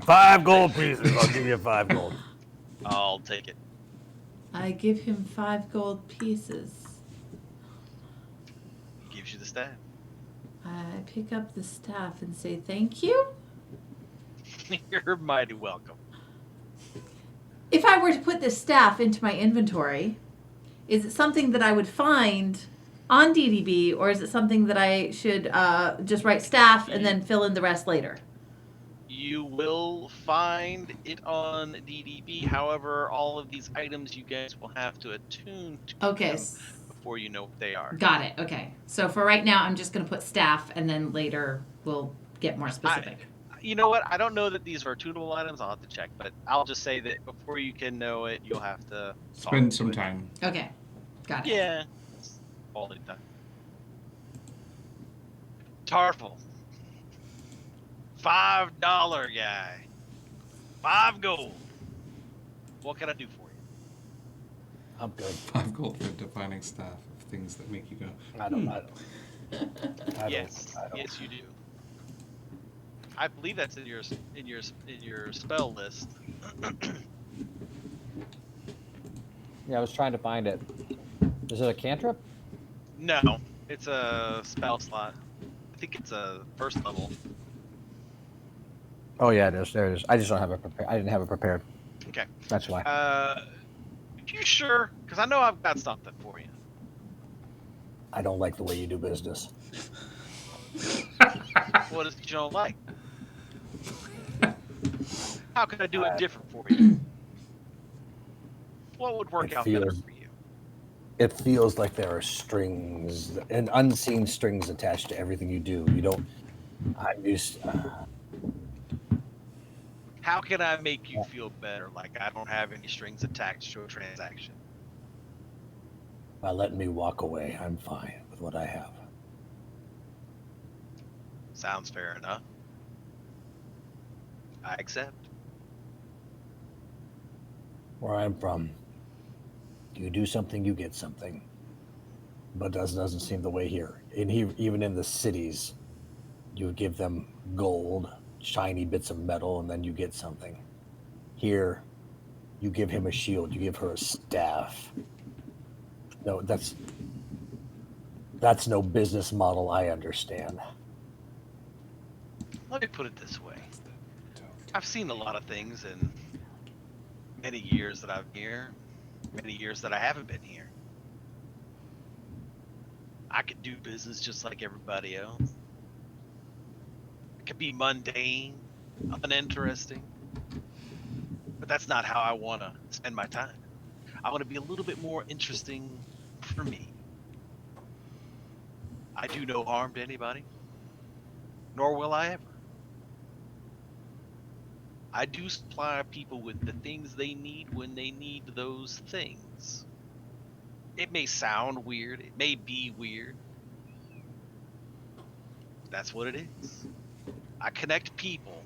5 gold pieces. I'll give you 5 gold. I'll take it. I give him 5 gold pieces. He gives you the staff. I pick up the staff and say thank you. You're mighty welcome. If I were to put this staff into my inventory, is it something that I would find on DDB, or is it something that I should just write staff and then fill in the rest later? You will find it on DDB. However, all of these items you guys will have to attune to Okay. them before you know what they are. Got it. Okay. So for right now, I'm just going to put staff, and then later we'll get more specific. You know what? I don't know that these are tunable items. I'll have to check, but I'll just say that before you can know it, you'll have to Spend some time. Okay. Got it. Yeah. It's quality time. Tarful. $5 guy. 5 gold. What can I do for you? I'm good. 5 gold for defining staff of things that make you go. I don't. Yes, yes, you do. I believe that's in your spell list. Yeah, I was trying to find it. Is it a cantrip? No, it's a spell slot. I think it's a first level. Oh yeah, it is. There it is. I just don't have it prepared. I didn't have it prepared. Okay. That's why. You sure? Because I know I've got something for you. I don't like the way you do business. What is it you don't like? How can I do it different for you? What would work out better for you? It feels like there are strings and unseen strings attached to everything you do. You don't. I'm used. How can I make you feel better? Like I don't have any strings attached to a transaction. By letting me walk away, I'm fine with what I have. Sounds fair enough. I accept. Where I'm from, you do something, you get something. But doesn't seem the way here. Even in the cities, you give them gold, shiny bits of metal, and then you get something. Here, you give him a shield, you give her a staff. No, that's no business model I understand. Let me put it this way. I've seen a lot of things in many years that I'm here, many years that I haven't been here. I could do business just like everybody else. It could be mundane, uninteresting, but that's not how I want to spend my time. I want to be a little bit more interesting for me. I do no harm to anybody, nor will I ever. I do supply people with the things they need when they need those things. It may sound weird, it may be weird. That's what it is. I connect people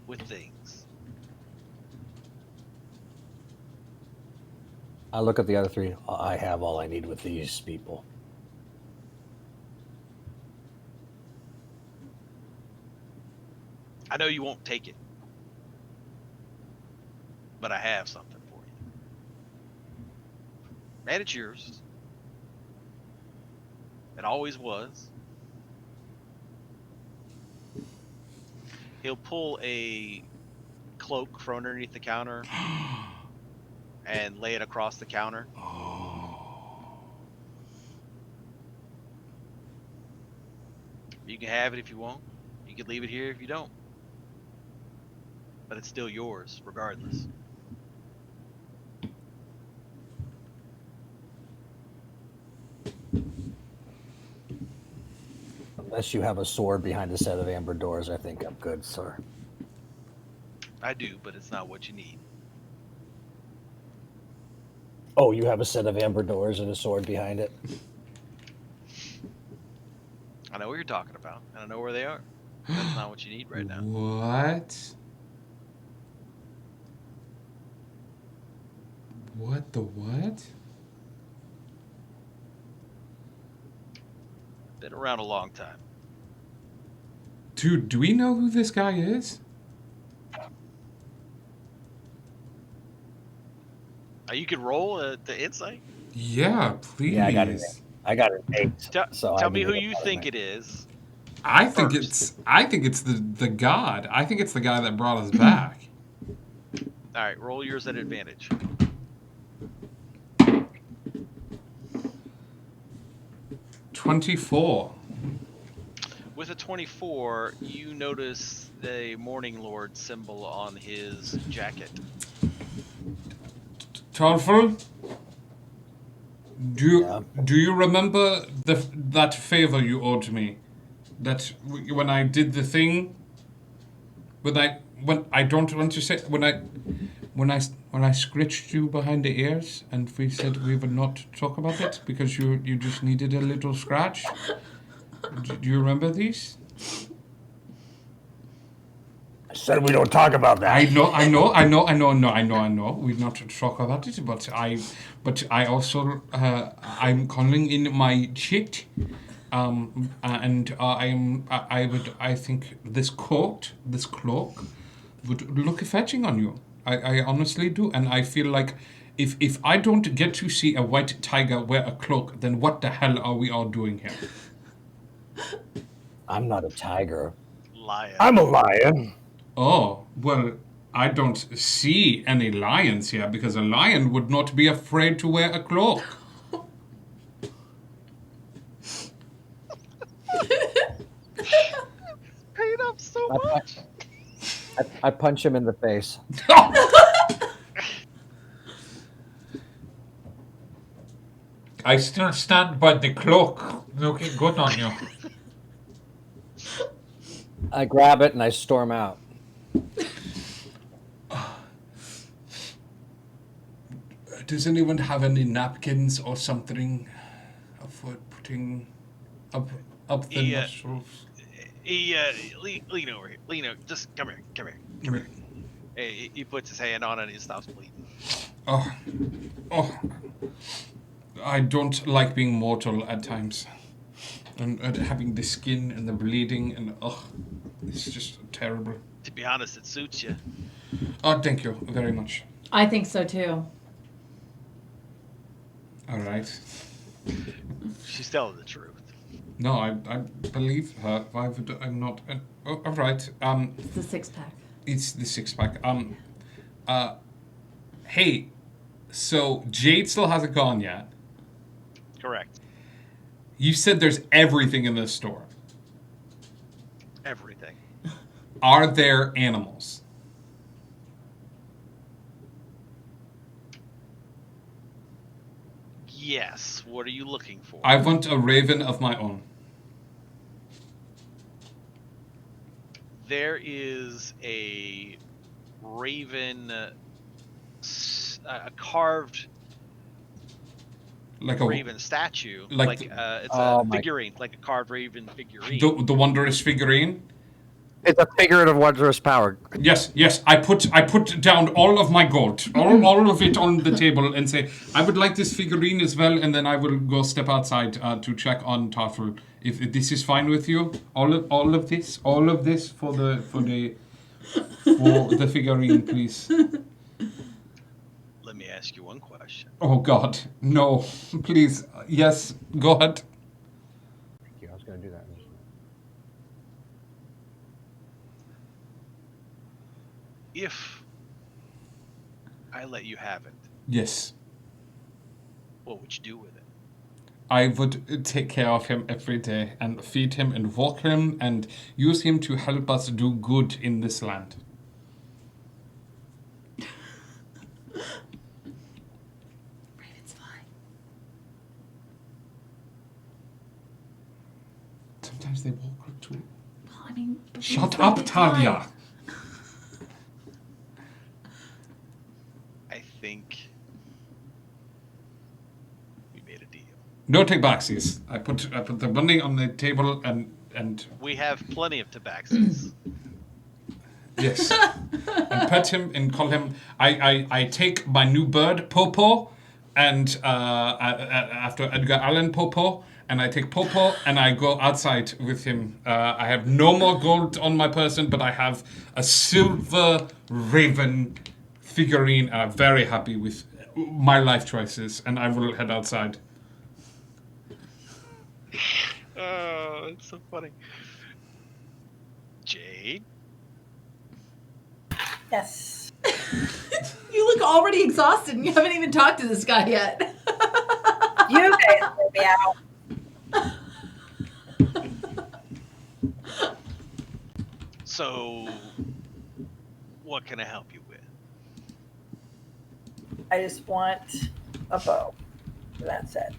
with things. I look at the other three. I have all I need with these people. I know you won't take it, but I have something for you. And it's yours. It always was. He'll pull a cloak from underneath the counter and lay it across the counter. You can have it if you want. You can leave it here if you don't. But it's still yours, regardless. Unless you have a sword behind a set of amber doors, I think I'm good, sir. I do, but it's not what you need. Oh, you have a set of amber doors and a sword behind it? I know what you're talking about, and I know where they are. That's not what you need right now. What? What the what? Been around a long time. Dude, do we know who this guy is? You can roll the insight. Yeah, please. Yeah, I got an 8. So Tell I me need who to you get think an it is. I think First. it's the god. I think it's the guy that brought us back. All right, roll yours at advantage. $24. With a 24, you notice the Morning Lord symbol on his jacket. Tarful, Yeah. do you remember that favor you owed me? That when I did the thing, when I don't want to say when I scratched you behind the ears and we said we would not talk about it because you just needed a little scratch. Do you remember these? I said we don't talk about that. I know. We not talk about it, but I also I'm calling in my chit, and I think this cloak would look fetching on you. I honestly do, and I feel like if I don't get to see a white tiger wear a cloak, then what the hell are we all doing here? I'm not a tiger. Lion. I'm a lion. Oh, well, I don't see any lions here because a lion would not be afraid to wear a cloak. Paid up so I, much. I punch him in the face. I still stand by the cloak, looking good on you. I grab it and I storm out. Does anyone have any napkins or something for putting up the Yeah. nostrils? Lean over here. Lean over. Just come here. Come here. Come here. He puts his hand on it and he stops bleeding. Oh, I don't like being mortal at times, and having the skin and the bleeding and it's just terrible. To be honest, it suits you. Oh, thank you very much. I think so too. All right. She's telling the truth. No, I believe her. Why would I not? All right. It's the 6-pack. It's the 6-pack. Hey, so Jade still hasn't gone yet. Correct. You said there's everything in this store. Everything. Are there animals? Yes. What are you looking for? I want a raven of my own. There is a raven, a carved Like a raven statue. like It's Oh a my- figurine, like a carved raven figurine. the wondrous figurine. It's a figurative wondrous power. Yes. I put down all of my gold, all of it on the table, and say I would like this figurine as well, and then I will go step outside to check on Tarful. If this is fine with you, all of this for the figurine, please. Let me ask you one question. Oh God, no, please, yes, go ahead. Thank you. I was going to do that. If I let you have it, Yes, what would you do with it? I would take care of him every day and feed him and walk him and use him to help us do good in this land. Raven's fine. Sometimes they walk too. Well, I mean, but Shut Raven's up, fine. Talia. I think we made a deal. No tabaxis. I put the money on the table and We have plenty of tabaxis. yes, and pet him and call him. I take my new bird Popo, and after Edgar Allan Poe, and I take Popo and I go outside with him. I have no more gold on my person, but I have a silver raven figurine. I'm very happy with my life choices, and I will head outside. Oh, it's so funny. Jade? Yes. You look already exhausted and you haven't even talked to this guy yet. You guys let me out. So, what can I help you with? I just want a bow. That's it.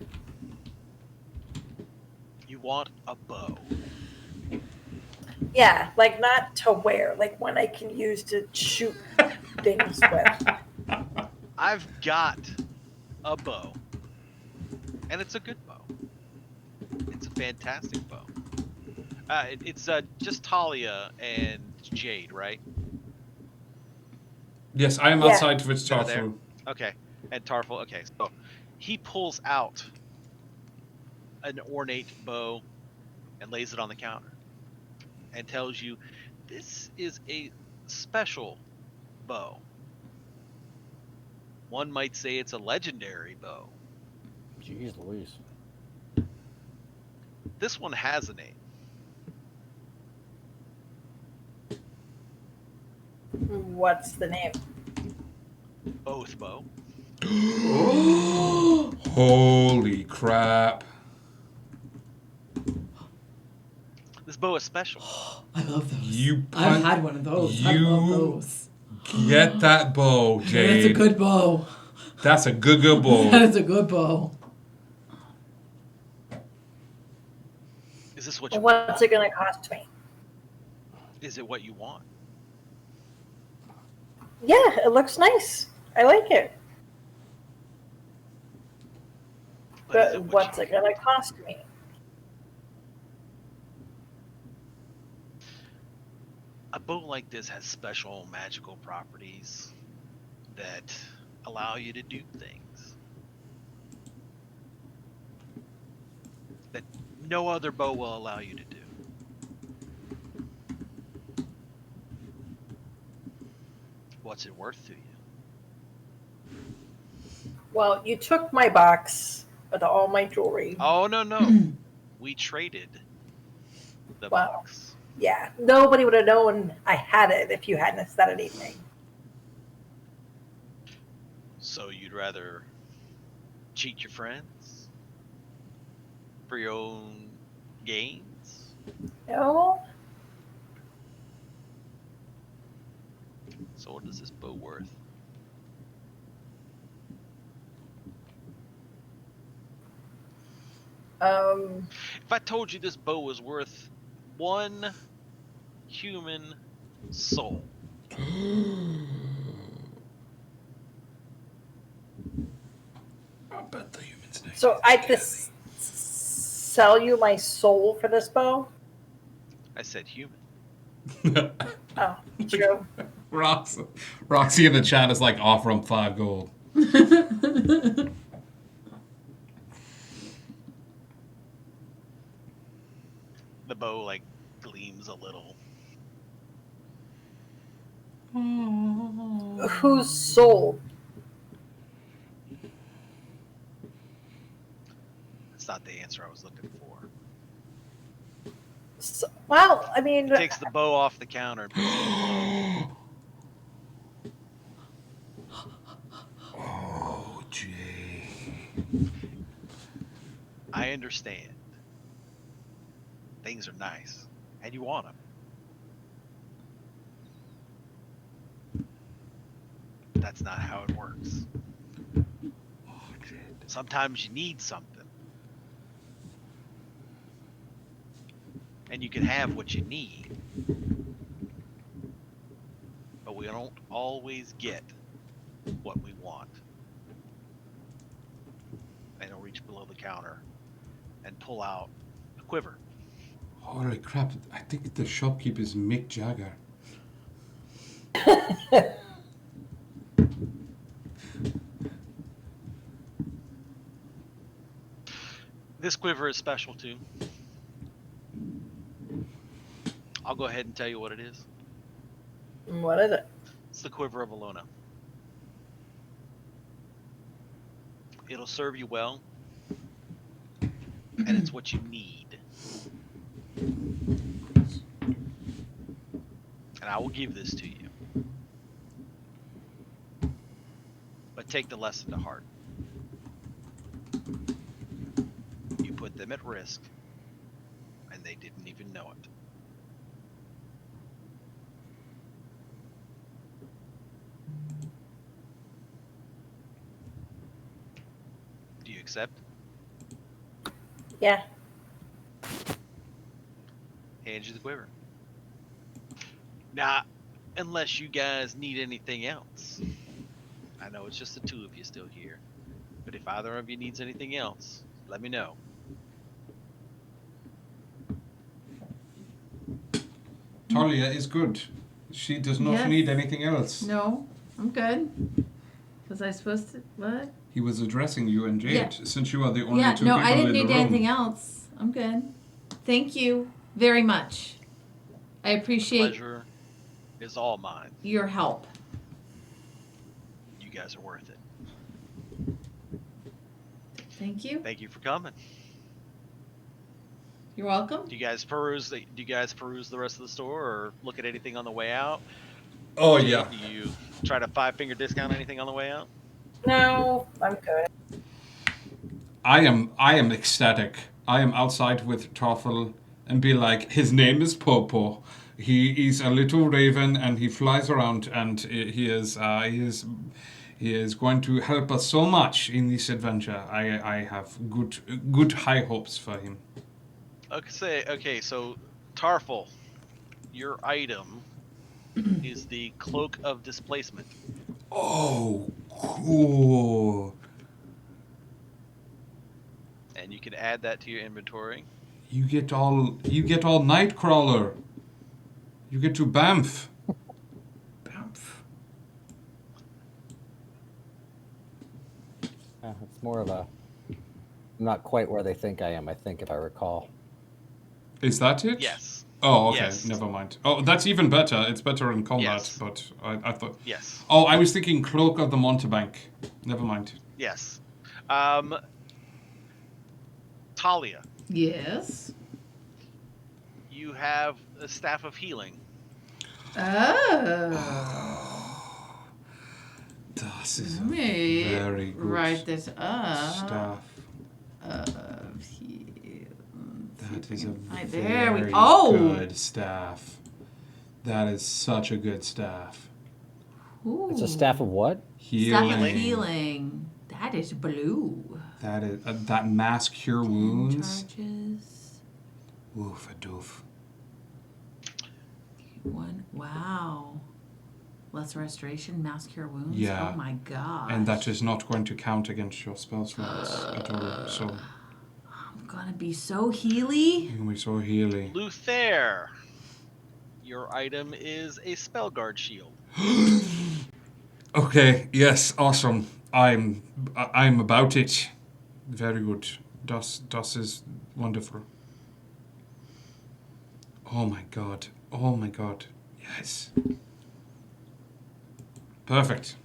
You want a bow? Yeah, like not to wear, like one I can use to shoot things with. I've got a bow. And it's a good bow. It's a fantastic bow. It's just Talia and Jade, right? Yes, I am Yeah. outside with That are there? Tarful. Okay. And Tarful, okay. So he pulls out an ornate bow and lays it on the counter and tells you this is a special bow. One might say it's a legendary bow. Jeez Louise. This one has a name. What's the name? Oath bow. Holy crap. This bow is special. I love those. You I've had one of those. I love those. Get that bow, Jade. That's a good bow. That's a good bow. That is a good bow. Is this what you What's it going to cost me? Is it what you want? Yeah, it looks nice. I like it. But is But it what what's you it going to cost me? A bow like this has special magical properties that allow you to do things that no other bow will allow you to do. What's it worth to you? Well, you took my box with all my jewelry. Oh, no. We traded the Wow. box. Yeah, nobody would have known I had it if you hadn't said anything. So you'd rather cheat your friends for your own gains? No? So what is this bow worth? If I told you this bow was worth 1 human soul, I bet the humans next. So I just sell you my soul for this bow? I said human. Oh, true. Roxy in the chat is like, offer him 5 gold. The bow like gleams a little. Whose soul? That's not the answer I was looking for. So, well, I mean, He takes the bow off the counter. And puts it in Oh, Jay. I understand. Things are nice, and you want them. That's not how it works. Sometimes you need something. And you can have what you need. But we don't always get what we want. And he'll reach below the counter and pull out a quiver. Holy crap, I think the shopkeeper is Mick Jagger. This quiver is special too. I'll go ahead and tell you what it is. What is it? It's the quiver of Alona. It'll serve you well, and it's what you need. And I will give this to you. But take the lesson to heart. You put them at risk, and they didn't even know it. Do you accept? Yeah. Hand you the quiver. Now, unless you guys need anything else. I know it's just the two of you still here. But if either of you needs anything else, let me know. Talia is good. She does not Yes. need anything else. No, I'm good. Was I supposed to? What? He was addressing you and Jade, Yeah. since you are the only Yeah, two no, people I didn't in the need room. anything else. I'm good. Thank you very much. I appreciate Pleasure is all mine. your help. You guys are worth it. Thank you. Thank you for coming. You're welcome. Do you guys peruse the rest of the store or look at anything on the way out? Oh Jade, yeah. Do you try to 5-finger discount anything on the way out? No, I'm good. I am ecstatic. I am outside with Toffel and be like, his name is Popo. He is a little raven and he flies around and he is going to help us so much in this adventure. I have good high hopes for him. Okay, so Tarful, your item is the Cloak of Displacement. Oh, cool. And you can add that to your inventory. You get all Nightcrawler. You get to Bamf. Bamf. It's more of a. I'm not quite where they think I am, I think, if I recall. Is that it? Yes. Oh, okay. Yes. Never mind. Oh, that's even better. It's better in combat, Yes. but I thought... Yes. Oh, I was thinking Cloak of the Montebank. Never mind. Yes. Talia, Yes. you have a Staff of Healing. Oh. Das is Let me very good write this up. staff. That is a There we very oh. good staff. That is such a good staff. Ooh. It's a staff of what? Healing. Staff of healing. That is blue. That is that mass cure wounds. Charges. Oof, a doof. One. Wow. Less restoration, mass cure wounds. Yeah. Oh my god. And that is not going to count against your spell slots at all. So I'm gonna be so healy. you're gonna be so healy. Luther, your item is a Spellguard Shield. Okay, yes, awesome. I'm about it. Very good. Das is wonderful. Oh my god. Oh my god. Yes. Perfect.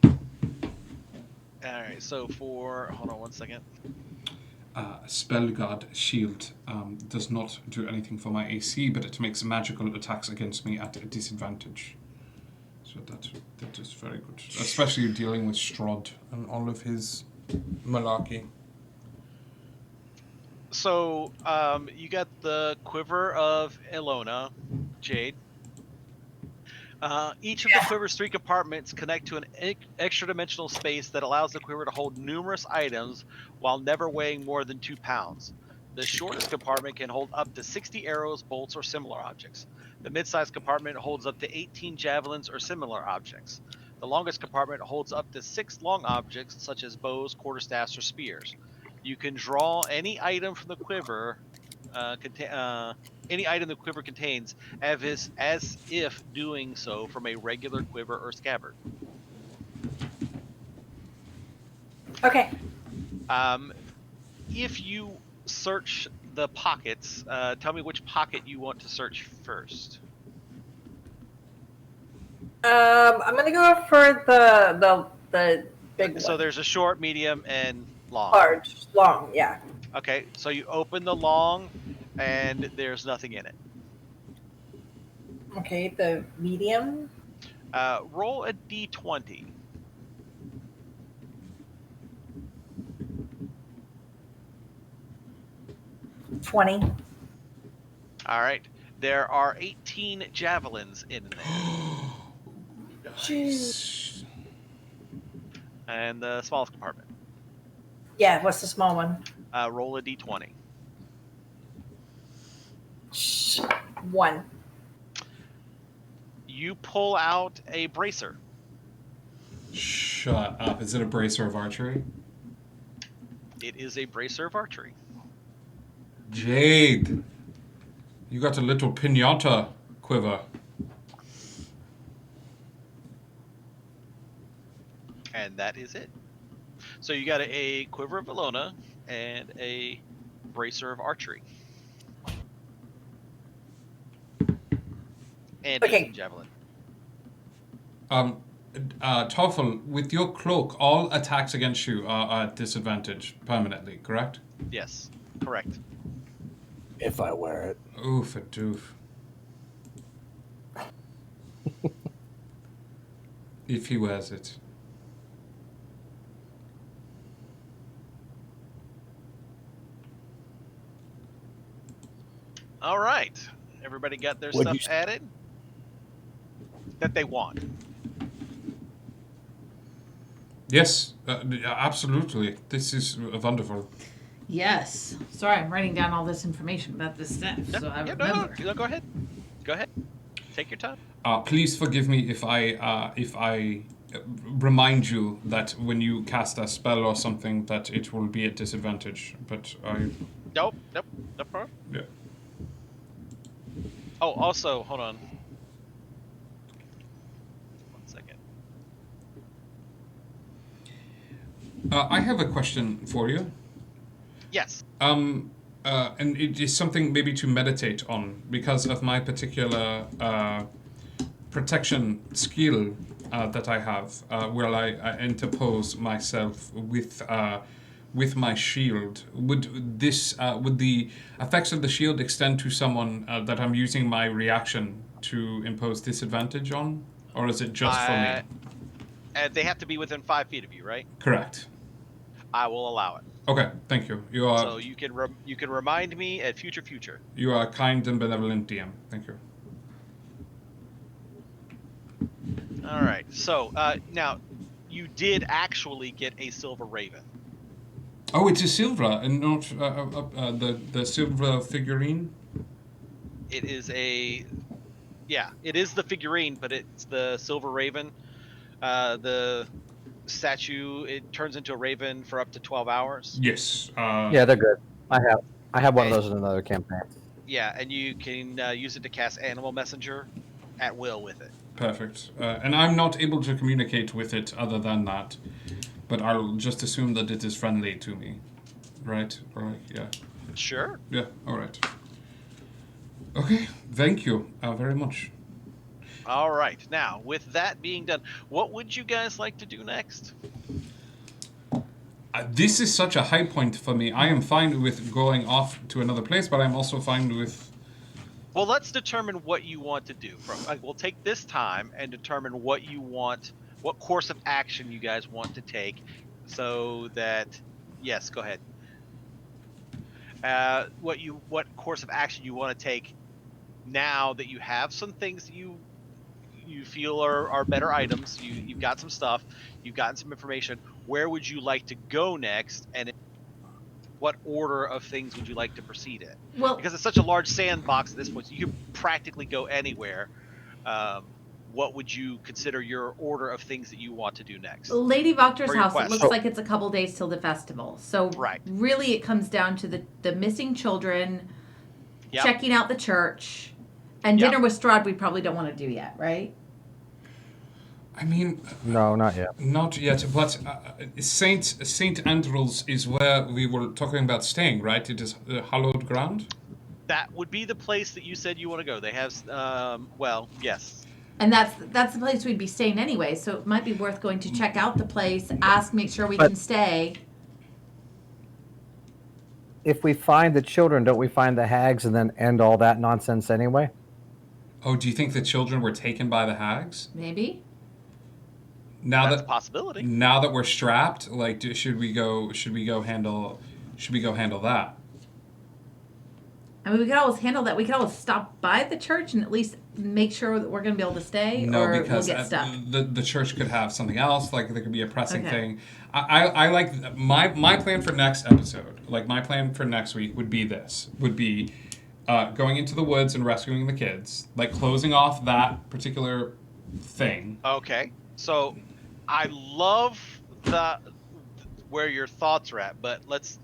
Alright, so hold on one second. Spellguard Shield does not do anything for my AC, but it makes magical attacks against me at a disadvantage. So that is very good. Especially dealing with Strahd and all of his malarkey. So, you got the Quiver of Elona, Jade. Each of the quiver's 3 compartments connect to an extra-dimensional space that allows the quiver to hold numerous items while never weighing more than 2 pounds. The shortest compartment can hold up to 60 arrows, bolts, or similar objects. The mid-sized compartment holds up to 18 javelins or similar objects. The longest compartment holds up to 6 long objects, such as bows, quarterstaffs, or spears. You can draw any item from the quiver, any item the quiver contains, as if doing so from a regular quiver or scabbard. Okay. If you search the pockets. Tell me which pocket you want to search first. I'm gonna go for the big So one. there's a short, medium, and long. Large, long, yeah. Okay, so you open the long, and there's nothing in it. Okay, the medium. Roll a d20. 20. All right. There are 18 javelins in there. Jeez. And the smallest compartment. Yeah, what's the small one? Roll a d20. 1. You pull out a bracer. Shut up. Is it a bracer of archery? It is a bracer of archery. Jade, you got a little pinata quiver. And that is it. So you got a quiver of Valona and a bracer of archery. And Okay. 18 javelin. Toffel, with your cloak, all attacks against you are at disadvantage permanently, correct? Yes, correct. If I wear it. Oof a doof. If he wears it. All right. Everybody got their Would stuff you- added? That they want. Yes, absolutely. This is wonderful. Yes. Sorry, I'm writing down all this information about this stuff, so I remember. No, go ahead. Go ahead. Take your time. Please forgive me if I remind you that when you cast a spell or something that it will be at disadvantage. But I Nope, no problem. yeah. Oh, also, hold on. 1 second. I have a question for you. Yes. And it is something maybe to meditate on because of my particular protection skill that I have, where I interpose myself with my shield. Would the effects of the shield extend to someone that I'm using my reaction to impose disadvantage on, or is it just for me? And they have to be within 5 feet of you, right? Correct. I will allow it. Okay, thank you. You are So you can remind me at future. you are a kind and benevolent DM. Thank you. All right. So now, you did actually get a silver raven. Oh, it's a silver and not the silver figurine. It is it is the figurine, but it's the silver raven. The statue, it turns into a raven for up to 12 hours. Yes. Yeah, they're good. I have one of those in another campaign. Yeah, and you can use it to cast Animal Messenger at will with it. Perfect. And I'm not able to communicate with it other than that, but I'll just assume that it is friendly to me. Right? Right, yeah. Sure. Yeah, alright. Okay, thank you very much. All right. Now, with that being done, what would you guys like to do next? This is such a high point for me. I am fine with going off to another place, but I'm also fine with... Well, let's determine what you want to do. We'll take this time and determine what course of action you guys want to take, so that, yes, go ahead. What course of action you want to take now that you have some things that you feel are better items. You've got some stuff. You've gotten some information. Where would you like to go next, and what order of things would you like to proceed in? Well, Because it's such a large sandbox at this point, so you can practically go anywhere. What would you consider your order of things that you want to do next? Lady Voctor's For your house, it quest. looks like it's a couple days till the festival. So Right. really it comes down to the missing children, Yep. checking out the church, and Yep. dinner with Strahd we probably don't want to do yet, right? I mean, No, not yet. not yet, but Saint Andrews is where we were talking about staying, right? It is hallowed ground. That would be the place that you said you want to go. They have, well, yes. And that's the place we'd be staying anyway, so it might be worth going to check out the place, ask, make sure we But- can stay. If we find the children, don't we find the hags and then end all that nonsense anyway? Oh, do you think the children were taken by the hags? Maybe. Now That's a that possibility. now that we're strapped, like, should we go handle that? I mean, we could always handle that. We could always stop by the church and at least make sure that we're going to be able to stay, No, or because we'll get stuck. the church could have something else. Like there could be a pressing Okay. thing. I like my plan for next episode. Like my plan for next week would be going into the woods and rescuing the kids. Like closing off that particular thing. Okay, so I love where your thoughts are at, but let's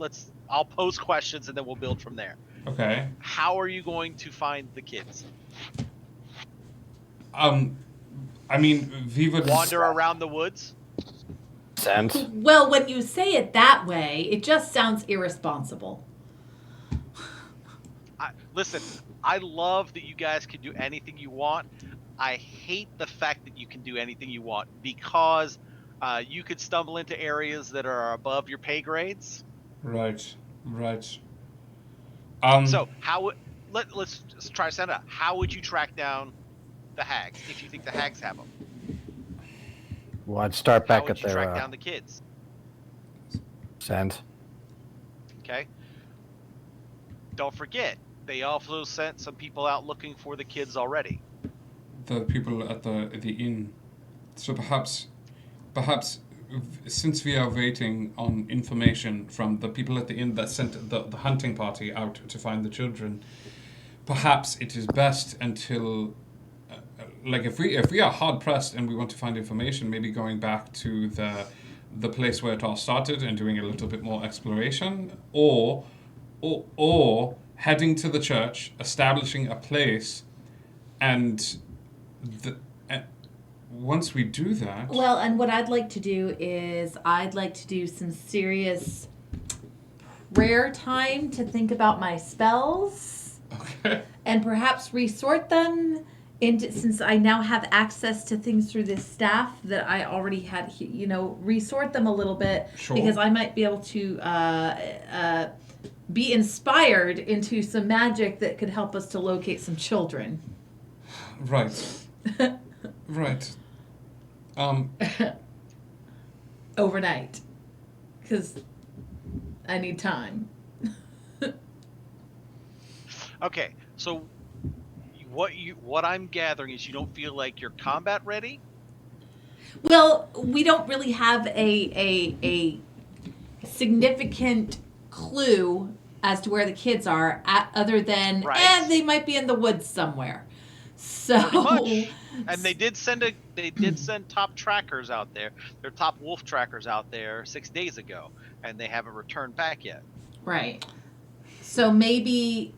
I'll pose questions and then we'll build from there. Okay. How are you going to find the kids? I mean, we would Wander around the woods? Sense. Well, when you say it that way, it just sounds irresponsible. Listen, I love that you guys can do anything you want. I hate the fact that you can do anything you want because you could stumble into areas that are above your pay grades. Right. So let's try to send out. How would you track down the hags if you think the hags have them? Well, I'd start How back would at you track their down the kids? send. Okay. Don't forget, they also sent some people out looking for the kids already. the people at the inn. So perhaps since we are waiting on information from the people at the inn that sent the hunting party out to find the children, perhaps it is best until like if we are hard pressed and we want to find information, maybe going back to the place where it all started and doing a little bit more exploration, or heading to the church, establishing a place, and once we do that, Well, and what I'd like to do is I'd like to do some serious prayer time to think about my spells okay. and perhaps resort them into, since I now have access to things through this staff that I already had, resort them a little bit Sure. because I might be able to be inspired into some magic that could help us to locate some children. Right. Right. Overnight, because I need time. Okay, so what I'm gathering is you don't feel like you're combat ready. Well, we don't really have a significant clue as to where the kids are, other than Right. they might be in the woods somewhere. So, Pretty much. And they did send top trackers out there. Their top wolf trackers out there 6 days ago, and they haven't returned back yet. right. So maybe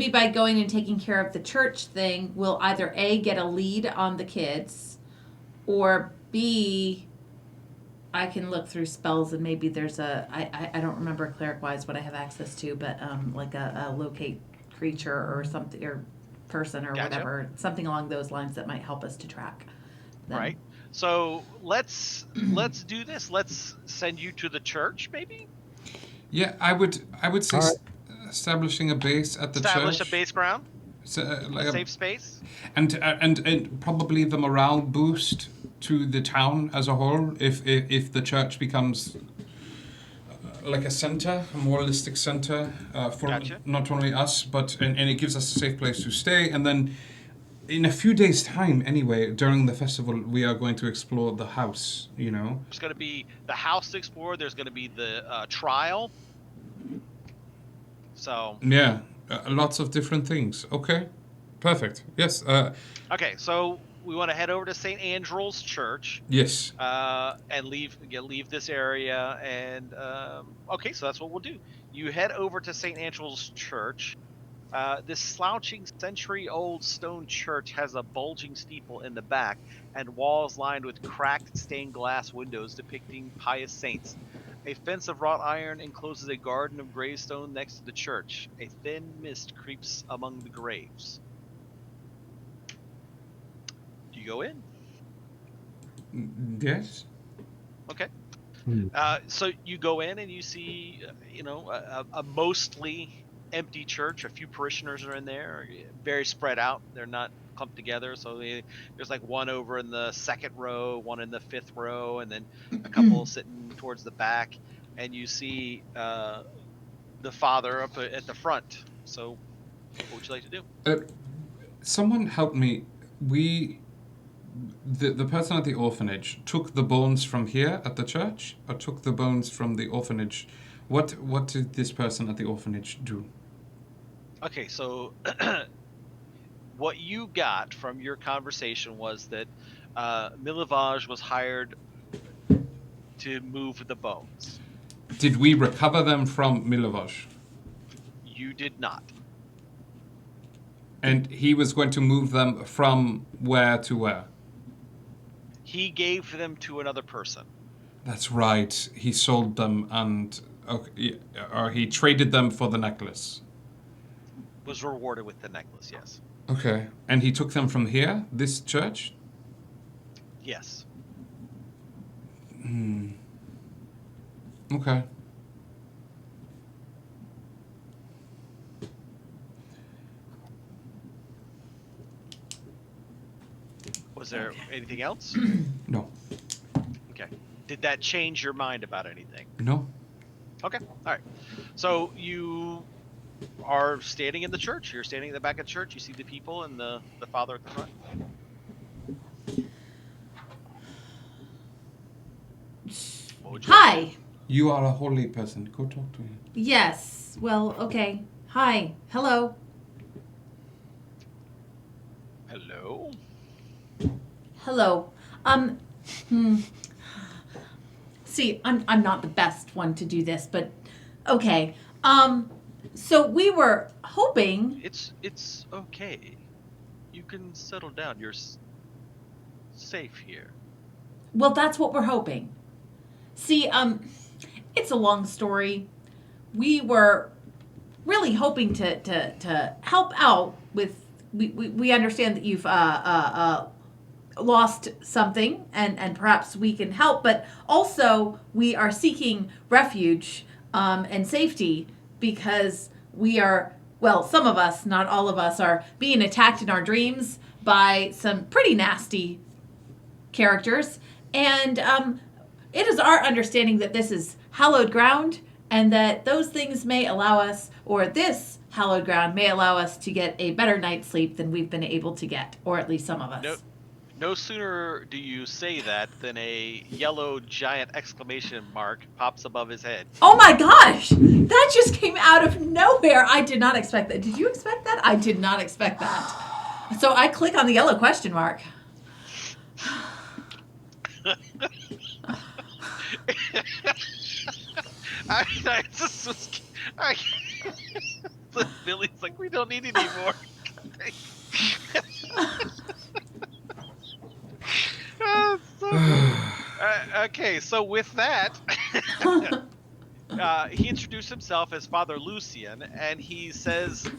by going and taking care of the church thing, we'll either A, get a lead on the kids, or B, I can look through spells and maybe there's I don't remember cleric-wise what I have access to, but like a locate creature or something, or person or Gotcha. whatever, something along those lines that might help us to track them. Right. So let's do this. Let's send you to the church, maybe. Yeah, I would say All right. establishing a base at the Establish church. a base ground, So, like safe space. and probably the morale boost to the town as a whole if the church becomes like a center, a moralistic center for Gotcha. not only us but and it gives us a safe place to stay. And then in a few days' time, anyway, during the festival, we are going to explore the house. There's going to be the house to explore. There's going to be the trial. So Yeah, lots of different things. Okay, perfect. Yes. okay, so we want to head over to St. Andrew's Church. Yes. And leave this area. And okay, so that's what we'll do. You head over to St. Andrew's Church. This slouching century-old stone church has a bulging steeple in the back and walls lined with cracked stained glass windows depicting pious saints. A fence of wrought iron encloses a garden of gravestone next to the church. A thin mist creeps among the graves. Do you go in? Yes. Okay. Hmm. So you go in and you see, a mostly empty church. A few parishioners are in there, very spread out. They're not clumped together. So there's like one over in the second row, one in the fifth row, and then a couple sitting towards the back. And you see the father up at the front. So what would you like to do? Someone help me. The person at the orphanage took the bones from here at the church, or took the bones from the orphanage. What did this person at the orphanage do? Okay, so what you got from your conversation was that Milivage was hired to move the bones. Did we recover them from Milovaj? You did not. And he was going to move them from where to where? He gave them to another person. That's right. He sold them and or he traded them for the necklace. Was rewarded with the necklace, yes. Okay. And he took them from here, this church? Yes. Okay. Was there anything else? No. Okay. Did that change your mind about anything? No. Okay. All right. So you are standing in the church. You're standing in the back of the church. You see the people and the father at the front. What would you like? Hi. You are a holy person. Go talk to him. Yes. Well, okay. Hi. Hello. Hello? Hello. See, I'm not the best one to do this, but okay. So we were hoping. It's okay. You can settle down. You're safe here. Well, that's what we're hoping. See, it's a long story. We were really hoping to help out with. We understand that you've lost something, and perhaps we can help. But also, we are seeking refuge and safety because we are. Well, some of us, not all of us, are being attacked in our dreams by some pretty nasty characters, and it is our understanding that this is hallowed ground and that those things may allow us, or this hallowed ground may allow us to get a better night's sleep than we've been able to get, or at least some of us. No sooner do you say that than a yellow giant exclamation mark pops above his head. Oh my gosh! That just came out of nowhere. I did not expect that. Did you expect that? I did not expect that. So I click on the yellow question mark. Billy's like, we don't need any more. Okay, so with that, he introduced himself as Father Lucian, and he says,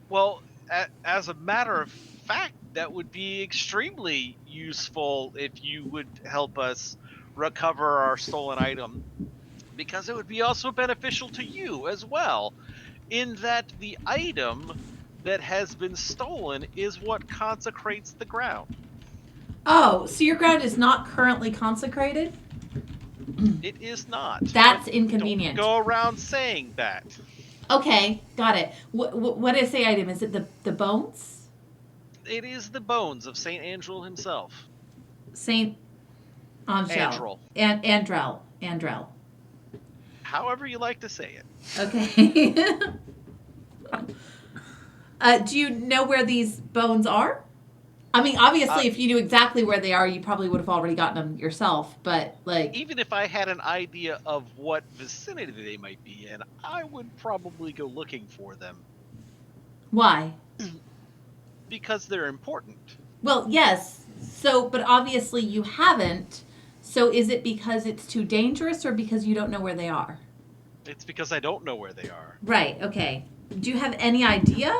well, as a matter of fact, that would be extremely useful if you would help us recover our stolen item, because it would be also beneficial to you as well, in that the item that has been stolen is what consecrates the ground. Oh, so your ground is not currently consecrated? It is not. That's But inconvenient. Don't go around saying that. Okay, got it. What is the item? Is it the bones? It is the bones of Saint Andrel himself. Saint Angel. Andrel. Andrel. However you like to say it. Okay. Do you know where these bones are? I mean, obviously, if you knew exactly where they are, you probably would have already gotten them yourself. But, like... Even if I had an idea of what vicinity they might be in, I would probably go looking for them. Why? Because they're important. Well, yes. So, but obviously you haven't. So is it because it's too dangerous or because you don't know where they are? It's because I don't know where they are. Right, okay. Do you have any idea?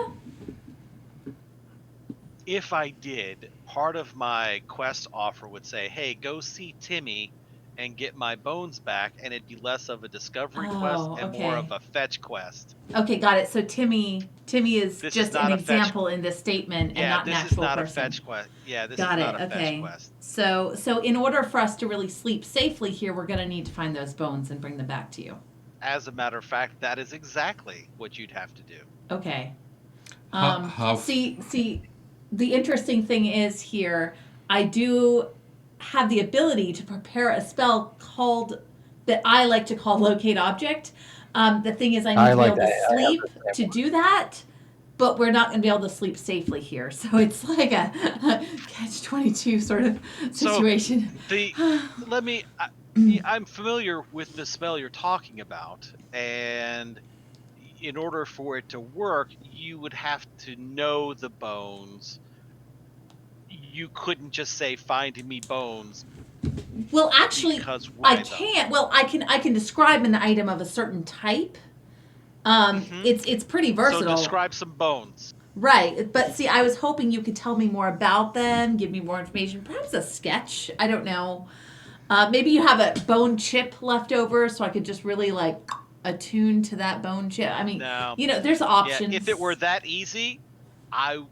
If I did, part of my quest offer would say, hey, go see Timmy and get my bones back, and it'd be less of a discovery quest Oh, and more okay. of a fetch quest. Okay, got it. So Timmy is This is just not an a fetch- example in this statement and Yeah, not an this is actual not person. a fetch quest. Yeah, this Got is not it. a fetch Okay. quest. So in order for us to really sleep safely here, we're going to need to find those bones and bring them back to you. As a matter of fact, that is exactly what you'd have to do. Okay. How- See, the interesting thing is here, I do have the ability to prepare a spell called that I like to call locate object. The thing is, I need to be able to sleep to do that, but we're not going to be able to sleep safely here. So it's like a catch-22 sort of situation. I'm familiar with the spell you're talking about, and in order for it to work, you would have to know the bones. You couldn't just say find me bones. Well, actually, because why I can't. Well, I can describe an item of a certain type. It's pretty versatile. So describe some bones. Right, but see, I was hoping you could tell me more about them, give me more information, perhaps a sketch. I don't know. Maybe you have a bone chip left over, so I could just really like attune to that bone chip. I mean, No. There's options. Yeah, if it were that easy, I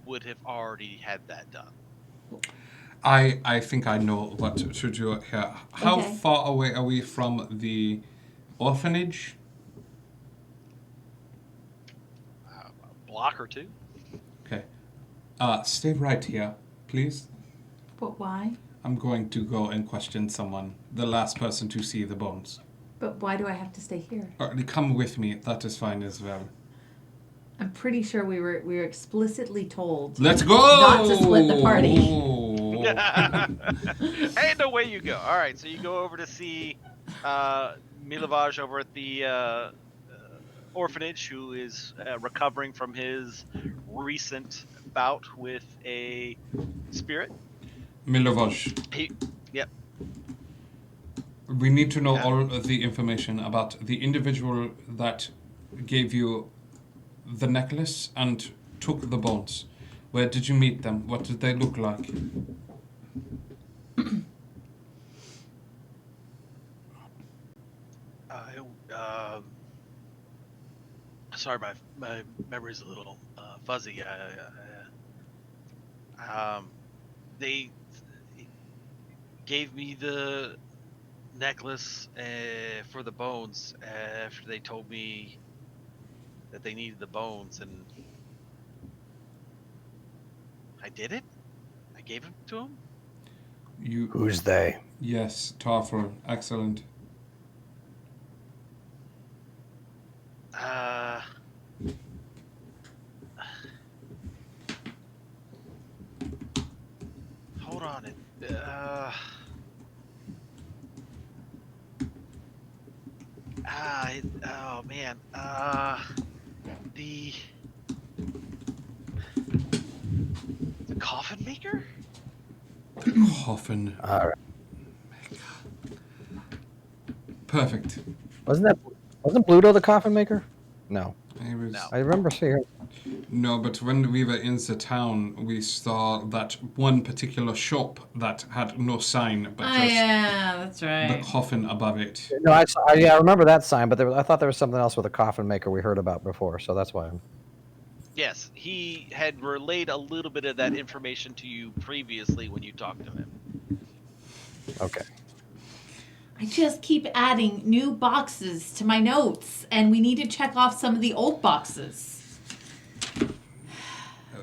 would have already had that done. I think I know what to do here. How Okay. far away are we from the orphanage? A block or two. Okay. Stay right here, please. But why? I'm going to go and question someone, the last person to see the bones. But why do I have to stay here? Come with me. That is fine as well. I'm pretty sure we were explicitly told Let's go! not to split the party. And away you go. All right, so you go over to see Milovaj over at the orphanage, who is recovering from his recent bout with a spirit. Milovaj, Yep. we need to know all of the information about the individual that gave you the necklace and took the bones. Where did you meet them? What did they look like? Sorry, my memory's a little fuzzy. They gave me the necklace for the bones after they told me that they needed the bones, and I did it. I gave them to them. Who's they? Yes, Tarful. Excellent. Hold on. Oh man. The coffin maker? Coffin. All right. Perfect. Wasn't Bluto the coffin maker? No. No. I remember seeing. No, but when we were in the town, we saw that one particular shop that had no sign, but just yeah, that's right. the coffin above it. No, I remember that sign, but I thought there was something else with a coffin maker we heard about before, so that's why. Yes, he had relayed a little bit of that information to you previously when you talked to him. Okay. I just keep adding new boxes to my notes, and we need to check off some of the old boxes.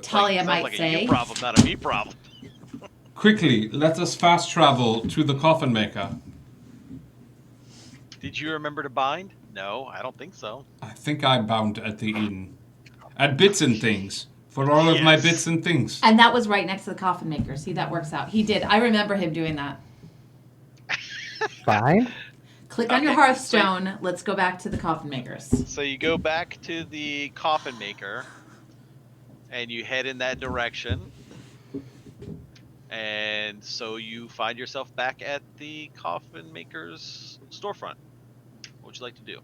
Talia Sounds might like say. a you problem, not a me problem. Quickly, let us fast travel to the coffin maker. Did you remember to bind? No, I don't think so. I think I bound at the inn. At Bits and Things. For all of my Yes. bits and things. And that was right next to the coffin maker. See, that works out. He did. I remember him doing that. Fine. Click on your Okay, Hearthstone. Let's go back to the coffin makers. So you go back to the coffin maker. and you head in that direction. And so you find yourself back at the coffin maker's storefront. What would you like to do?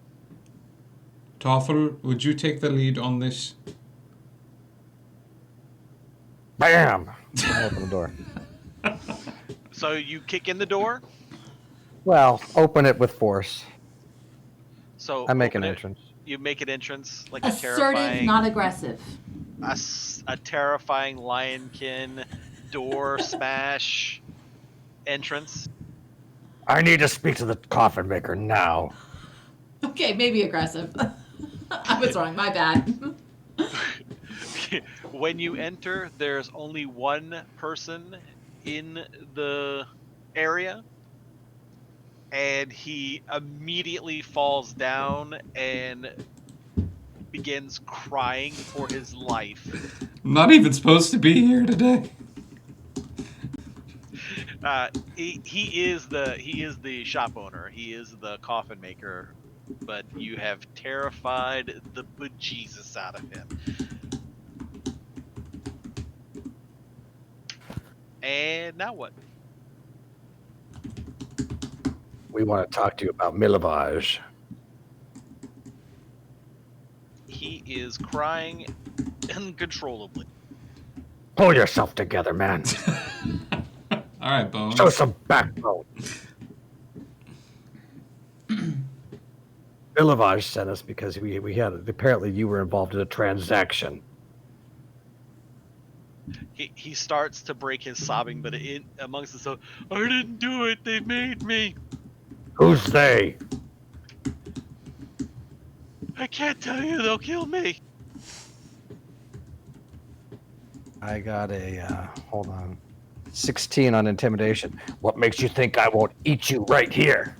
Toffel, would you take the lead on this? Bam! I open the door. So you kick in the door. Well, open it with force. So I make an open it. entrance. You make an entrance like Assertive, a terrifying, not aggressive. a terrifying lionkin door smash entrance. I need to speak to the coffin maker now. Okay, maybe aggressive. I was wrong. My bad. When you enter, there's only one person in the area, and he immediately falls down and begins crying for his life. I'm not even supposed to be here today. He is the shop owner. He is the coffin maker, but you have terrified the bejesus out of him. And now what? We want to talk to you about Milavage. He is crying uncontrollably. Pull yourself together, man. All right, Bones. Show some backbone. Milavage sent us because we had apparently you were involved in a transaction. He starts to break his sobbing, but amongst the so, I didn't do it. They made me. Who's they? I can't tell you. They'll kill me. I got a hold on, 16 on intimidation. What makes you think I won't eat you right here?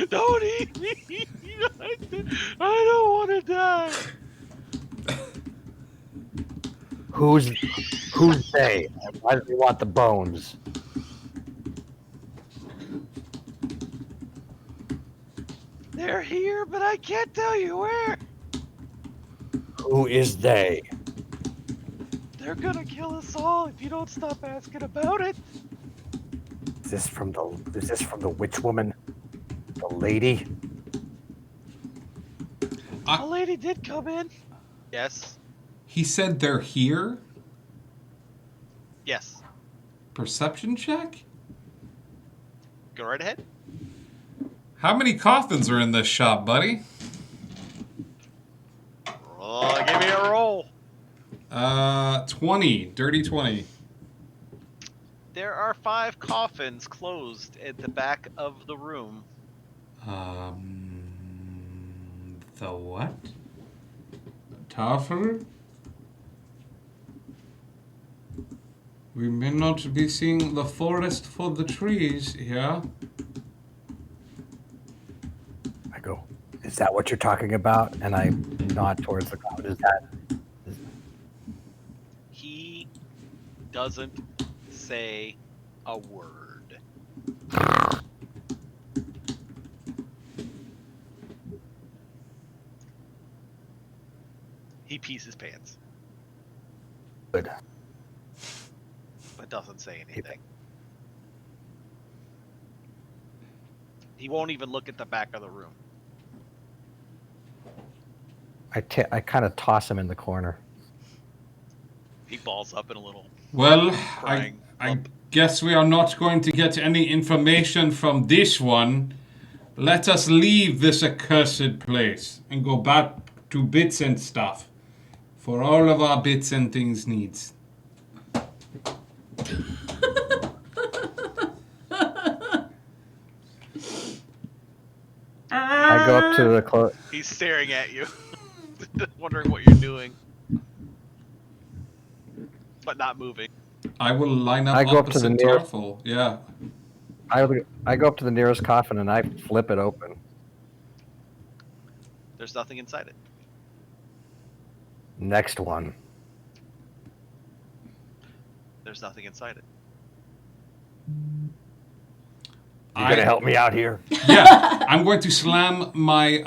Don't eat me. I don't want to die. Who's they? Why do they want the bones? They're here, but I can't tell you where. Who is they? They're gonna kill us all if you don't stop asking about it. Is this from the witch woman? The lady? The lady did come in. Yes. He said they're here? Yes. Perception check? Go right ahead. How many coffins are in this shop, buddy? Oh, give me a roll. 20. Dirty 20. There are 5 coffins closed at the back of the room. The what? Toffel? We may not be seeing the forest for the trees here. I go, is that what you're talking about? And I nod towards the crowd. Is that? He doesn't say a word. He pees his pants, Good. but doesn't say anything. He won't even look at the back of the room. I kind of toss him in the corner. He balls up in a little Well, crying I lump. guess we are not going to get any information from this one. Let us leave this accursed place and go back to bits and stuff. For all of our bits and things needs. I go up to the He's staring at you, wondering what you're doing, but not moving. I will line up I go up to the opposite nearest- Tarful. Yeah. I go up to the nearest coffin and I flip it open. There's nothing inside it. Next one. There's nothing inside it. You gonna help me out here? Yeah, I'm going to slam my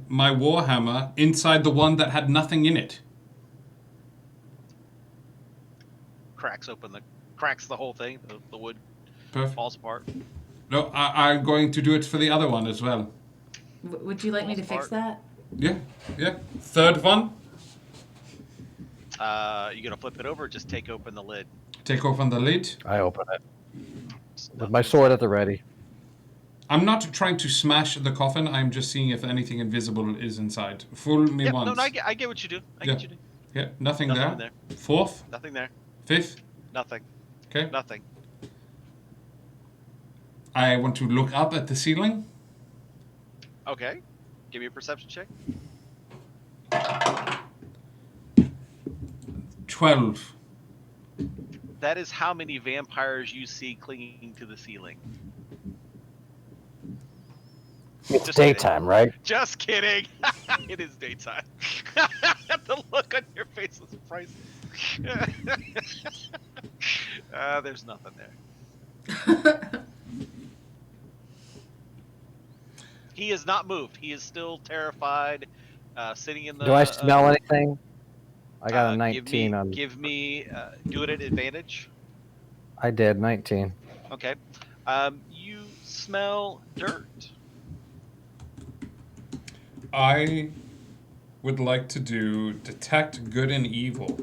my warhammer inside the one that had nothing in it. cracks the whole thing. The wood Perfect. falls apart. No, I'm going to do it for the other one as well. Would you like me to fix that? Yeah, yeah. Third one. You gonna flip it over, or just take open the lid? Take open the lid. I open it Stuff with my inside. sword at the ready. I'm not trying to smash the coffin. I'm just seeing if anything invisible is inside. Fool me Yep, once. no, I get what you do. I get what you do. Yeah, nothing, Nothing there. in Fourth, Nothing there. fifth. Nothing. Okay. Nothing. I want to look up at the ceiling. Okay. Give me a perception check. 12. That is how many vampires you see clinging to the ceiling. It's Just daytime, right? Just kidding. It is daytime. The look on your face is priceless. There's nothing there. He is not moved. He is still terrified, sitting in the. Do I smell anything? I got a Give 19 me, on. do it at advantage. I did 19. Okay. You smell dirt. I would like to do detect good and evil.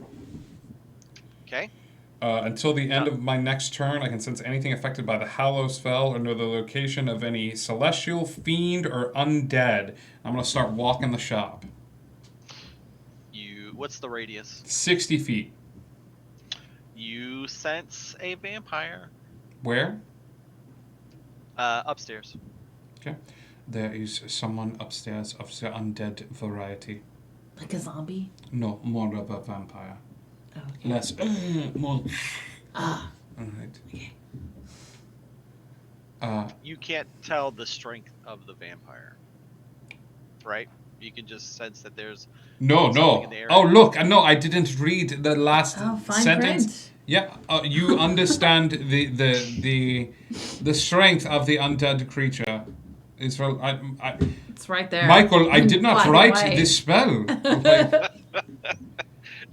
Okay. Until the end of my next turn, I can sense anything affected by the Hallow spell or know the location of any celestial, fiend, or undead. I'm going to start walking the shop. What's the radius? 60 feet. You sense a vampire. Where? Upstairs. Okay. There is someone upstairs of the undead variety. Like a zombie? No, more of a vampire. Oh, okay. Less. More. Ah. Alright. Okay. You can't tell the strength of the vampire, right? You can just sense that there's No. in the area. Oh, look. No, I didn't read the last Oh, fine sentence. print. Yeah, you understand the strength of the undead creature. It's It's right there. Michael, I did not Black and write white. this spell.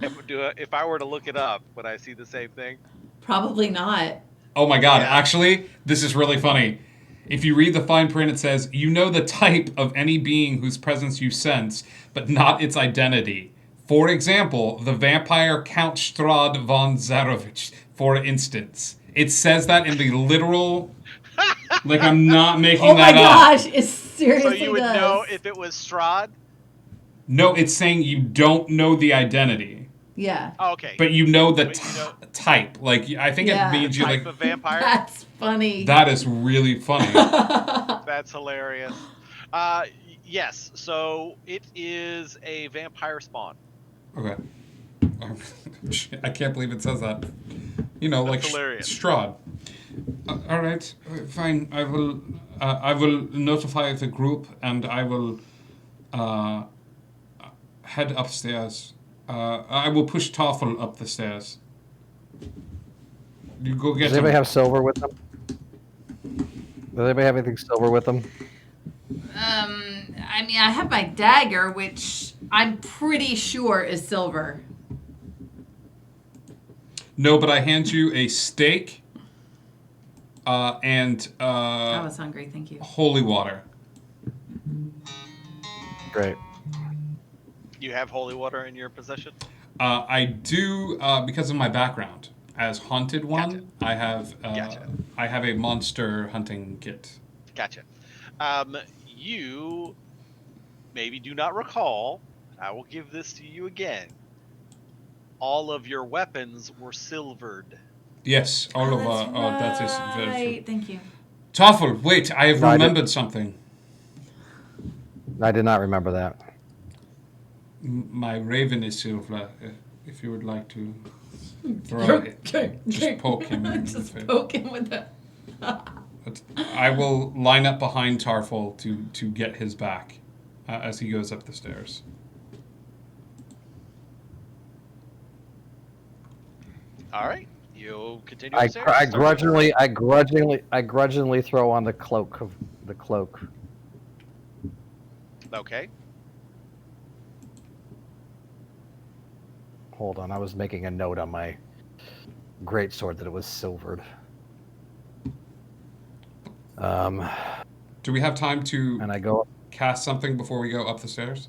Like, If I were to look it up, would I see the same thing? Probably not. oh my god, Yeah. actually, this is really funny. If you read the fine print, it says, you know the type of any being whose presence you sense, but not its identity. For example, the vampire Count Strahd von Zarovich, for instance. It says that in the literal... Like, I'm not making Oh my that up. gosh, it seriously So you would does. know if it was Strahd? No, it's saying you don't know the identity, Yeah. Oh, okay. but you know the But you know- type. Like, I think Yeah. it means you Type like... of vampire? That's funny. That is really funny. That's hilarious. Yes, so it is a vampire spawn. Okay. I can't believe it says that. You know, That's like hilarious. Strahd. All right, fine. I will notify the group, and I will head upstairs. I will push Toffel up the stairs. You go get Does him. anybody have silver with them? Does anybody have anything silver with them? I mean, I have my dagger, which I'm pretty sure is silver. No, but I hand you a steak and I was hungry, thank you. holy water. Great. You have holy water in your possession? I do because of my background as haunted one. Gotcha. I have Gotcha. I have a monster hunting kit. Gotcha. You maybe do not recall. I will give this to you again. All of your weapons were silvered. Yes, all of that's that is very true. right. Thank you. Toffel, wait, I have No, I didn't. remembered something. I did not remember that. My raven is silver. If you would like to throw it, just poke him in the Just face. poke him with the. But I will line up behind Tarful to get his back as he goes up the stairs. All right. You'll continue I upstairs. grudgingly throw on the cloak. Okay. Hold on, I was making a note on my great sword that it was silvered. Do we have time to And I go. cast something before we go up the stairs?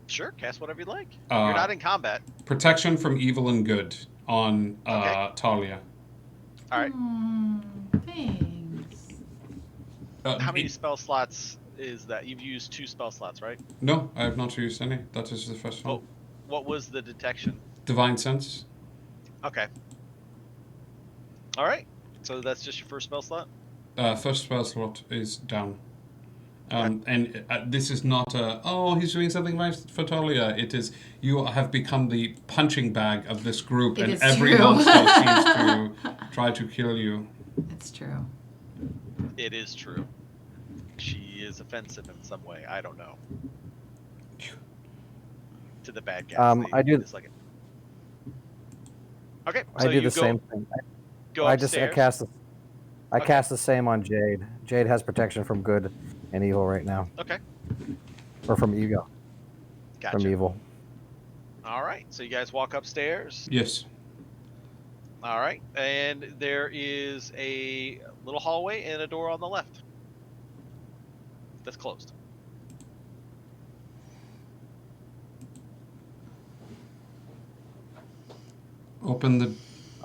Sure, cast whatever you like. Uh, You're not in combat. Protection from evil and good on Okay. Talia. All right. Thanks. How many spell slots is that? You've used 2 spell slots, right? No, I have not used any. That is the first one. Oh, what was the detection? Divine Sense. Okay. All right. So that's just your first spell slot? First spell slot is down. And this is not a, oh, he's doing something nice for Talia. It is, you have become the punching bag of this group, It and is every true. monster seems to try to kill you. It's true. It is true. She is offensive in some way. I don't know. To the bad guys. I do. dislike it. Okay. I So do you the go, same thing. Go I upstairs. cast the same on Jade. Jade has protection from good and evil right now, Okay. or from evil. Gotcha. From evil. All right. So you guys walk upstairs. Yes. All right. And there is a little hallway and a door on the left. That's closed. Open the.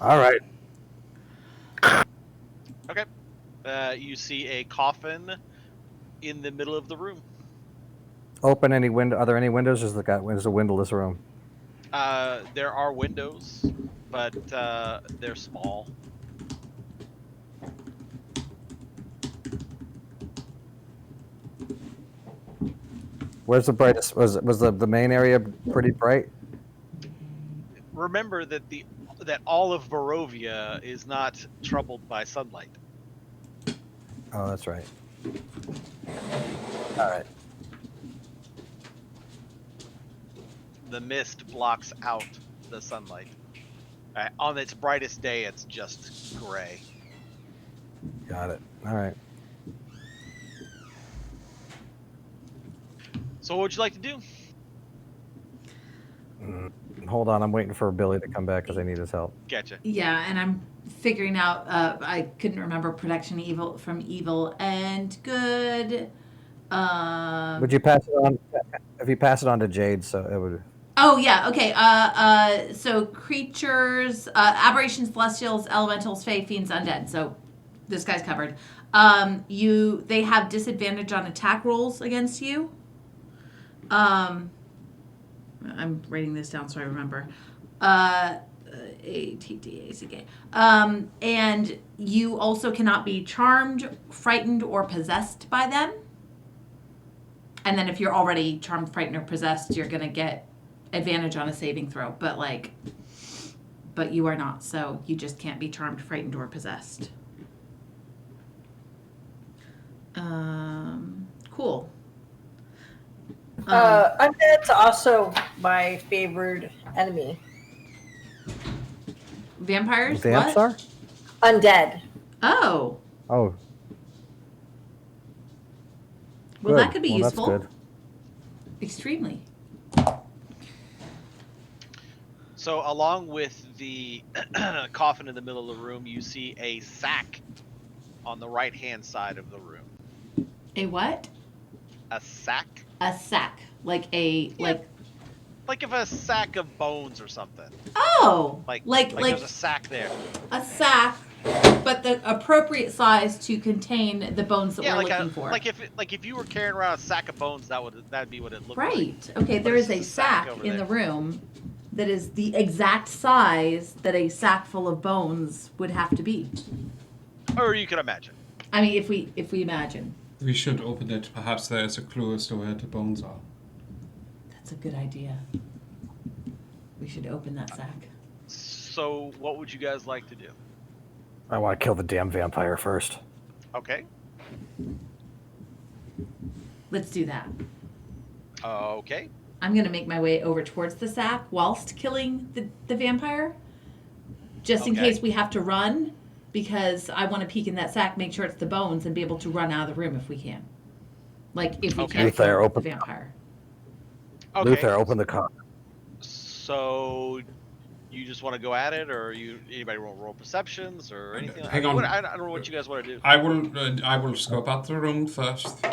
All right. Okay. You see a coffin in the middle of the room. Open any window. Are there any windows? Is it a windowless room? There are windows, but they're small. Where's the brightest? Was the main area pretty bright? Remember that that all of Barovia is not troubled by sunlight. Oh, that's right. All right. The mist blocks out the sunlight. On its brightest day, it's just gray. Got it. All right. So what would you like to do? Hold on, I'm waiting for Billy to come back because I need his help. Gotcha. Yeah, and I'm figuring out. I couldn't remember protection evil from evil and good. Would you pass it on? If you pass it on to Jade, so it would. Oh yeah, okay. So creatures, aberrations, celestials, elementals, fae, fiends, undead. So this guy's covered. They have disadvantage on attack rolls against you. I'm writing this down so I remember. A-T-T-A-C-K. And you also cannot be charmed, frightened, or possessed by them. And then if you're already charmed, frightened, or possessed, you're going to get advantage on a saving throw. But you are not. So you just can't be charmed, frightened, or possessed. Cool. Undead's also my favored enemy. Vampires? Vamps What? are? Undead. Oh. Oh. Well, good. that could be Well, useful. That's good. Extremely. So along with the coffin in the middle of the room, you see a sack on the right-hand side of the room. A what? A sack? A sack. Like Like if a sack of bones or something. Oh, Like like there's a sack there. a sack, but the appropriate size to contain the bones that Yeah, we're like looking for. like if you were carrying around a sack of bones, that'd be what it looked like. Right. Okay, there But is it's a just a sack sack over in there. the room that is the exact size that a sack full of bones would have to be. Or you could imagine. I mean, if we imagine. We should open it. Perhaps there is a clue as to where the bones are. That's a good idea. We should open that sack. So what would you guys like to do? I want to kill the damn vampire first. Okay. Let's do that. Okay. I'm going to make my way over towards the sack whilst killing the vampire. Just in Okay. case we have to run, because I want to peek in that sack, make sure it's the bones, and be able to run out of the room if we can. Like, if we Okay. can't Luther, kill the open- vampire. Okay. Luther, open the coffin. So You just want to go at it, or anybody want to roll perceptions or anything? Hang on. I don't know what you guys want to do. I will scope out the room first.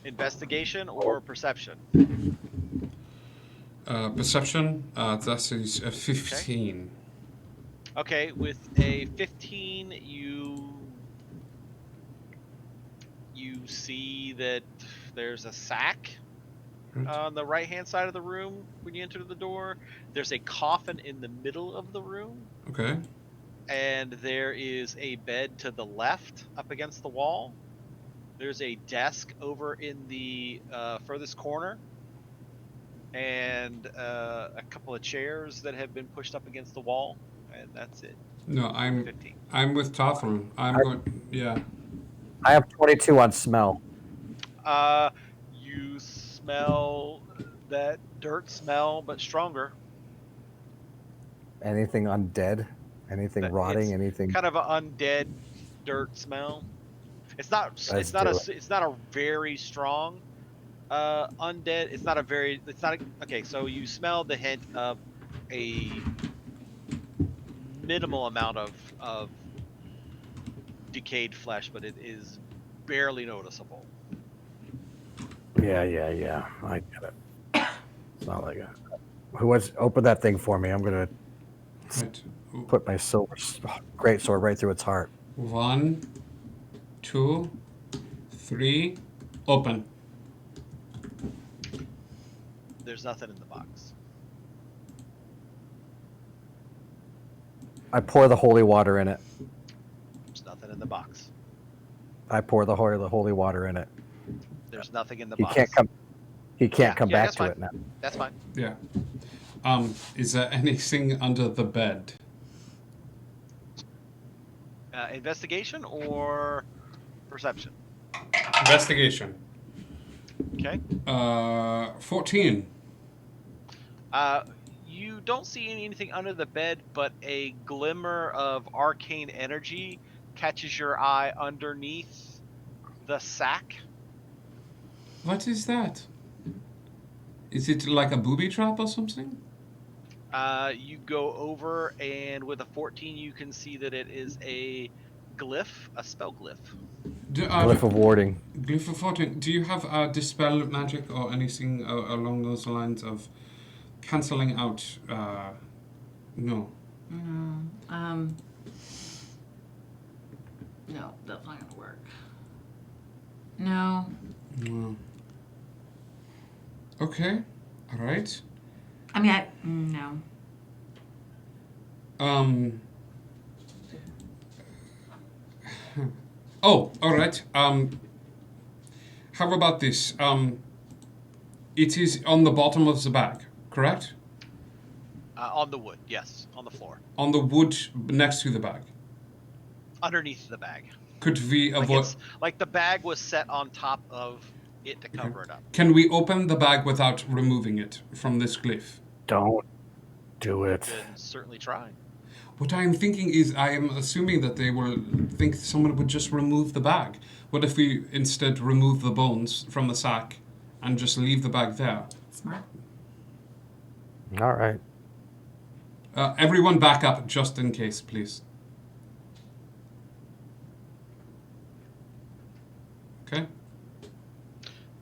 Investigation or perception? Perception. That is a 15. Okay, with a 15, you see that there's a sack on the right-hand side of the room when you enter the door. There's a coffin in the middle of the room. Okay. And there is a bed to the left up against the wall. There's a desk over in the furthest corner. And a couple of chairs that have been pushed up against the wall. And that's it. No, 15. I'm with Tafel. Yeah. I have 22 on smell. You smell that dirt smell, but stronger. Anything undead? Anything rotting? It's Anything? kind of an undead dirt smell. It's not. It's not a very strong undead. It's not a very. It's not. Okay, so you smell the hint of a minimal amount of decayed flesh, but it is barely noticeable. Yeah. I get it. It's not like who wants open that thing for me? I'm gonna put my silver great sword right through its heart. 1, 2, 3, open. There's nothing in the box. I pour the holy water in it. There's nothing in the box. I pour the holy water in it. There's nothing in the He box. can't come. He can't come back that's to fine. it now. That's fine. Yeah. Is there anything under the bed? Investigation or perception? Investigation. Okay. 14. You don't see anything under the bed, but a glimmer of arcane energy catches your eye underneath the sack. What is that? Is it like a booby trap or something? You go over, and with a 14, you can see that it is a glyph, a spell glyph. Glyph of warding. Glyph of warding. Do you have dispel magic or anything along those lines of cancelling out? No. No, that's not gonna work. No. No. Okay. All right. I mean, no. Oh, all right. How about this? It is on the bottom of the bag, correct? On the wood, yes. On the floor. On the wood next to the bag. Underneath the bag. Could we avoid? Like the bag was set on top of it to cover it up. Can we open the bag without removing it from this glyph? Don't do it. Then certainly try. What I am thinking is, I am assuming that they will think someone would just remove the bag. What if we instead remove the bones from the sack and just leave the bag there? Smart. All right. Everyone back up just in case, please. Okay?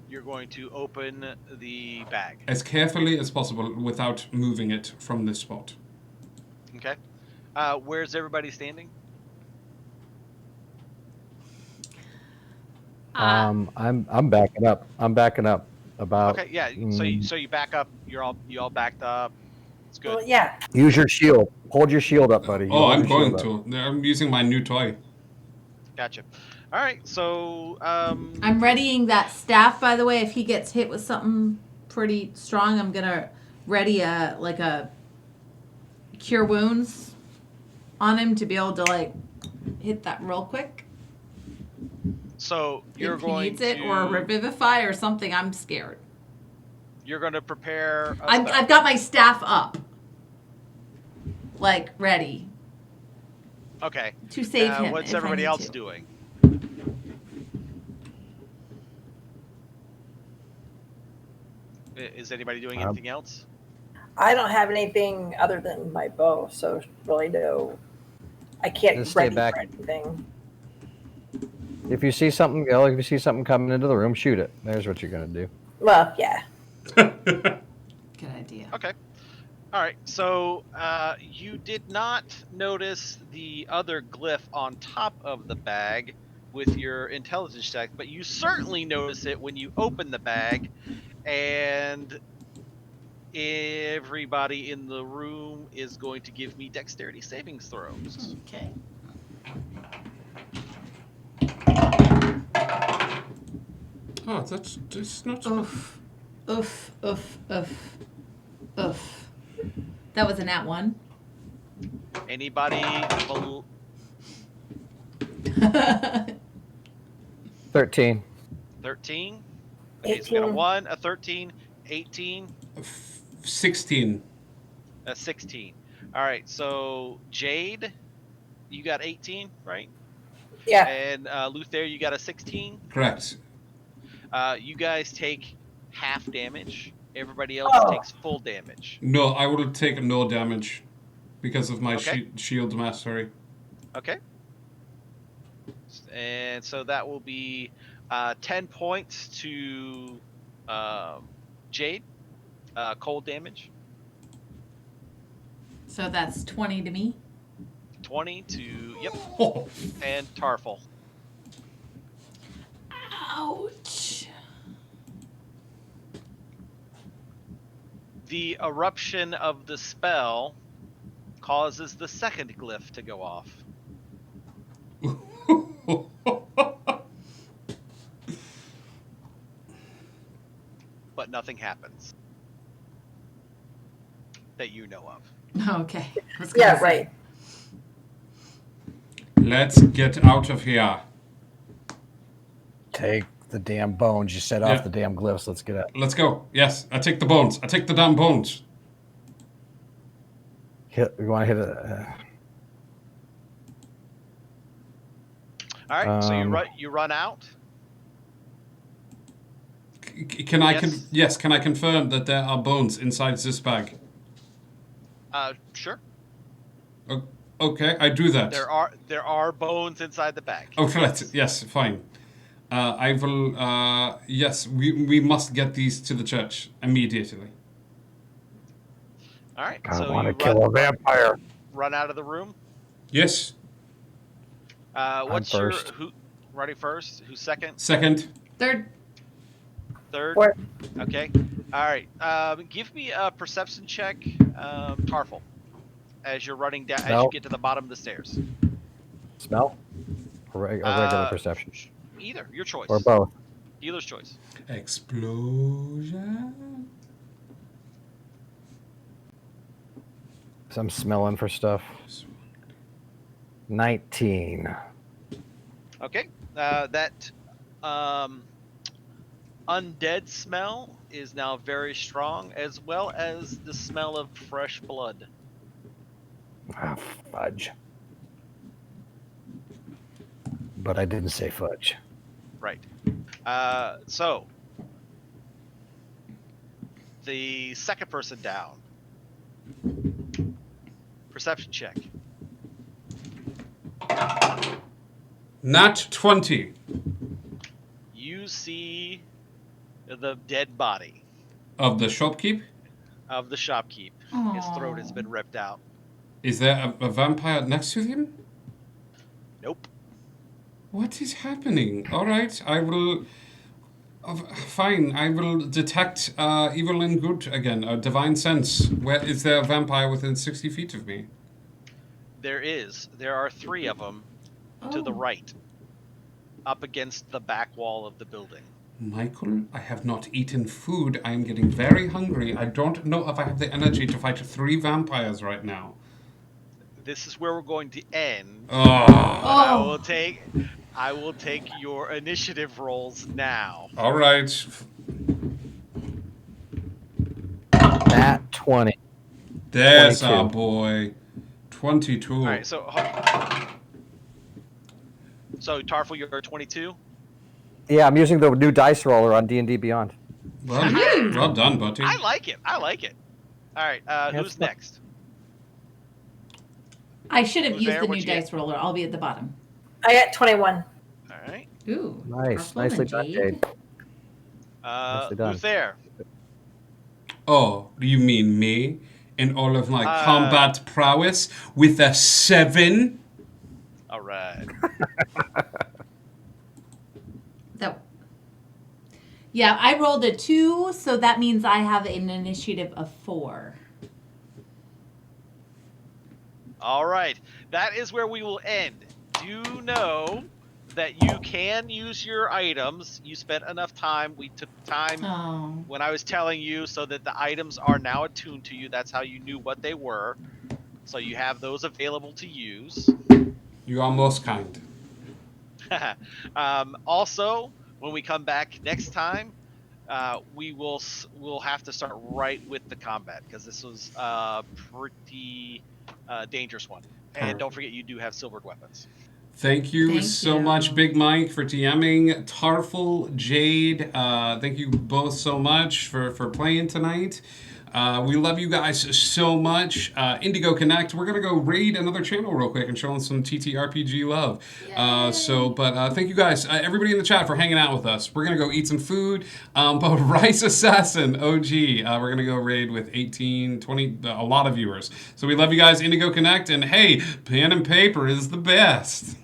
You're going to open the bag. As carefully as possible without moving it from this spot. Okay. Where's everybody standing? I'm backing up. I'm backing up about. Okay, yeah. So you back up. You all backed up. It's good. Well, yeah. Use your shield. Hold your shield up, buddy. Oh, Hold I'm your going shield to. I'm using my new toy. Gotcha. All right. So I'm readying that staff, by the way. If he gets hit with something pretty strong, I'm gonna ready a cure wounds on him to be able to hit that real quick. So you're if he going needs it to or revivify or something. I'm scared. You're going to prepare. I've got my staff up, ready. Okay. To save him. What's if I everybody need else to. doing? Is anybody doing anything else? I don't have anything other than my bow, so really no. I can't Just stay ready back. for anything. If you see something, if you see something coming into the room, shoot it. There's what you're gonna do. Well, yeah. Good idea. Okay. All right. So you did not notice the other glyph on top of the bag with your intelligence check, but you certainly notice it when you open the bag, and everybody in the room is going to give me dexterity savings throws. Okay. Oh, that's not. Oof. Oof. Oof. Oof. Oof. That was a nat 1. Anybody? 13. 13? Okay, so we got a 1, a 13, 18, 16. a 16. All right, so Jade, you got 18, right? Yeah. And Luther, you got a 16. Correct. You guys take half damage. Everybody else takes full damage. No, I will take no damage because of my Okay. shield mastery. Okay. And so that will be 10 points to Jade, cold damage. So that's 20 to me. 20 to, yep, Oh, and Tarful. Ouch. The eruption of the spell causes the second glyph to go off. But nothing happens that you know of. Okay. Yeah, right. Let's get out of here. Take the damn bones. You set off the damn glyphs. Let's get out. Let's go. Yes, I take the bones. I take the damn bones. You want to hit it? All right, so you run out. Can I confirm that there are bones inside this bag? Sure. Okay, I do that. There are bones inside the bag. Oh, right. Yes, fine. I will. Yes, we must get these to the church immediately. All right. I So want to you kill a vampire. run out of the room. Yes. What's I'm your first. who? Ready first? Who's second? Second. Third. Third. Fourth. Okay. All right. Give me a perception check, Tarful, as you're running down. As No. you get to the bottom of the stairs. Smell? Or a regular perception? Either your choice. Or both? Dealer's choice. Explosion. So I'm smelling for stuff. 19. Okay. That undead smell is now very strong, as well as the smell of fresh blood. Ah, fudge. But I didn't say fudge. Right. So the second person down. Perception check. Nat 20. You see the dead body Of the shopkeep? of the shopkeep. His throat has been ripped out. Is there a vampire next to him? Nope. What is happening? All right, I will. Fine, I will detect evil and good again. A divine sense. Where is there a vampire within 60 feet of me? There is. There are 3 of them to the right, up against the back wall of the building. Michael, I have not eaten food. I am getting very hungry. I don't know if I have the energy to fight 3 vampires right now. This is where we're going to end. Oh. I will take your initiative rolls now. All right. Nat 20. There's 22. our boy. 22. All right, so Tarful, you're 22. Yeah, I'm using the new dice roller on D&D Beyond. Well done, buddy. I like it. All right. Who's next? I should have Who's used there? the What'd new you get? dice roller. I'll be at the bottom. I got 21. All right. Ooh. Nice. Purple Nicely and done, Jade. Nicely done. Who's there? Oh, do you mean me? And all of my Uh, combat prowess with a 7? All right. That. Yeah, I rolled a 2, so that means I have an initiative of 4. All right. That is where we will end. Do know that you can use your items. You spent enough time. We took time Oh. when I was telling you so that the items are now attuned to you. That's how you knew what they were. So you have those available to use. You are most kind. Also, when we come back next time, we'll have to start right with the combat because this was a pretty dangerous one. And don't forget, you do have silvered weapons. Thank you Thank so you. much, Big Mike, for DMing. Tarful, Jade, thank you both so much for playing tonight. We love you guys so much. Indigo Connect, we're going to go raid another channel real quick and show them some TTRPG love. But thank you guys, everybody in the chat, for hanging out with us. We're going to go eat some food. But Rice Assassin, OG, we're going to go raid with 18, 20, a lot of viewers. So we love you guys, Indigo Connect. And hey, pen and paper is the best.